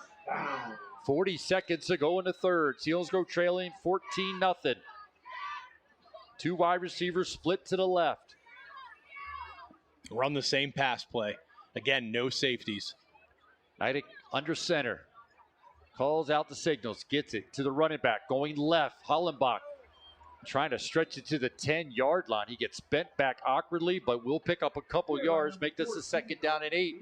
40 seconds to go in the 3rd. Selinsgrove trailing 14-0. 2 wide receivers split to the left. Run the same pass play. Again, no safeties. Neidig under center. Calls out the signals. Gets it to the running back. Going left. Hollenbach trying to stretch it to the 10-yard line. He gets bent back awkwardly, but will pick up a couple yards. Make this a 2nd down and 8.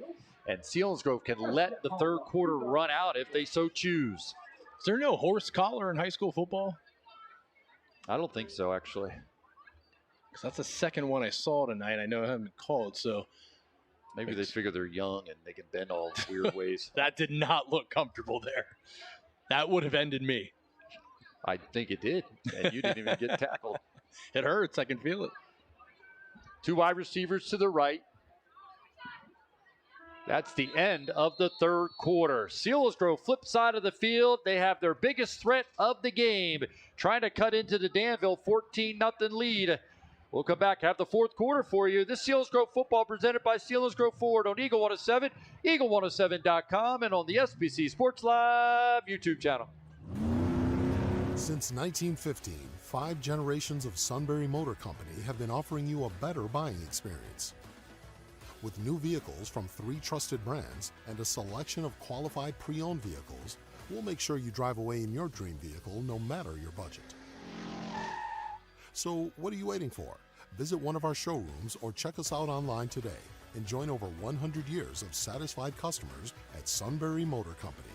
And Selinsgrove can let the 3rd quarter run out if they so choose. Is there no horse collar in high school football? I don't think so, actually. Because that's the second one I saw tonight. I know I haven't called, so maybe they figure they're young and they can bend all weird ways. That did not look comfortable there. That would have ended me. I think it did, and you didn't even get tackled. It hurts. I can feel it. 2 wide receivers to the right. That's the end of the 3rd quarter. Selinsgrove flip side of the field. They have their biggest threat of the game, trying to cut into the Danville 14-0 lead. We'll come back, have the 4th quarter for you. This Selinsgrove football presented by Selinsgrove Ford on Eagle 107, eagle107.com, and on the SBC Sports Live YouTube channel. Since 1915, 5 generations of Sunbury Motor Company have been offering you a better buying experience. With new vehicles from 3 trusted brands and a selection of qualified pre-owned vehicles, we'll make sure you drive away in your dream vehicle no matter your budget. So what are you waiting for? Visit one of our showrooms or check us out online today and join over 100 years of satisfied customers at Sunbury Motor Company.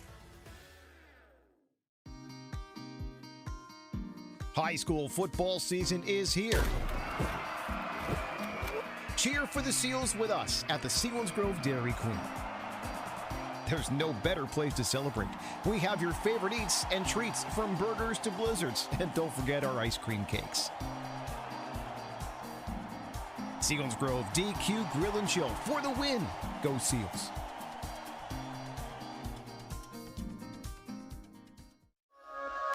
High school football season is here. Cheer for the Seals with us at the Selinsgrove Dairy Queen. There's no better place to celebrate. We have your favorite eats and treats from burgers to blizzards. And don't forget our ice cream cakes. Selinsgrove DQ Grill and Chill for the win. Go Seals.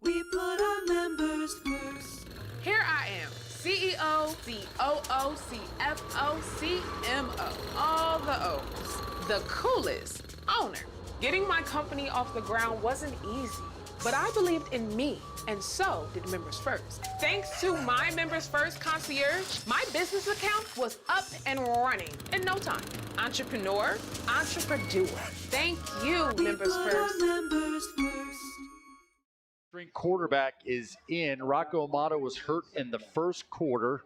We put our members first. Here I am, CEO, COO, CFO, CMO, all the O's. The coolest owner. Getting my company off the ground wasn't easy, but I believed in me, and so did Members First. Thanks to my Members First concierge, my business account was up and running in no time. Entrepreneur, entrepreneur. Thank you, Members First. Members first. String quarterback is in. Rocco Amato was hurt in the first quarter,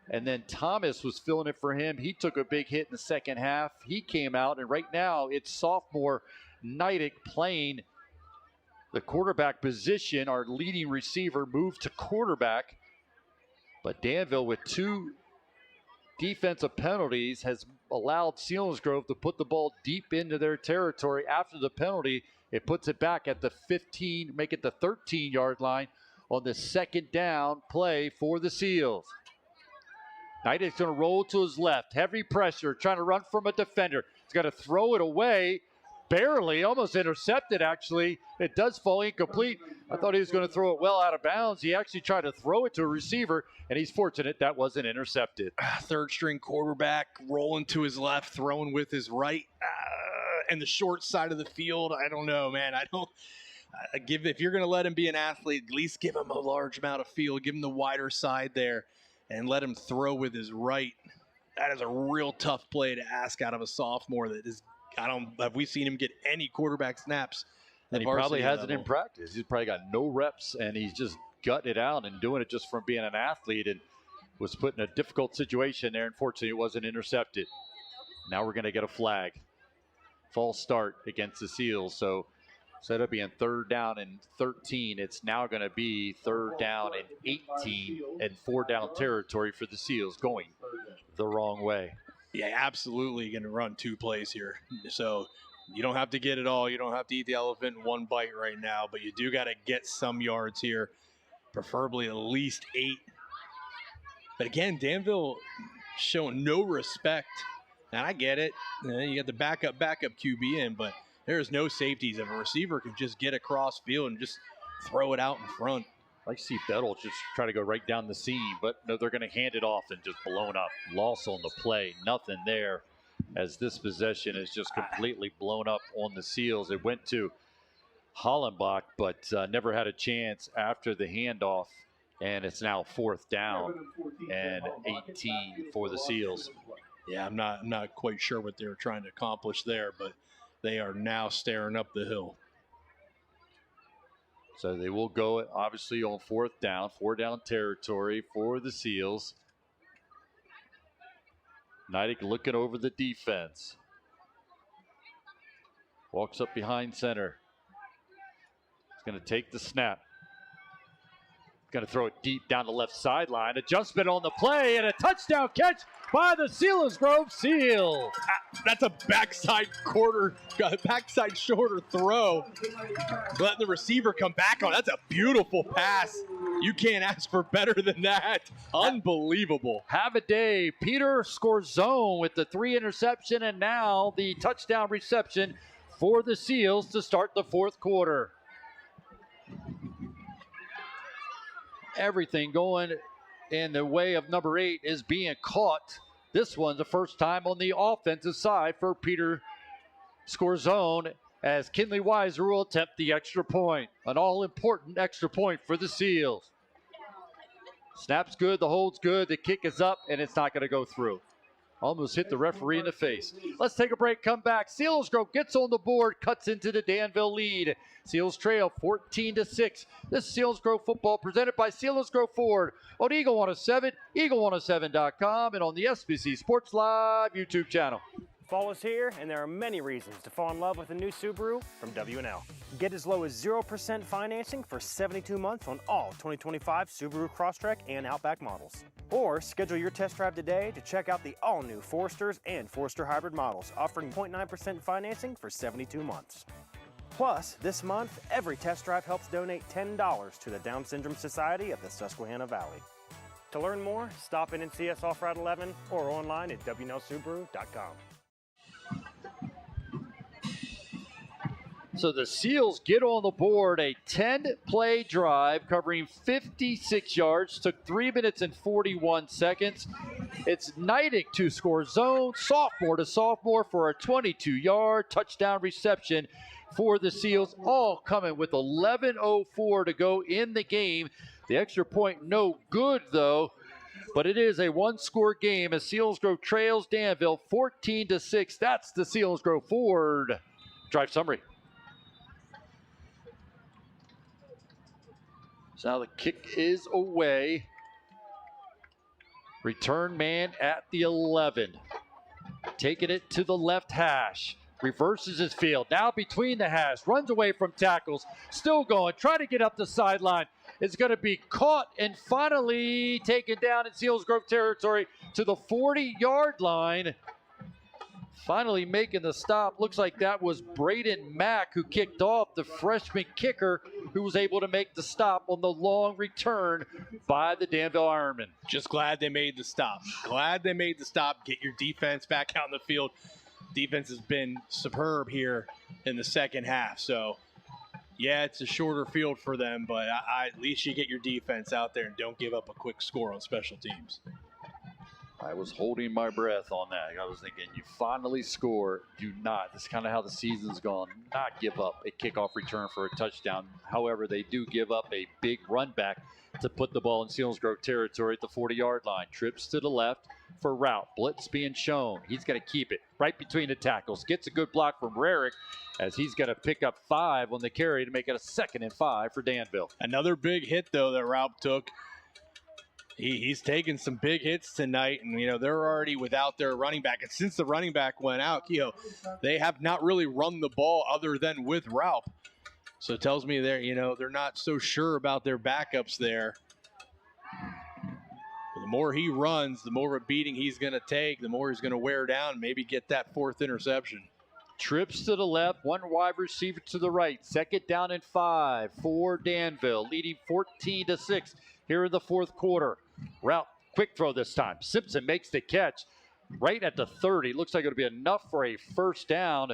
and then Thomas was filling it for him. He took a big hit in the second half. He came out, and right now it's sophomore Neidig playing the quarterback position. Our leading receiver moved to quarterback, but Danville, with 2 defensive penalties, has allowed Selinsgrove to put the ball deep into their territory. After the penalty, it puts it back at the 15, make it the 13-yard line on the second down play for the Seals. Neidig's going to roll to his left. Heavy pressure, trying to run from a defender. He's got to throw it away. Barely, almost intercepted, actually. It does fall incomplete. I thought he was going to throw it well out of bounds. He actually tried to throw it to a receiver, and he's fortunate that wasn't intercepted. Third string quarterback rolling to his left, throwing with his right. And the short side of the field, I don't know, man. If you're going to let him be an athlete, at least give him a large amount of field. Give him the wider side there and let him throw with his right. That is a real tough play to ask out of a sophomore. Have we seen him get any quarterback snaps? And he probably hasn't in practice. He's probably got no reps, and he's just gutting it out and doing it just from being an athlete, and was put in a difficult situation there. Unfortunately, it wasn't intercepted. Now we're going to get a flag. False start against the Seals. So instead of being 3rd down and 13, it's now going to be 3rd down and 18 and 4-down territory for the Seals, going the wrong way. Yeah, absolutely going to run 2 plays here. So you don't have to get it all. You don't have to eat the elephant in one bite right now, but you do got to get some yards here, preferably at least 8. But again, Danville showing no respect. And I get it. You got the backup QB in, but there's no safeties. If a receiver can just get across field and just throw it out in front. I see Bettle just try to go right down the seam, but no, they're going to hand it off and just blown up. Loss on the play, nothing there, as this possession is just completely blown up on the Seals. It went to Hollenbach, but never had a chance after the handoff, and it's now 4th down and 18 for the Seals. Yeah, I'm not quite sure what they're trying to accomplish there, but they are now staring up the hill. So they will go, obviously, on 4th down, 4-down territory for the Seals. Neidig looking over the defense. Walks up behind center. He's going to take the snap. Going to throw it deep down the left sideline. Adjustment on the play and a touchdown catch by the Selinsgrove Seals. That's a backside shorter throw. Letting the receiver come back on. That's a beautiful pass. You can't ask for better than that. Unbelievable. Have a day. Peter Scorzone with the 3 interception and now the touchdown reception for the Seals to start the 4th quarter. Everything going in the way of number 8 is being caught. This one's the first time on the offensive side for Peter Scorzone, as Kinley Weiser will attempt the extra point. An all-important extra point for the Seals. Snap's good, the hold's good, the kick is up, and it's not going to go through. Almost hit the referee in the face. Let's take a break, come back. Selinsgrove gets on the board, cuts into the Danville lead. Seals trail 14-6. This is Selinsgrove football presented by Selinsgrove Ford on Eagle 107, eagle107.com, and on the SBC Sports Live YouTube channel. Fall is here, and there are many reasons to fall in love with a new Subaru from W&L. Get as low as 0% financing for 72 months on all 2025 Subaru Crosstrek and Outback models. Or schedule your test drive today to check out the all-new Foresters and Forester Hybrid models, offering 0.9% financing for 72 months. Plus, this month, every test drive helps donate $10 to the Down Syndrome Society of the Susquehanna Valley. To learn more, stop in and see us off Route 11 or online at WNLSubaru.com. So the Seals get on the board, a 10-play drive covering 56 yards, took 3 minutes and 41 seconds. It's Neidig to score zone, sophomore to sophomore for a 22-yard touchdown reception for the Seals, all coming with 11:04 to go in the game. The extra point no good, though, but it is a one-score game as Selinsgrove trails Danville 14-6. That's the Selinsgrove Ford drive summary. So now the kick is away. Return man at the 11. Taking it to the left hash. Reverses his field. Now between the hash. Runs away from tackles. Still going. Trying to get up the sideline. It's going to be caught and finally taken down in Selinsgrove territory to the 40-yard line. Finally making the stop. Looks like that was Braden Mack who kicked off, the freshman kicker who was able to make the stop on the long return by the Danville Ironmen. Just glad they made the stop. Glad they made the stop. Get your defense back out in the field. Defense has been superb here in the second half. So, yeah, it's a shorter field for them, but at least you get your defense out there and don't give up a quick score on special teams. I was holding my breath on that. I was thinking, you finally score. Do not. This is kind of how the season's gone. Not give up a kickoff return for a touchdown. However, they do give up a big run back to put the ball in Selinsgrove territory at the 40-yard line. Trips to the left for route. Blitz being shown. He's going to keep it right between the tackles. Gets a good block from Rarick as he's going to pick up 5 on the carry to make it a 2nd and 5 for Danville. Another big hit, though, that Raup took. He's taken some big hits tonight, and, they're already without their running back. And since the running back went out, they have not really run the ball other than with Raup. So it tells me they're not so sure about their backups there. But the more he runs, the more of a beating he's going to take, the more he's going to wear down, maybe get that 4th interception. Trips to the left, one wide receiver to the right. 2nd down and 5 for Danville, leading 14-6 here in the 4th quarter. Route, quick throw this time. Simpson makes the catch right at the 30. Looks like it'll be enough for a 1st down.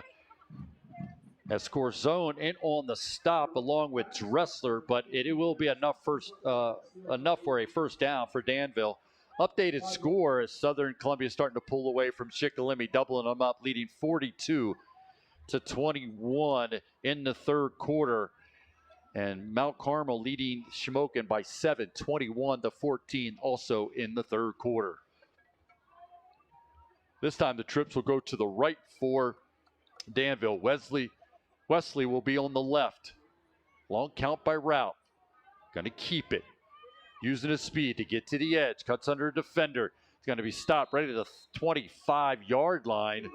As scores zone in on the stop along with Dressler, but it will be enough for a 1st down for Danville. Updated score as Southern Columbia starting to pull away from Shikellamy, doubling them up, leading 42-21 in the 3rd quarter. And Mount Carmel leading Shamokin by 7, 21-14, also in the 3rd quarter. This time the trips will go to the right for Danville. Wesley will be on the left. Long count by Route. Going to keep it. Using his speed to get to the edge. Cuts under a defender. He's going to be stopped right at the 25-yard line.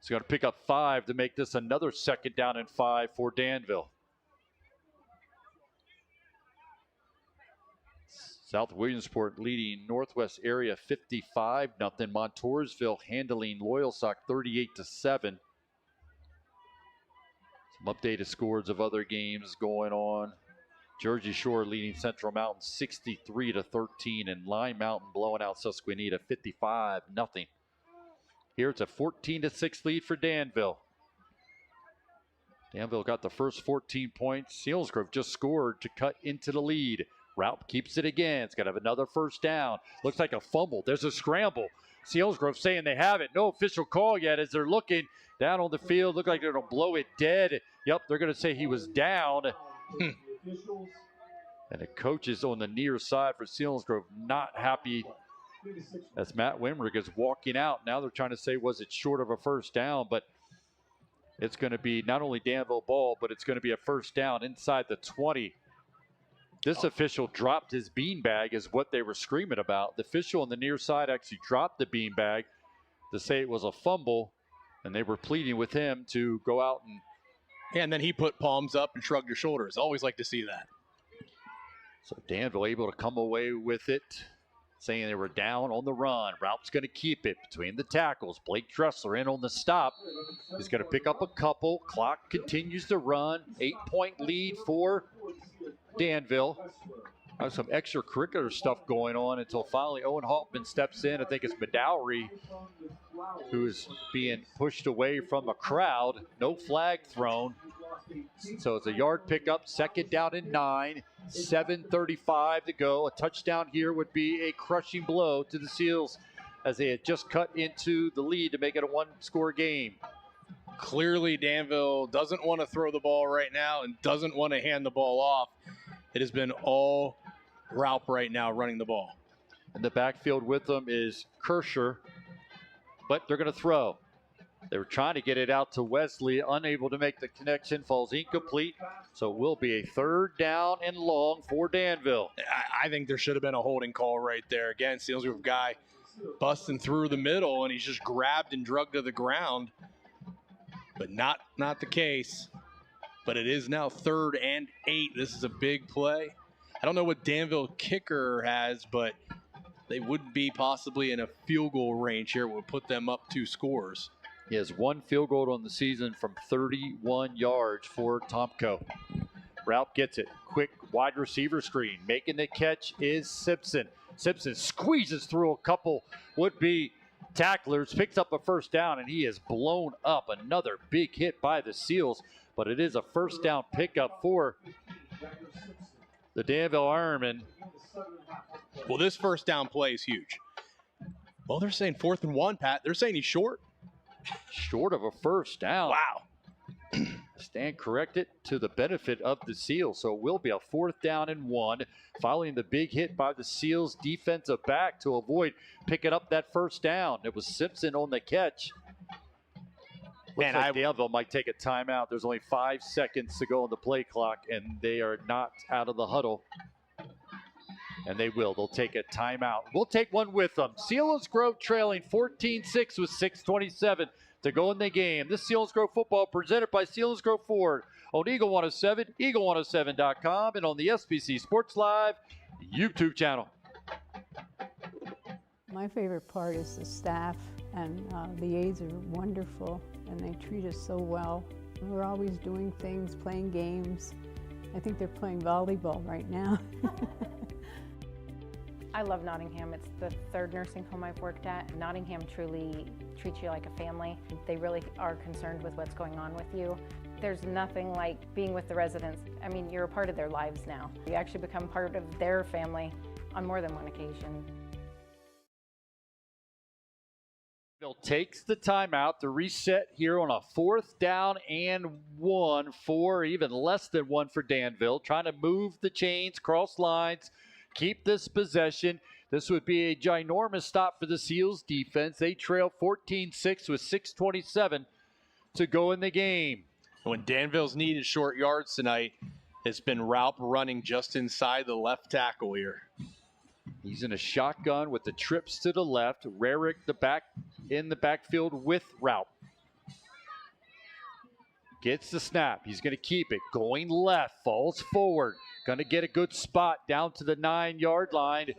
He's going to pick up 5 to make this another 2nd down and 5 for Danville. South Williamsport leading Northwest area 55-0. Montoursville handling Loyalsock 38-7. Some updated scores of other games going on. Jersey Shore leading Central Mountain 63-13, and Lime Mountain blowing out Susquehanna 55-0. Here it's a 14-6 lead for Danville. Danville got the first 14 points. Selinsgrove just scored to cut into the lead. Raup keeps it again. It's going to have another 1st down. Looks like a fumble. There's a scramble. Selinsgrove saying they have it. No official call yet as they're looking down on the field. Look like they're going to blow it dead. Yep, they're going to say he was down. And the coaches on the near side for Selinsgrove not happy as Matt Wimrick is walking out. Now they're trying to say, was it short of a 1st down? But it's going to be not only Danville ball, but it's going to be a 1st down inside the 20. This official dropped his beanbag is what they were screaming about. The official on the near side actually dropped the beanbag to say it was a fumble, and they were pleading with him to go out and... Yeah, and then he put palms up and shrugged his shoulders. Always like to see that. So Danville able to come away with it, saying they were down on the run. Raupp's going to keep it between the tackles. Blake Dressler in on the stop. He's going to pick up a couple. Clock continues to run. 8-point lead for Danville. Some extracurricular stuff going on until finally Owen Haltman steps in. I think it's Madowry who is being pushed away from a crowd. No flag thrown. So it's a yard pickup, 2nd down and 9, 7:35 to go. A touchdown here would be a crushing blow to the Seals as they had just cut into the lead to make it a one-score game. Clearly, Danville doesn't want to throw the ball right now and doesn't want to hand the ball off. It has been all Raup right now running the ball. In the backfield with them is Kirscher, but they're going to throw. They were trying to get it out to Wesley, unable to make the connection, falls incomplete. So it will be a 3rd down and long for Danville. I think there should have been a holding call right there. Again, Selinsgrove guy busting through the middle, and he's just grabbed and drugged to the ground. But not the case. But it is now 3rd and 8. This is a big play. I don't know what Danville kicker has, but they would be possibly in a field goal range here. It would put them up 2 scores. He has 1 field goal on the season from 31 yards for Tomko. Raup gets it. Quick wide receiver screen. Making the catch is Simpson. Simpson squeezes through a couple would-be tacklers, picks up a 1st down, and he is blown up. Another big hit by the Seals, but it is a 1st down pickup for the Danville Ironmen. Well, this 1st down play is huge. Well, they're saying 4th and 1, Pat. They're saying he's short. Short of a 1st down. Wow. Stand corrected to the benefit of the Seals. So it will be a 4th down and 1 following the big hit by the Seals defensive back to avoid picking up that 1st down. It was Simpson on the catch. Looks like Danville might take a timeout. There's only 5 seconds to go on the play clock, and they are not out of the huddle. And they will. They'll take a timeout. We'll take one with them. Selinsgrove trailing 14-6 with 6:27 to go in the game. This Selinsgrove football presented by Selinsgrove Ford on Eagle 107, eagle107.com, and on the SBC Sports Live YouTube channel. My favorite part is the staff, and the aides are wonderful, and they treat us so well. We're always doing things, playing games. I think they're playing volleyball right now. I love Nottingham. It's the 3rd nursing home I've worked at. Nottingham truly treats you like a family. They really are concerned with what's going on with you. There's nothing like being with the residents. I mean, you're a part of their lives now. You actually become part of their family on more than one occasion. Danville takes the timeout to reset here on a 4th down and 1 for even less than 1 for Danville. Trying to move the chains, cross lines, keep this possession. This would be a ginormous stop for the Seals defense. They trail 14-6 with 6:27 to go in the game. When Danville's needed short yards tonight, it's been Raup running just inside the left tackle here. He's in a shotgun with the trips to the left. Rarick in the backfield with Raup. Gets the snap. He's going to keep it. Going left. Falls forward. Going to get a good spot down to the 9-yard line.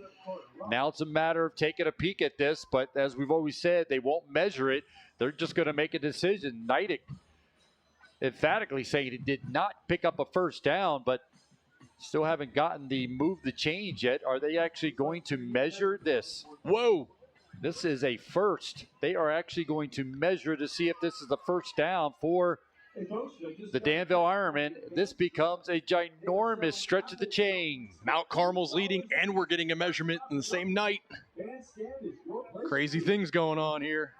Now it's a matter of taking a peek at this, but as we've always said, they won't measure it. They're just going to make a decision. Neidig emphatically saying he did not pick up a 1st down, but still haven't gotten the move the change yet. Are they actually going to measure this? Whoa. This is a first. They are actually going to measure to see if this is the 1st down for the Danville Ironmen. This becomes a ginormous stretch of the chain. Mount Carmel's leading, and we're getting a measurement in the same night. Crazy things going on here.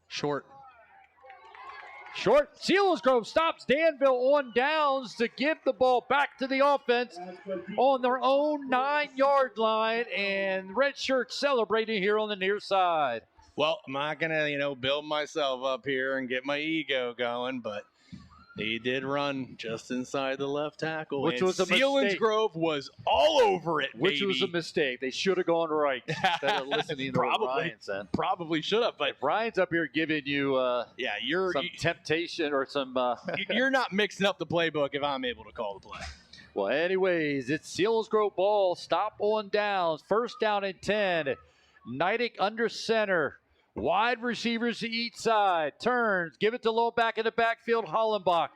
Short. Selinsgrove stops Danville on downs to give the ball back to the offense on their own 9-yard line, and red shirt celebrating here on the near side. Well, I'm not going to, build myself up here and get my ego going, but he did run just inside the left tackle. Which was a mistake. Selinsgrove was all over it, Which was a mistake. They should have gone right instead of listening to what Ryan said. Probably should have, but if Ryan's up here giving you some temptation or some... you're not mixing up the playbook if I'm able to call the play. Well, anyways, it's Selinsgrove ball. Stop on downs. 1st down and 10. Neidig under center. Wide receivers to each side. Turns. Give it to low back in the backfield. Hollenbach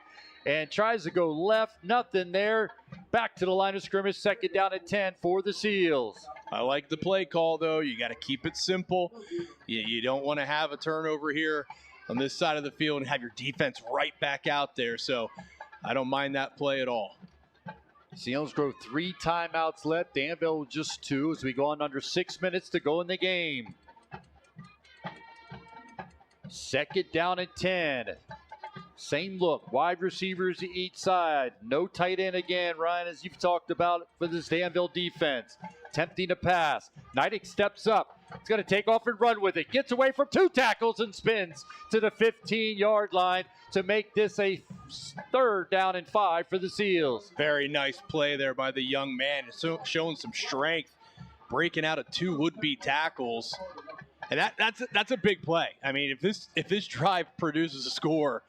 and tries to go left. Nothing there. Back to the line of scrimmage. 2nd down and 10 for the Seals. I like the play call, though. You got to keep it simple. You don't want to have a turnover here on this side of the field and have your defense right back out there. So I don't mind that play at all. Selinsgrove 3 timeouts left. Danville just 2 as we go on under 6 minutes to go in the game. 2nd down and 10. Same look. Wide receivers to each side. No tight end again, Ryan, as you've talked about for this Danville defense. Attempting to pass. Neidig steps up. He's going to take off and run with it. Gets away from 2 tackles and spins to the 15-yard line to make this a 3rd down and 5 for the Seals. Very nice play there by the young man. Showing some strength, breaking out of 2 would-be tackles. And that's a big play. I mean, if this drive produces a score,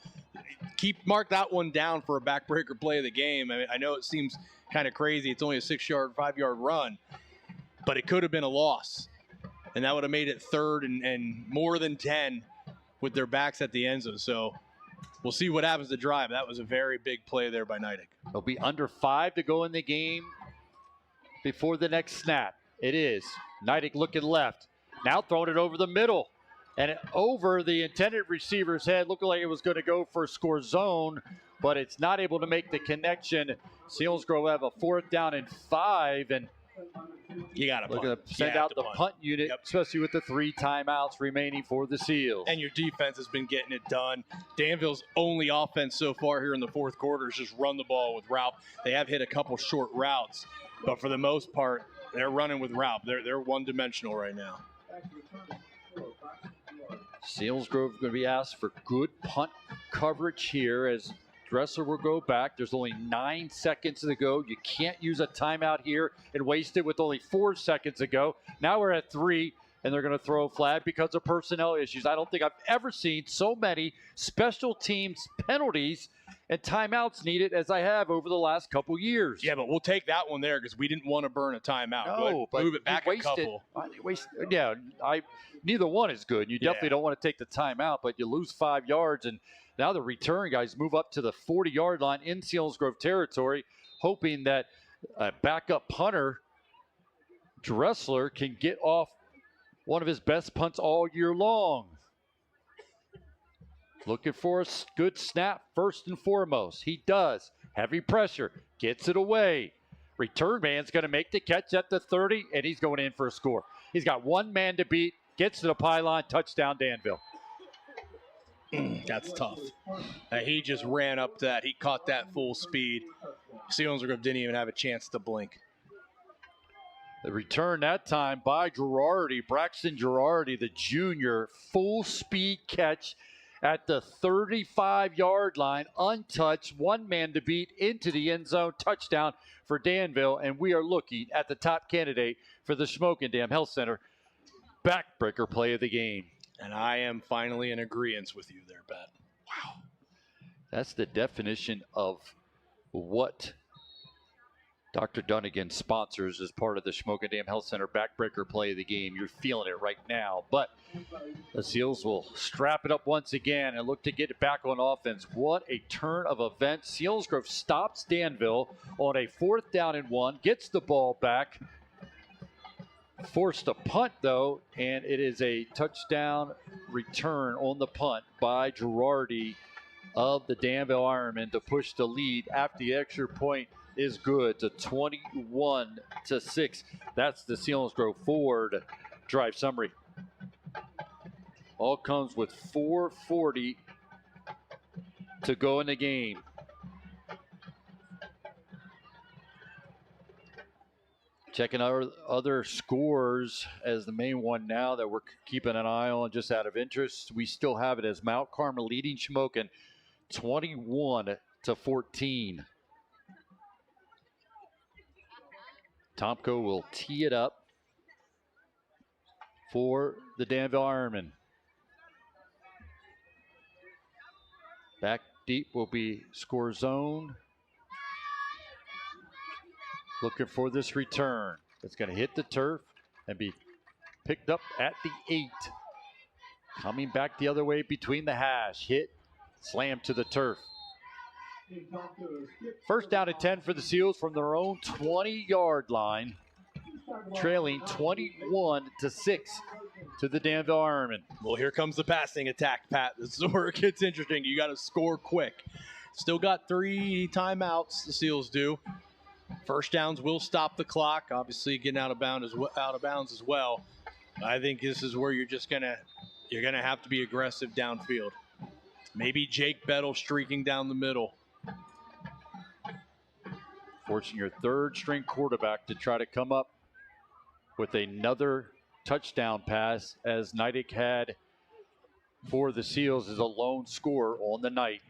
mark that one down for a backbreaker play of the game. I mean, I know it seems kind of crazy. It's only a 6-yard, 5-yard run, but it could have been a loss. And that would have made it 3rd and more than 10 with their backs at the end zone. So we'll see what happens to drive. That was a very big play there by Neidig. It'll be under 5 to go in the game before the next snap. It is. Neidig looking left. Now throwing it over the middle. And over the intended receiver's head. Looking like it was going to go for a score zone, but it's not able to make the connection. Selinsgrove have a 4th down and 5. And you got to send out the punt unit, especially with the 3 timeouts remaining for the Seals. And your defense has been getting it done. Danville's only offense so far here in the 4th quarter is just run the ball with Ralph. They have hit a couple short routes, but for the most part, they're running with Ralph. They're one-dimensional right now. Selinsgrove going to be asked for good punt coverage here as Dressler will go back. There's only 9 seconds to go. You can't use a timeout here and waste it with only 4 seconds to go. Now we're at 3, and they're going to throw a flag because of personnel issues. I don't think I've ever seen so many special teams penalties and timeouts needed as I have over the last couple years. Yeah, but we'll take that one there because we didn't want to burn a timeout. No, but move it back a couple. Neither one is good. You definitely don't want to take the timeout, but you lose 5 yards, and now the return guys move up to the 40-yard line in Selinsgrove territory, hoping that a backup punter, Dressler, can get off one of his best punts all year long. Looking for a good snap first and foremost. He does. Heavy pressure. Gets it away. Return man's going to make the catch at the 30, and he's going in for a score. He's got 1 man to beat. Gets to the pylon. Touchdown, Danville. That's tough. He just ran up that. He caught that full speed. Selinsgrove didn't even have a chance to blink. The return that time by Girardi, Braxton Girardi, the junior, full speed catch at the 35-yard line, untouched, 1 man to beat into the end zone, touchdown for Danville, and we are looking at the top candidate for the Smoking Dam Health Center backbreaker play of the game. And I am finally in agreement with you there, Pat. Wow. That's the definition of what Dr. Dunnigan sponsors as part of the Smoking Dam Health Center backbreaker play of the game. You're feeling it right now. But the Seals will strap it up once again and look to get it back on offense. What a turn of events. Selinsgrove stops Danville on a 4th down and 1, gets the ball back. Forced a punt, though, and it is a touchdown return on the punt by Girardi of the Danville Ironmen to push the lead after the extra point is good to 21-6. That's the Selinsgrove Ford drive summary. All comes with 4:40 to go in the game. Checking our other scores as the main one now that we're keeping an eye on just out of interest. We still have it as Mount Carmel leading Shamokin 21-14. Tomko will tee it up for the Danville Ironmen. Back deep will be score zone. Looking for this return. It's going to hit the turf and be picked up at the 8. Coming back the other way between the hash. Hit, slam to the turf. First down and 10 for the Seals from their own 20-yard line, trailing 21-6 to the Danville Ironmen. Well, here comes the passing attack, Pat. This is where it gets interesting. You got to score quick. Still got 3 timeouts, the Seals do. First downs will stop the clock. Obviously, getting out of bounds as well. I think this is where you're gonna have to be aggressive downfield. Maybe Jake Bettle streaking down the middle. Forcing your third-string quarterback to try to come up with another touchdown pass, as Neidig had for the Seals as a lone scorer on the night.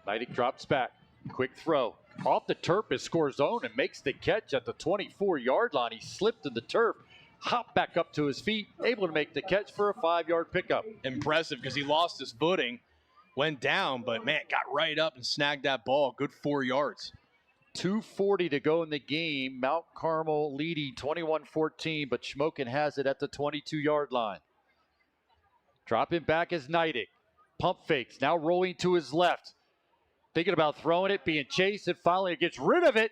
Neidig drops back. Quick throw. Off the turf is Scorzone and makes the catch at the 24-yard line. He slipped in the turf, hopped back up to his feet, able to make the catch for a 5-yard pickup. Impressive, because he lost his footing, went down, but man, got right up and snagged that ball. Good 4 yards. 2:40 to go in the game. Mount Carmel leading 21-14, but Schmoken has it at the 22-yard line. Dropping back is Neidig. Pump fakes, now rolling to his left. Thinking about throwing it, being chased, and finally gets rid of it.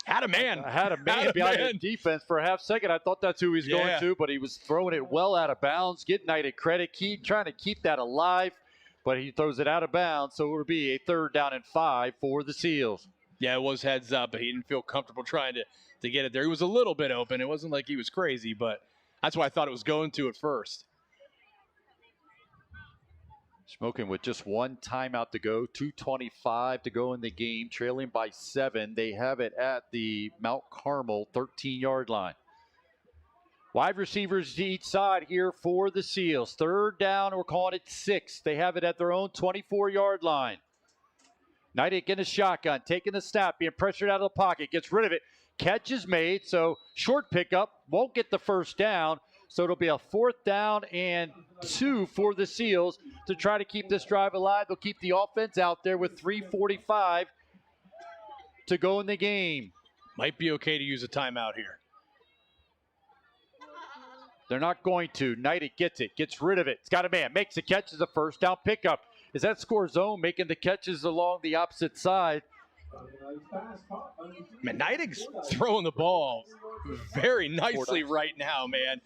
Had a man behind the defense for a half second. I thought that's who he was going to, but he was throwing it well out of bounds. Get Neidig credit. Trying to keep that alive, but he throws it out of bounds, so it would be a 3rd down and 5 for the Seals. Yeah, it was heads up, but he didn't feel comfortable trying to get it there. He was a little bit open. It wasn't like he was crazy, but that's why I thought it was going to at first. Schmoken with just 1 timeout to go, 2:25 to go in the game, trailing by 7. They have it at the Mount Carmel 13-yard line. Wide receivers to each side here for the Seals. 3rd down, we're calling it 6. They have it at their own 24-yard line. Neidig in a shotgun, taking the snap, being pressured out of the pocket, gets rid of it. Catch is made, so short pickup, won't get the first down. So it'll be a 4th down and 2 for the Seals to try to keep this drive alive. They'll keep the offense out there with 3:45 to go in the game. Might be okay to use a timeout here. They're not going to. Neidig gets it, gets rid of it. It's got a man, makes the catch as a 1st down pickup. Is that Scorzone making the catches along the opposite side? Man, Neidig's throwing the ball very nicely right now, man.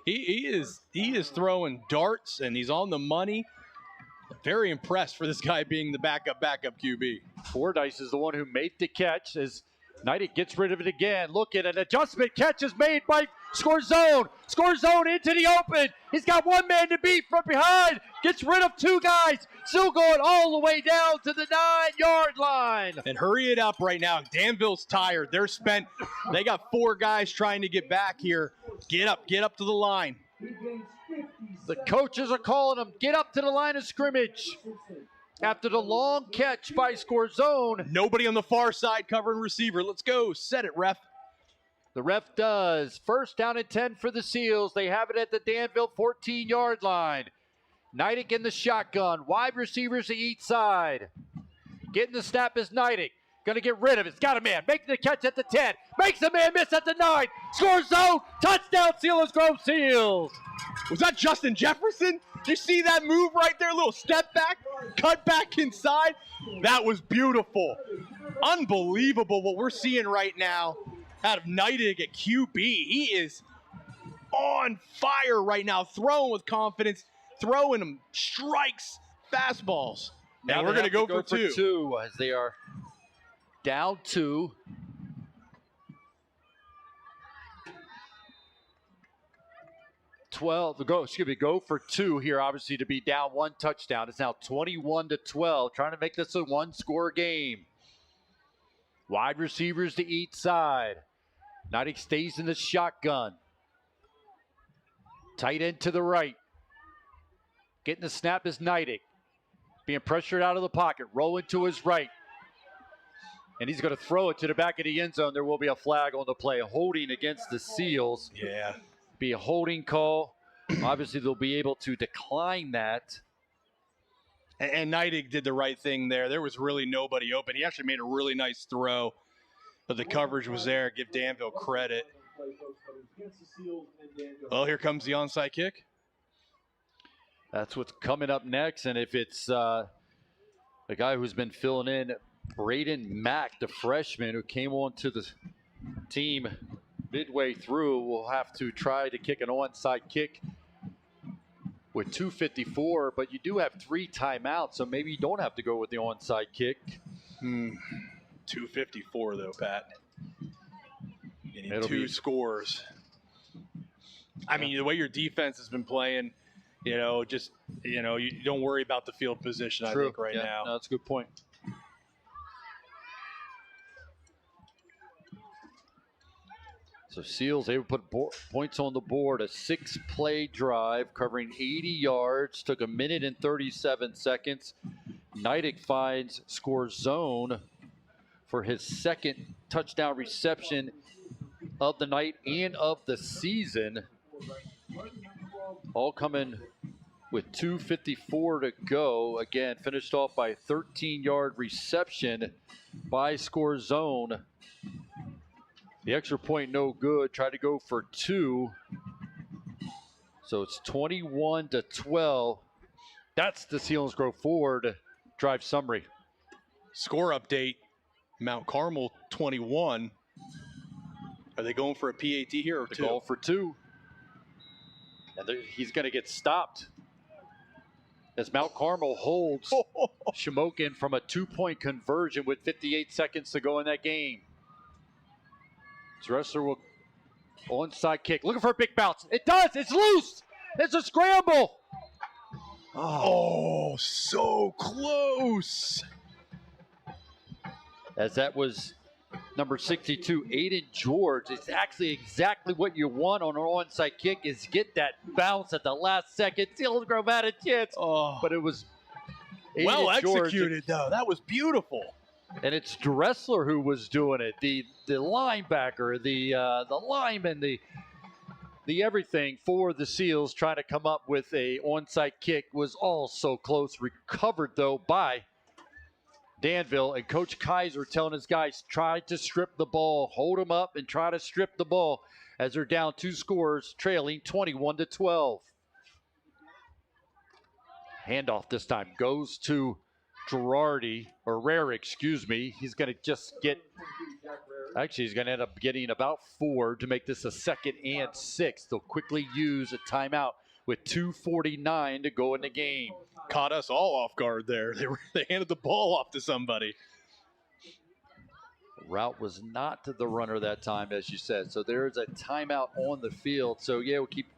He is throwing darts, and he's on the money. Very impressed for this guy being the backup QB. Fordyce is the one who made the catch as Neidig gets rid of it again. Look at an adjustment. Catch is made by Scorzone. Scorzone into the open. He's got 1 man to beat from behind. Gets rid of 2 guys. Still going all the way down to the 9-yard line. And hurry it up right now. Danville's tired. They're spent. They got 4 guys trying to get back here. Get up to the line. The coaches are calling them. Get up to the line of scrimmage. After the long catch by Scorzone. Nobody on the far side covering receiver. Let's go. Set it, ref. The ref does. 1st down and 10 for the Seals. They have it at the Danville 14-yard line. Neidig in the shotgun. Wide receivers to each side. Getting the snap is Neidig. Going to get rid of it. It's got a man. Making the catch at the 10. Makes a man miss at the 9. Scorzone. Touchdown, Selinsgrove Seals. Was that Justin Jefferson? Did you see that move right there? A little step back, cut back inside. That was beautiful. Unbelievable what we're seeing right now out of Neidig at QB. He is on fire right now, throwing with confidence, throwing them strikes, fastballs. Now and we're going to go for 2 as they are down 2. Go for 2 here, obviously, to be down 1 touchdown. It's now 21-12, trying to make this a 1-score game. Wide receivers to each side. Neidig stays in the shotgun. Tight end to the right. Getting the snap is Neidig. Being pressured out of the pocket. Rolling to his right. And he's going to throw it to the back of the end zone. There will be a flag on the play. Holding against the Seals. Yeah. Be a holding call. Obviously, they'll be able to decline that. And Neidig did the right thing there. There was really nobody open. He actually made a really nice throw, but the coverage was there. Give Danville credit. Well, here comes the onside kick. That's what's coming up next. And if it's the guy who's been filling in, Braden Mack, the freshman who came onto the team midway through, will have to try to kick an onside kick with 2:54, but you do have 3 timeouts, so maybe you don't have to go with the onside kick. 2:54 though, Pat. You need It'll 2 be scores. I mean, the way your defense has been playing, you don't worry about the field position, True. I think, right now. No, that's a good point. So Seals able to put points on the board. A 6-play drive covering 80 yards. Took 1 minute and 37 seconds. Neidig finds score zone for his 2nd touchdown reception of the night and of the season. All coming with 2:54 to go. Again, finished off by a 13-yard reception by score zone. The extra point no good. Tried to go for 2. So it's 21-12. That's the Selinsgrove Ford drive summary. Score update, Mount Carmel 21. Are they going for a PAT here or 2? They're going for 2. And he's going to get stopped as Mount Carmel holds Shamokin from a 2-point conversion with 58 seconds to go in that game. Dressler will onside kick. Looking for a big bounce. It does. It's loose. It's a scramble. Oh, so close. As that was number 62, Aiden George. It's actually exactly what you want on an onside kick is get that bounce at the last second. Selinsgrove had a chance, but it was Aiden well George. executed, though. That was beautiful. And it's Dressler who was doing it. The linebacker, the lineman, the everything for the Seals trying to come up with a onside kick was all so close. Recovered, though, by Danville. And Coach Kaiser telling his guys, try to strip the ball. Hold them up and try to strip the ball as they're down 2 scores, trailing 21-12. Handoff this time goes to Girardi, or Rarick, excuse me. He's going to just get, actually, he's going to end up getting about 4 to make this a 2nd and 6. They'll quickly use a timeout with 2:49 to go in the game. Caught us all off guard there. They handed the ball off to somebody. Route was not to the runner that time, as you said. So there's a timeout on the field. So, yeah, we'll keep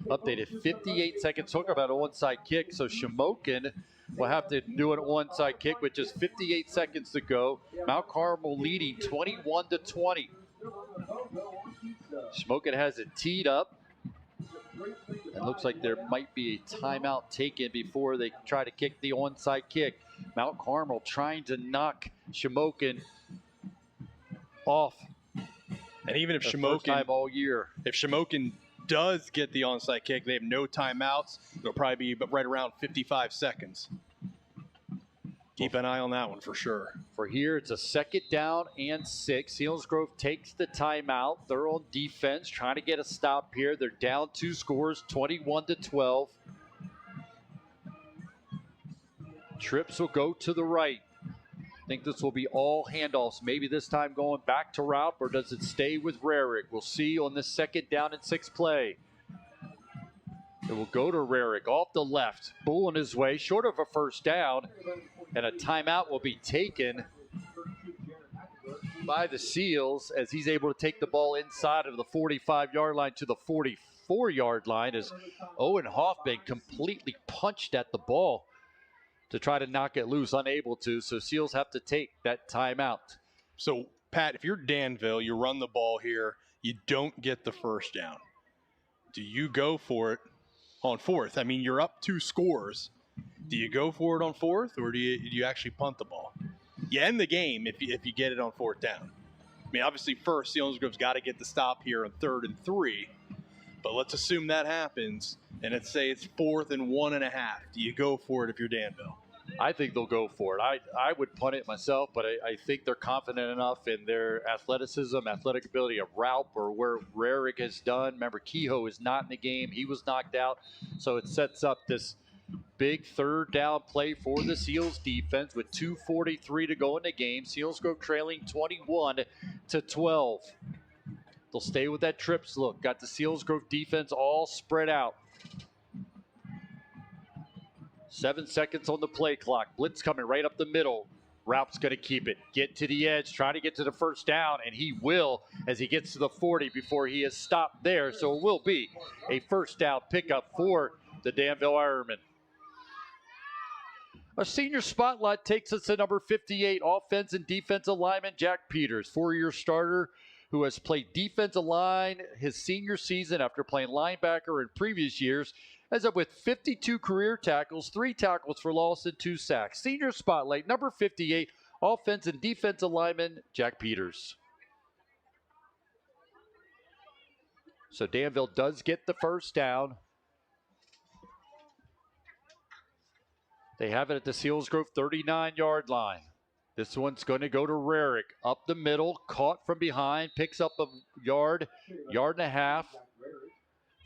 updated. 58 seconds. Talk about an onside kick. So Shamokin will have to do an onside kick with just 58 seconds to go. Mount Carmel leading 21-20. Shamokin has it teed up. It looks like there might be a timeout taken before they try to kick the onside kick. Mount Carmel trying to knock Shamokin off. And even if First Shamokin time all year. If Shamokin does get the onside kick, they have no timeouts. It'll probably be right around 55 seconds. Keep an eye on that one for sure. For here, it's a 2nd down and 6. Selinsgrove takes the timeout. They're on defense, trying to get a stop here. They're down 2 scores, 21-12. Trips will go to the right. I think this will be all handoffs. Maybe this time going back to route, or does it stay with Rarick? We'll see on this 2nd down and 6 play. It will go to Rarick off the left. Bulling his way, short of a 1st down. And a timeout will be taken by the Seals as he's able to take the ball inside of the 45-yard line to the 44-yard line as Owen Hoffman completely punched at the ball to try to knock it loose, unable to. So Seals have to take that timeout. So, Pat, if you're Danville, you run the ball here, you don't get the 1st down. Do you go for it on 4th? I mean, you're up 2 scores. Do you go for it on 4th, or do you actually punt the ball? You end the game if you get it on 4th down. I mean, obviously, first, Selinsgrove's got to get the stop here on 3rd and 3. But let's assume that happens, and let's say it's 4th and 1.5. Do you go for it if you're Danville? I think they'll go for it. I would punt it myself, but I think they're confident enough in their athleticism, athletic ability of route, or where Rarick has done. Remember, Kehoe is not in the game. He was knocked out. So it sets up this Big third down play for the Seals defense with 2:43 to go in the game. Selinsgrove trailing 21-12. They'll stay with that trips look. Got the Selinsgrove defense all spread out. 7 seconds on the play clock. Blitz coming right up the middle. Raupp's going to keep it. Get to the edge, trying to get to the first down, and he will as he gets to the 40 before he is stopped there. So it will be a first down pickup for the Danville Ironmen. Our senior spotlight takes us to number 58, offense and defensive lineman Jack Peters, 4-year starter who has played defensive line his senior season after playing linebacker in previous years, ends up with 52 career tackles, 3 tackles for loss, and 2 sacks. Senior spotlight, number 58, offense and defensive lineman Jack Peters. So Danville does get the first down. They have it at the Selinsgrove 39-yard line. This one's going to go to Rarick. Up the middle, caught from behind, picks up a yard and a half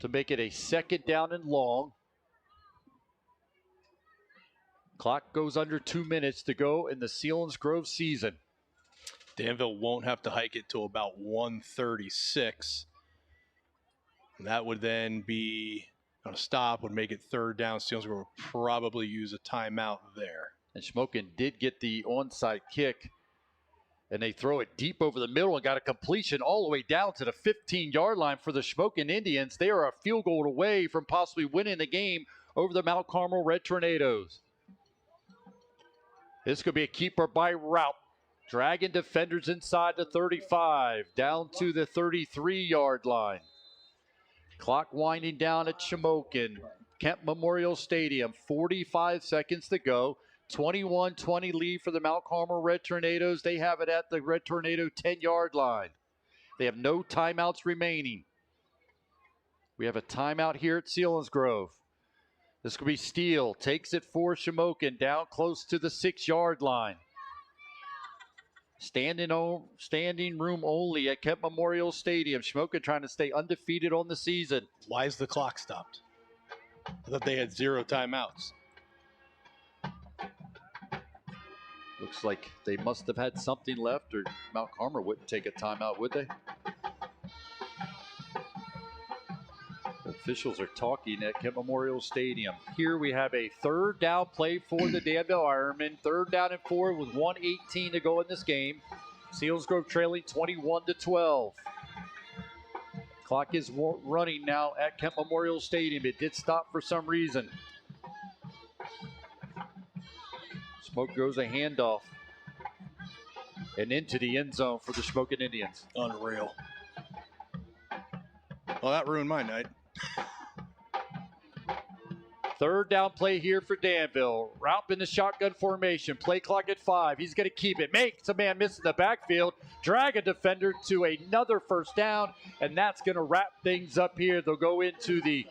to make it a second down and long. Clock goes under 2 minutes to go in the Selinsgrove season. Danville won't have to hike it to about 1:36. That would then be on a stop, would make it third down. Selinsgrove would probably use a timeout there. And Schmoken did get the onside kick, and they throw it deep over the middle and got a completion all the way down to the 15-yard line for the Schmoken Indians. They are a field goal away from possibly winning the game over the Mount Carmel Red Tornadoes. This could be a keeper by Raupp. Dragging defenders inside the 35, down to the 33-yard line. Clock winding down at Shamokin. Kent Memorial Stadium, 45 seconds to go. 21-20 lead for the Mount Carmel Red Tornadoes. They have it at the Red Tornado 10-yard line. They have no timeouts remaining. We have a timeout here at Selinsgrove. This could be Steele. Takes it for Shamokin down close to the 6-yard line. Standing room only at Kent Memorial Stadium. Shamokin trying to stay undefeated on the season. Why is the clock stopped? I thought they had 0 timeouts. Looks like they must have had something left, or Mount Carmel wouldn't take a timeout, would they? The officials are talking at Kent Memorial Stadium. Here we have a third down play for the Danville Ironmen. 3rd down and 4 with 1:18 to go in this game. Selinsgrove trailing 21-12. Clock is running now at Kent Memorial Stadium. It did stop for some reason. Smoke goes a handoff and into the end zone for the Schmoken Indians. Unreal. Well, that ruined my night. 3rd down play here for Danville. Raupp in the shotgun formation. Play clock at 5. He's going to keep it. Makes a man miss in the backfield. Drag a defender to another first down. And that's going to wrap things up here. They'll go into the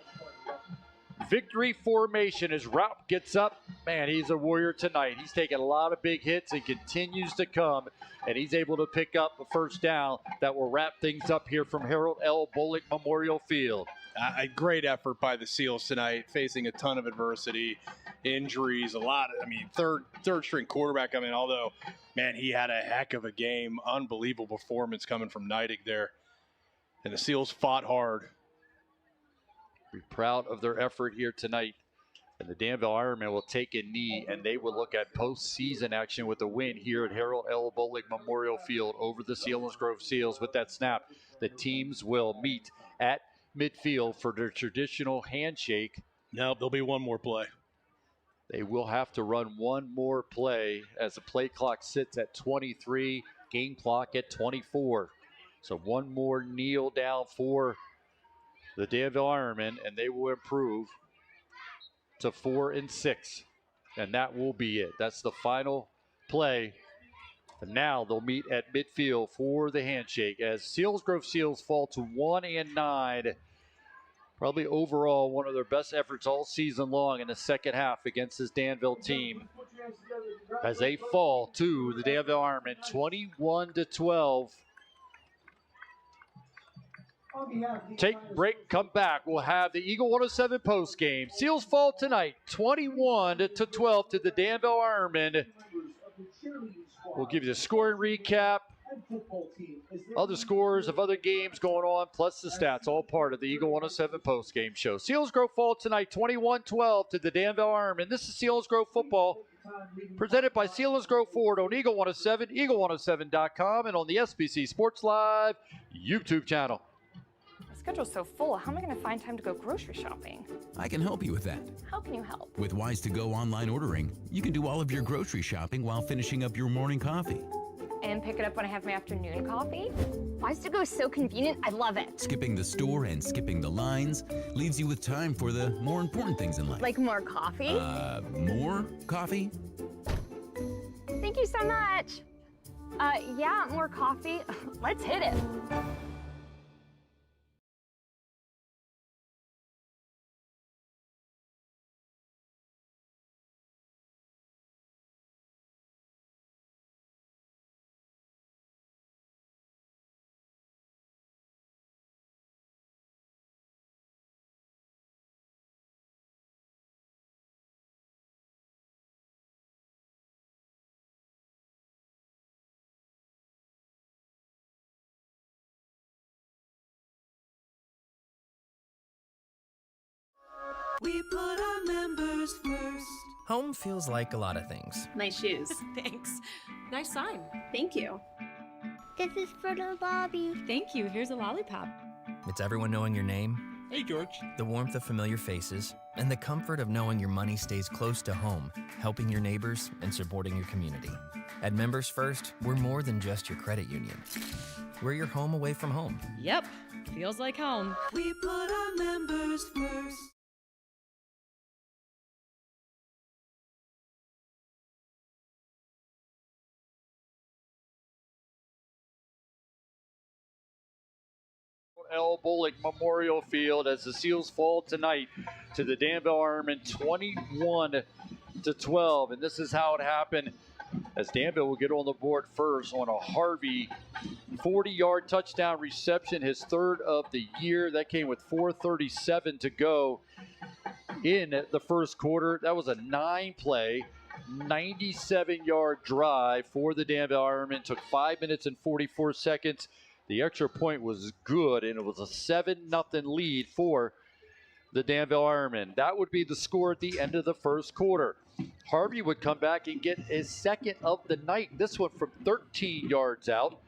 victory formation as Raupp gets up. Man, he's a warrior tonight. He's taken a lot of big hits and continues to come. And he's able to pick up a first down that will wrap things up here from Harold L. Bullock Memorial Field. A great effort by the Seals tonight, facing a ton of adversity, injuries, a lot of, third string quarterback. Although, man, he had a heck of a game. Unbelievable performance coming from Neidig there. And the Seals fought hard. Be proud of their effort here tonight. And the Danville Ironmen will take a knee, and they will look at postseason action with a win here at Harold L. Bullock Memorial Field over the Selinsgrove Seals. With that snap, the teams will meet at midfield for their traditional handshake. No, there'll be one more play. They will have to run one more play as the play clock sits at 23, game clock at 24. So one more kneel down for the Danville Ironmen, and they will improve to 4-6. And that will be it. That's the final play. And now they'll meet at midfield for the handshake as Selinsgrove Seals fall to 1-9. Probably overall one of their best efforts all season long in the second half against this Danville team, as they fall to the Danville Ironmen 21-12. Take break, come back. We'll have the Eagle 107 post game. Seals fall tonight, 21-12 to the Danville Ironmen. We'll give you the scoring recap, other scores of other games going on, plus the stats, all part of the Eagle 107 post game show. Selinsgrove fall tonight, 21-12 to the Danville Ironmen. This is Selinsgrove football, presented by Selinsgrove Ford on Eagle 107, eagle107.com, and on the SBC Sports Live YouTube channel. My schedule's so full. How am I going to find time to go grocery shopping? I can help you with that. How can you help? With Wise2Go online ordering, you can do all of your grocery shopping while finishing up your morning coffee. And pick it up when I have my afternoon coffee? Wise2Go is so convenient. I love it. Skipping the store and skipping the lines leaves you with time for the more important things in life. Like more coffee? More coffee? Thank you so much. Yeah, more coffee. Let's hit it. We put our members first. Home feels like a lot of things. Nice shoes. Thanks. Nice sign. Thank you. This is for the Bobby. Thank you. Here's a lollipop. It's everyone knowing your name. Hey, George. The warmth of familiar faces, and the comfort of knowing your money stays close to home, helping your neighbors and supporting your community. At Members First, we're more than just your credit union. We're your home away from home. Yep. Feels like home. We put our members first. L. Bullock Memorial Field as the Seals fall tonight to the Danville Ironmen 21-12. And this is how it happened, as Danville will get on the board first on a Harvey 40-yard touchdown reception, his third of the year. That came with 4:37 to go in the first quarter. That was a 9-play, 97-yard drive for the Danville Ironmen. Took 5 minutes and 44 seconds. The extra point was good, and it was a 7-0 lead for the Danville Ironmen. That would be the score at the end of the first quarter. Harvey would come back and get his second of the night, this one from 13 yards out,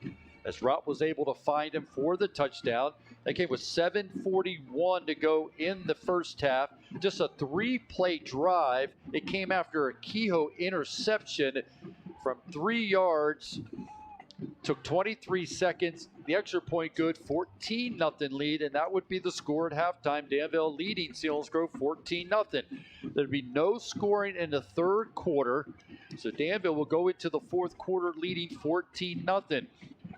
as Ropp was able to find him for the touchdown. That came with 7:41 to go in the first half. Just a 3-play drive. It came after a Kehoe interception from 3 yards. Took 23 seconds. The extra point good, 14-0 lead, and that would be the score at halftime. Danville leading Selinsgrove 14-0. There'd be no scoring in the third quarter, so Danville will go into the fourth quarter leading 14-0.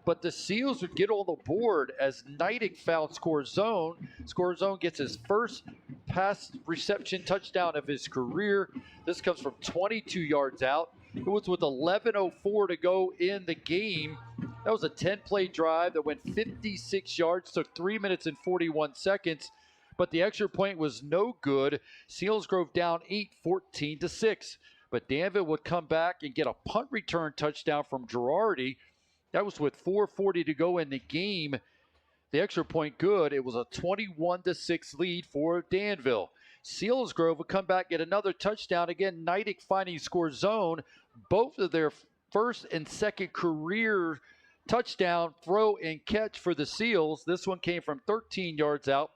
But the Seals would get on the board as Neidig found Score Zone. Score Zone gets his first pass reception touchdown of his career. This comes from 22 yards out. It was with 11:04 to go in the game. That was a 10-play drive that went 56 yards, took 3 minutes and 41 seconds. But the extra point was no good. Selinsgrove down 8, 14-6. But Danville would come back and get a punt return touchdown from Girardi. That was with 4:40 to go in the game. The extra point good. It was a 21-6 lead for Danville. Selinsgrove would come back, get another touchdown. Again, Neidig finding Score Zone. Both of their first and second career touchdown throw and catch for the Seals. This one came from 13 yards out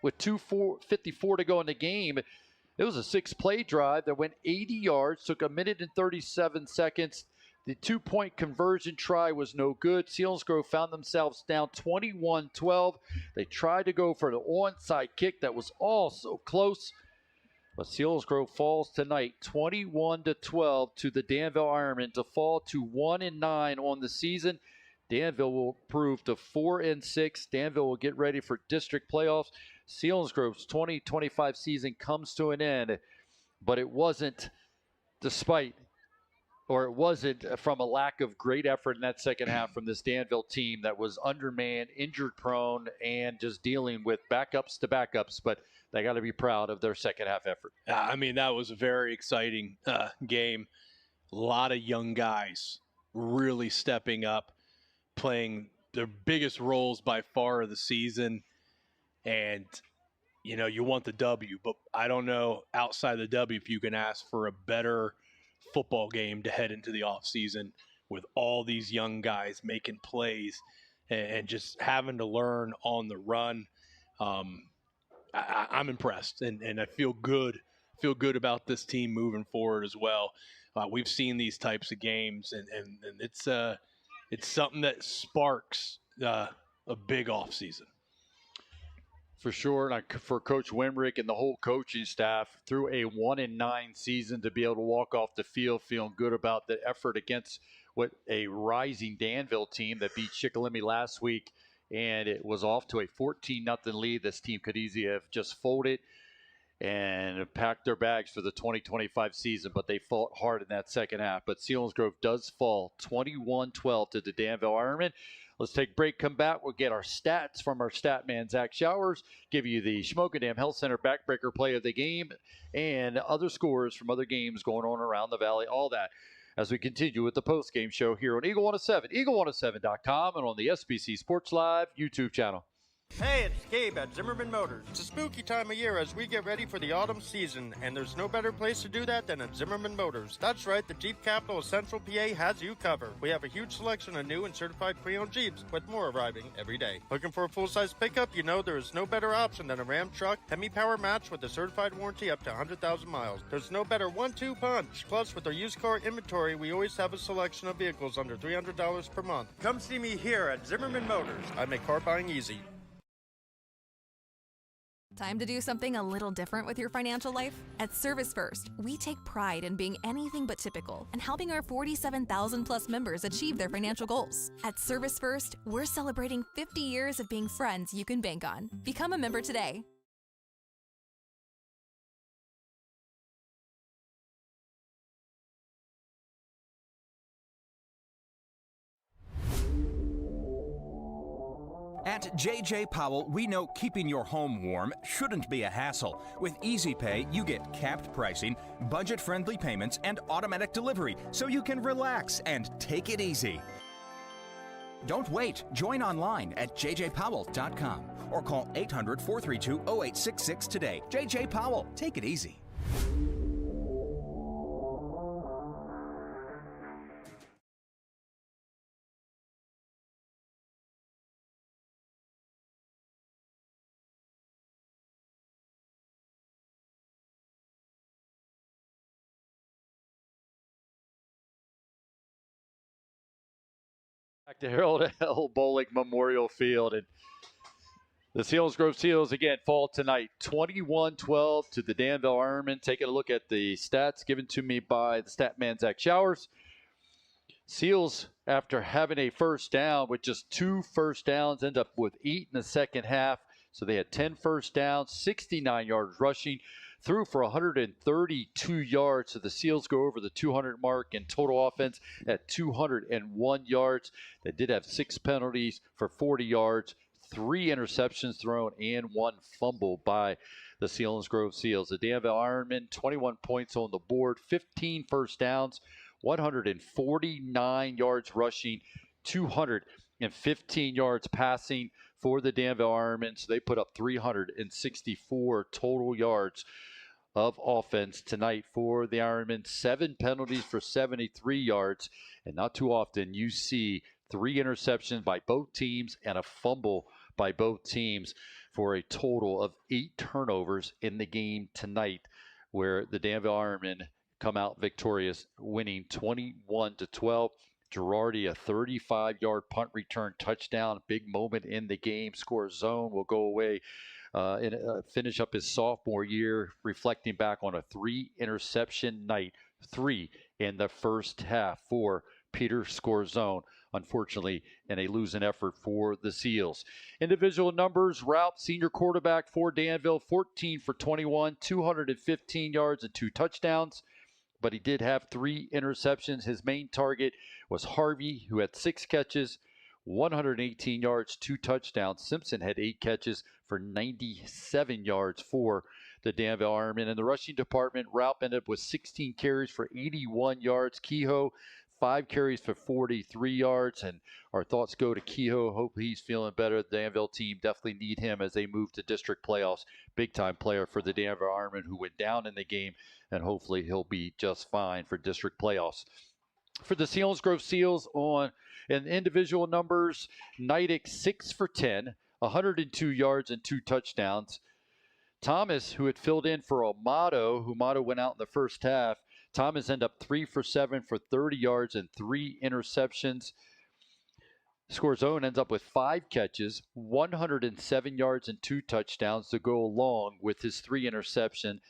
with 2:54 to go in the game. It was a 6-play drive that went 80 yards, took 1 minute and 37 seconds. The 2-point conversion try was no good. Selinsgrove found themselves down 21-12. They tried to go for the onside kick that was also close. But Selinsgrove falls tonight 21-12 to the Danville Ironmen to fall to 1-9 on the season. Danville will improve to 4-6. Danville will get ready for district playoffs. Selinsgrove's 2025 season comes to an end, but it wasn't despite or was it from a lack of great effort in that second half from this Danville team that was undermanned, injured prone, and just dealing with backups to backups? But they got to be proud of their second half effort. I mean, that was a very exciting game. A lot of young guys really stepping up, playing their biggest roles by far of the season. And, you know, you want the W, but I don't know outside the W if you can ask for a better football game to head into the offseason with all these young guys making plays and just having to learn on the run. I'm impressed, and I feel good about this team moving forward as well. We've seen these types of games, and it's something that sparks a big offseason. For sure, and for Coach Wimrick and the whole coaching staff, through a 1-9 season, to be able to walk off the field feeling good about the effort against what a rising Danville team that beat Shikellamy last week, and it was off to a 14-0 lead. This team could easily have just folded and packed their bags for the 2025 season, but they fought hard in that second half. But Selinsgrove does fall 21-12 to the Danville Ironmen. Let's take a break, come back. We'll get our stats from our stat man, Zach Showers, give you the Schmokendam Health Center backbreaker play of the game, and other scores from other games going on around the valley, all that as we continue with the post-game show here on Eagle 107, eagle107.com, and on the SBC Sports Live YouTube channel. Hey, it's Gabe at Zimmerman Motors. It's a spooky time of year as we get ready for the autumn season, and there's no better place to do that than at Zimmerman Motors. That's right, the Jeep capital of Central PA has you covered. We have a huge selection of new and certified pre-owned Jeeps, with more arriving every day. Looking for a full-size pickup? You know there is no better option than a Ram truck, Hemi-Power match with a certified warranty up to 100,000 miles. There's no better 1-2 punch. Plus, with our used car inventory, we always have a selection of vehicles under $300 per month. Come see me here at Zimmerman Motors. I make car buying easy. Time to do something a little different with your financial life? At Service First, we take pride in being anything but typical and helping our 47,000 plus members achieve their financial goals. At Service First, we're celebrating 50 years of being friends you can bank on. Become a member today. At J.J. Powell, we know keeping your home warm shouldn't be a hassle. With Easy Pay, you get capped pricing, budget-friendly payments, and automatic delivery, so you can relax and take it easy. Don't wait. Join online at jjpowell.com or call 800-432-0866 today. J.J. Powell, take it easy. Back to Harold L. Bolick Memorial Field, and the Selinsgrove Seals again fall tonight 21-12 to the Danville Ironmen. Taking a look at the stats given to me by the stat man Zach Showers. Seals, after having a first down with just 2 first downs, end up with 8 in the second half. So they had 10 first downs, 69 yards rushing, threw for 132 yards. So the Seals go over the 200 mark in total offense at 201 yards. They did have 6 penalties for 40 yards, 3 interceptions thrown, and 1 fumble by the Selinsgrove Seals. The Danville Ironmen, 21 points on the board, 15 first downs, 149 yards rushing, 215 yards passing for the Danville Ironmen. So they put up 364 total yards of offense tonight for the Ironmen. 7 penalties for 73 yards. And not too often you see 3 interceptions by both teams and a fumble by both teams for a total of 8 turnovers in the game tonight, where the Danville Ironmen come out victorious, winning 21-12. Girardi, a 35-yard punt return touchdown, big moment in the game. Score zone will go away and finish up his sophomore year, reflecting back on a 3-interception night, 3 in the first half for Peter Scorzone, unfortunately, in a losing effort for the Seals. Individual numbers, Ralph, senior quarterback for Danville, 14 for 21, 215 yards and 2 touchdowns. but he did have 3 interceptions. His main target was Harvey, who had 6 catches, 118 yards, 2 touchdowns. Simpson had 8 catches for 97 yards for the Danville Ironmen. In the rushing department, Raup ended up with 16 carries for 81 yards. Kehoe, 5 carries for 43 yards. And our thoughts go to Kehoe. Hope he's feeling better. The Danville team definitely need him as they move to district playoffs. Big-time player for the Danville Ironmen who went down in the game, and hopefully he'll be just fine for district playoffs. For the Selinsgrove Seals in individual numbers, Nidek 6 for 10, 102 yards and 2 touchdowns. Thomas, who had filled in for Amato, who Amato went out in the first half, Thomas ended up 3 for 7 for 30 yards and 3 interceptions. Scorzone ends up with 5 catches, 107 yards and 2 touchdowns to go along with his 3 interceptions.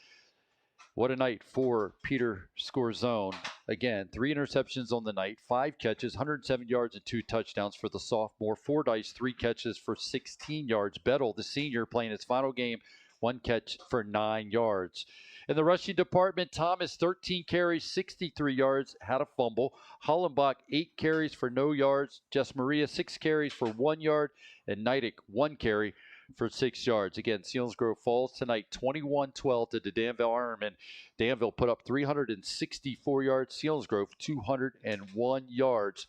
What a night for Peter Scorzone. Again, 3 interceptions on the night, 5 catches, 107 yards and 2 touchdowns for the sophomore. Fordyce, 3 catches for 16 yards. Bettle, the senior, playing his final game, 1 catch for 9 yards. In the rushing department, Thomas, 13 carries, 63 yards, had a fumble. Hollenbach, 8 carries for no yards. Jess Maria, 6 carries for 1 yard. And Nidek, 1 carry for 6 yards. Again, Selinsgrove falls tonight 21-12 to the Danville Ironmen. Danville put up 364 yards. Selinsgrove 201 yards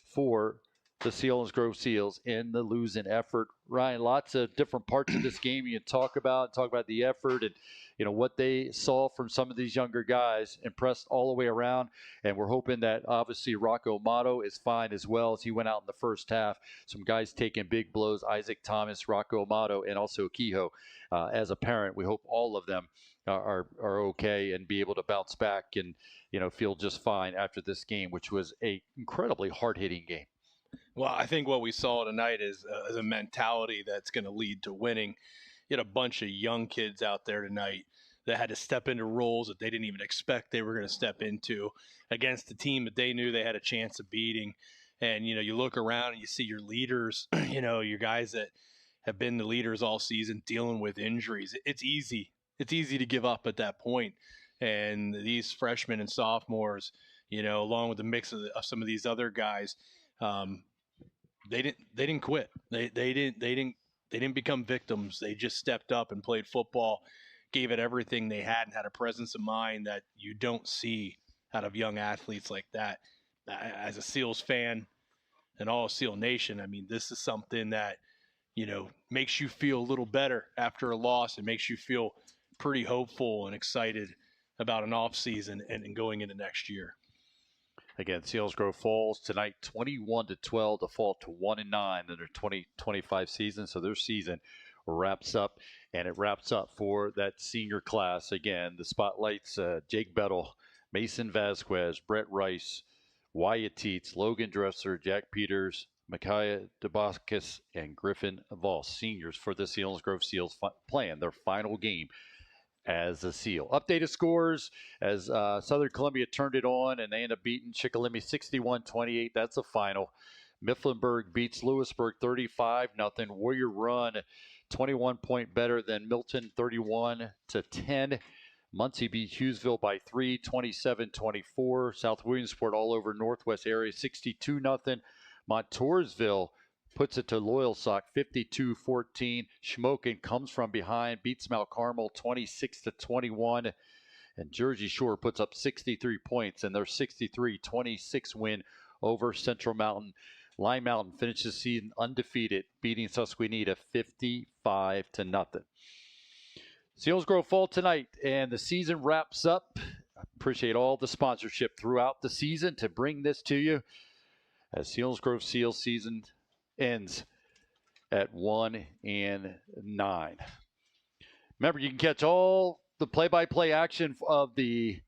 for the Selinsgrove Seals in the losing effort. Ryan, lots of different parts of this game you can talk about the effort and what they saw from some of these younger guys. Impressed all the way around, and we're hoping that obviously Rocco Amato is fine as well as he went out in the first half. Some guys taking big blows, Isaac Thomas, Rocco Amato, and also Kehoe. As a parent, we hope all of them are okay and be able to bounce back and feel just fine after this game, which was a incredibly hard-hitting game. Well, I think what we saw tonight is a mentality that's going to lead to winning. You had a bunch of young kids out there tonight that had to step into roles that they didn't even expect they were going to step into against a team that they knew they had a chance of beating. And, you look around and you see your leaders, your guys that have been the leaders all season dealing with injuries. It's easy. It's easy to give up at that point. And these freshmen and sophomores, along with the mix of some of these other guys, they didn't quit. They didn't become victims. They just stepped up and played football, gave it everything they had, and had a presence of mind that you don't see out of young athletes like that. As a Seals fan and all of Seal Nation, I mean, this is something that, makes you feel a little better after a loss. It makes you feel pretty hopeful and excited about an off season and going into next year. Again, Selinsgrove falls tonight 21-12 to fall to 1-9 in their 2025 season. So their season wraps up, and it wraps up for that senior class. Again, the spotlights, Jake Bettle, Mason Vasquez, Brett Rice, Wyatt Teets, Logan Dresser, Jack Peters, Micaiah DeBoscus, and Griffin Voss, seniors for the Selinsgrove Seals playing their final game as a Seal. Updated scores as Southern Columbia turned it on, and they end up beating Chickalimi 61-28. That's a final. Mifflinburg beats Lewisburg 35-0. Warrior Run 21 point better than Milton 31-10. Muncie beat Hughesville by 3, 27-24. South Williamsport all over Northwest area 62-0. Montoursville puts it to Loyalsock 52-14. Schmoken comes from behind, beats Mount Carmel 26-21. And Jersey Shore puts up 63 points in their 63-26 win over Central Mountain. Lime Mountain finishes the season undefeated, beating Susquehanna 55-0. Selinsgrove fall tonight, and the season wraps up. I appreciate all the sponsorship throughout the season to bring this to you. As Selinsgrove Seals season ends at 1-9. Remember, you can catch all the play-by-play action of the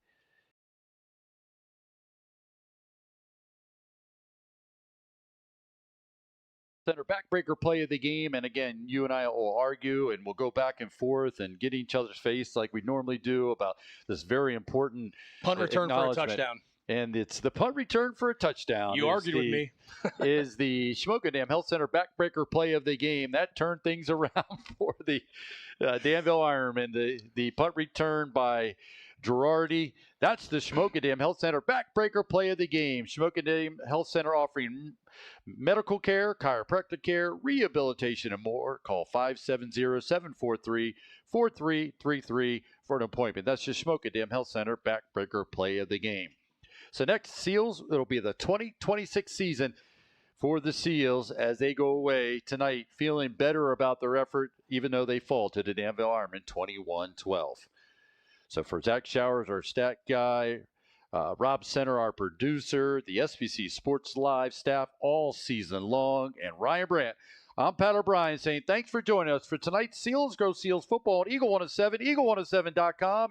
center backbreaker play of the game. And again, you and I will argue and we'll go back and forth and get in each other's face like we normally do about this very important punt return for a touchdown. And it's the punt return for a touchdown. You argued with me. Is the Schmokendam Health Center backbreaker play of the game. That turned things around for the Danville Ironmen. The punt return by Girardi. That's the Schmokendam Health Center backbreaker play of the game. Schmokendam Health Center offering medical care, chiropractic care, rehabilitation, and more. Call 570-743-4333 for an appointment. That's the Schmokendam Health Center backbreaker play of the game. So next, Seals, it'll be the 2026 season for the Seals as they go away tonight feeling better about their effort, even though they fall to the Danville Ironmen 21-12. So for Zach Showers, our stat guy, Rob Center, our producer, the SBC Sports Live staff all season long, and Ryan Brandt, I'm Pat O'Brien saying thanks for joining us for tonight's Seals Go Seals football on Eagle 107, eagle107.com.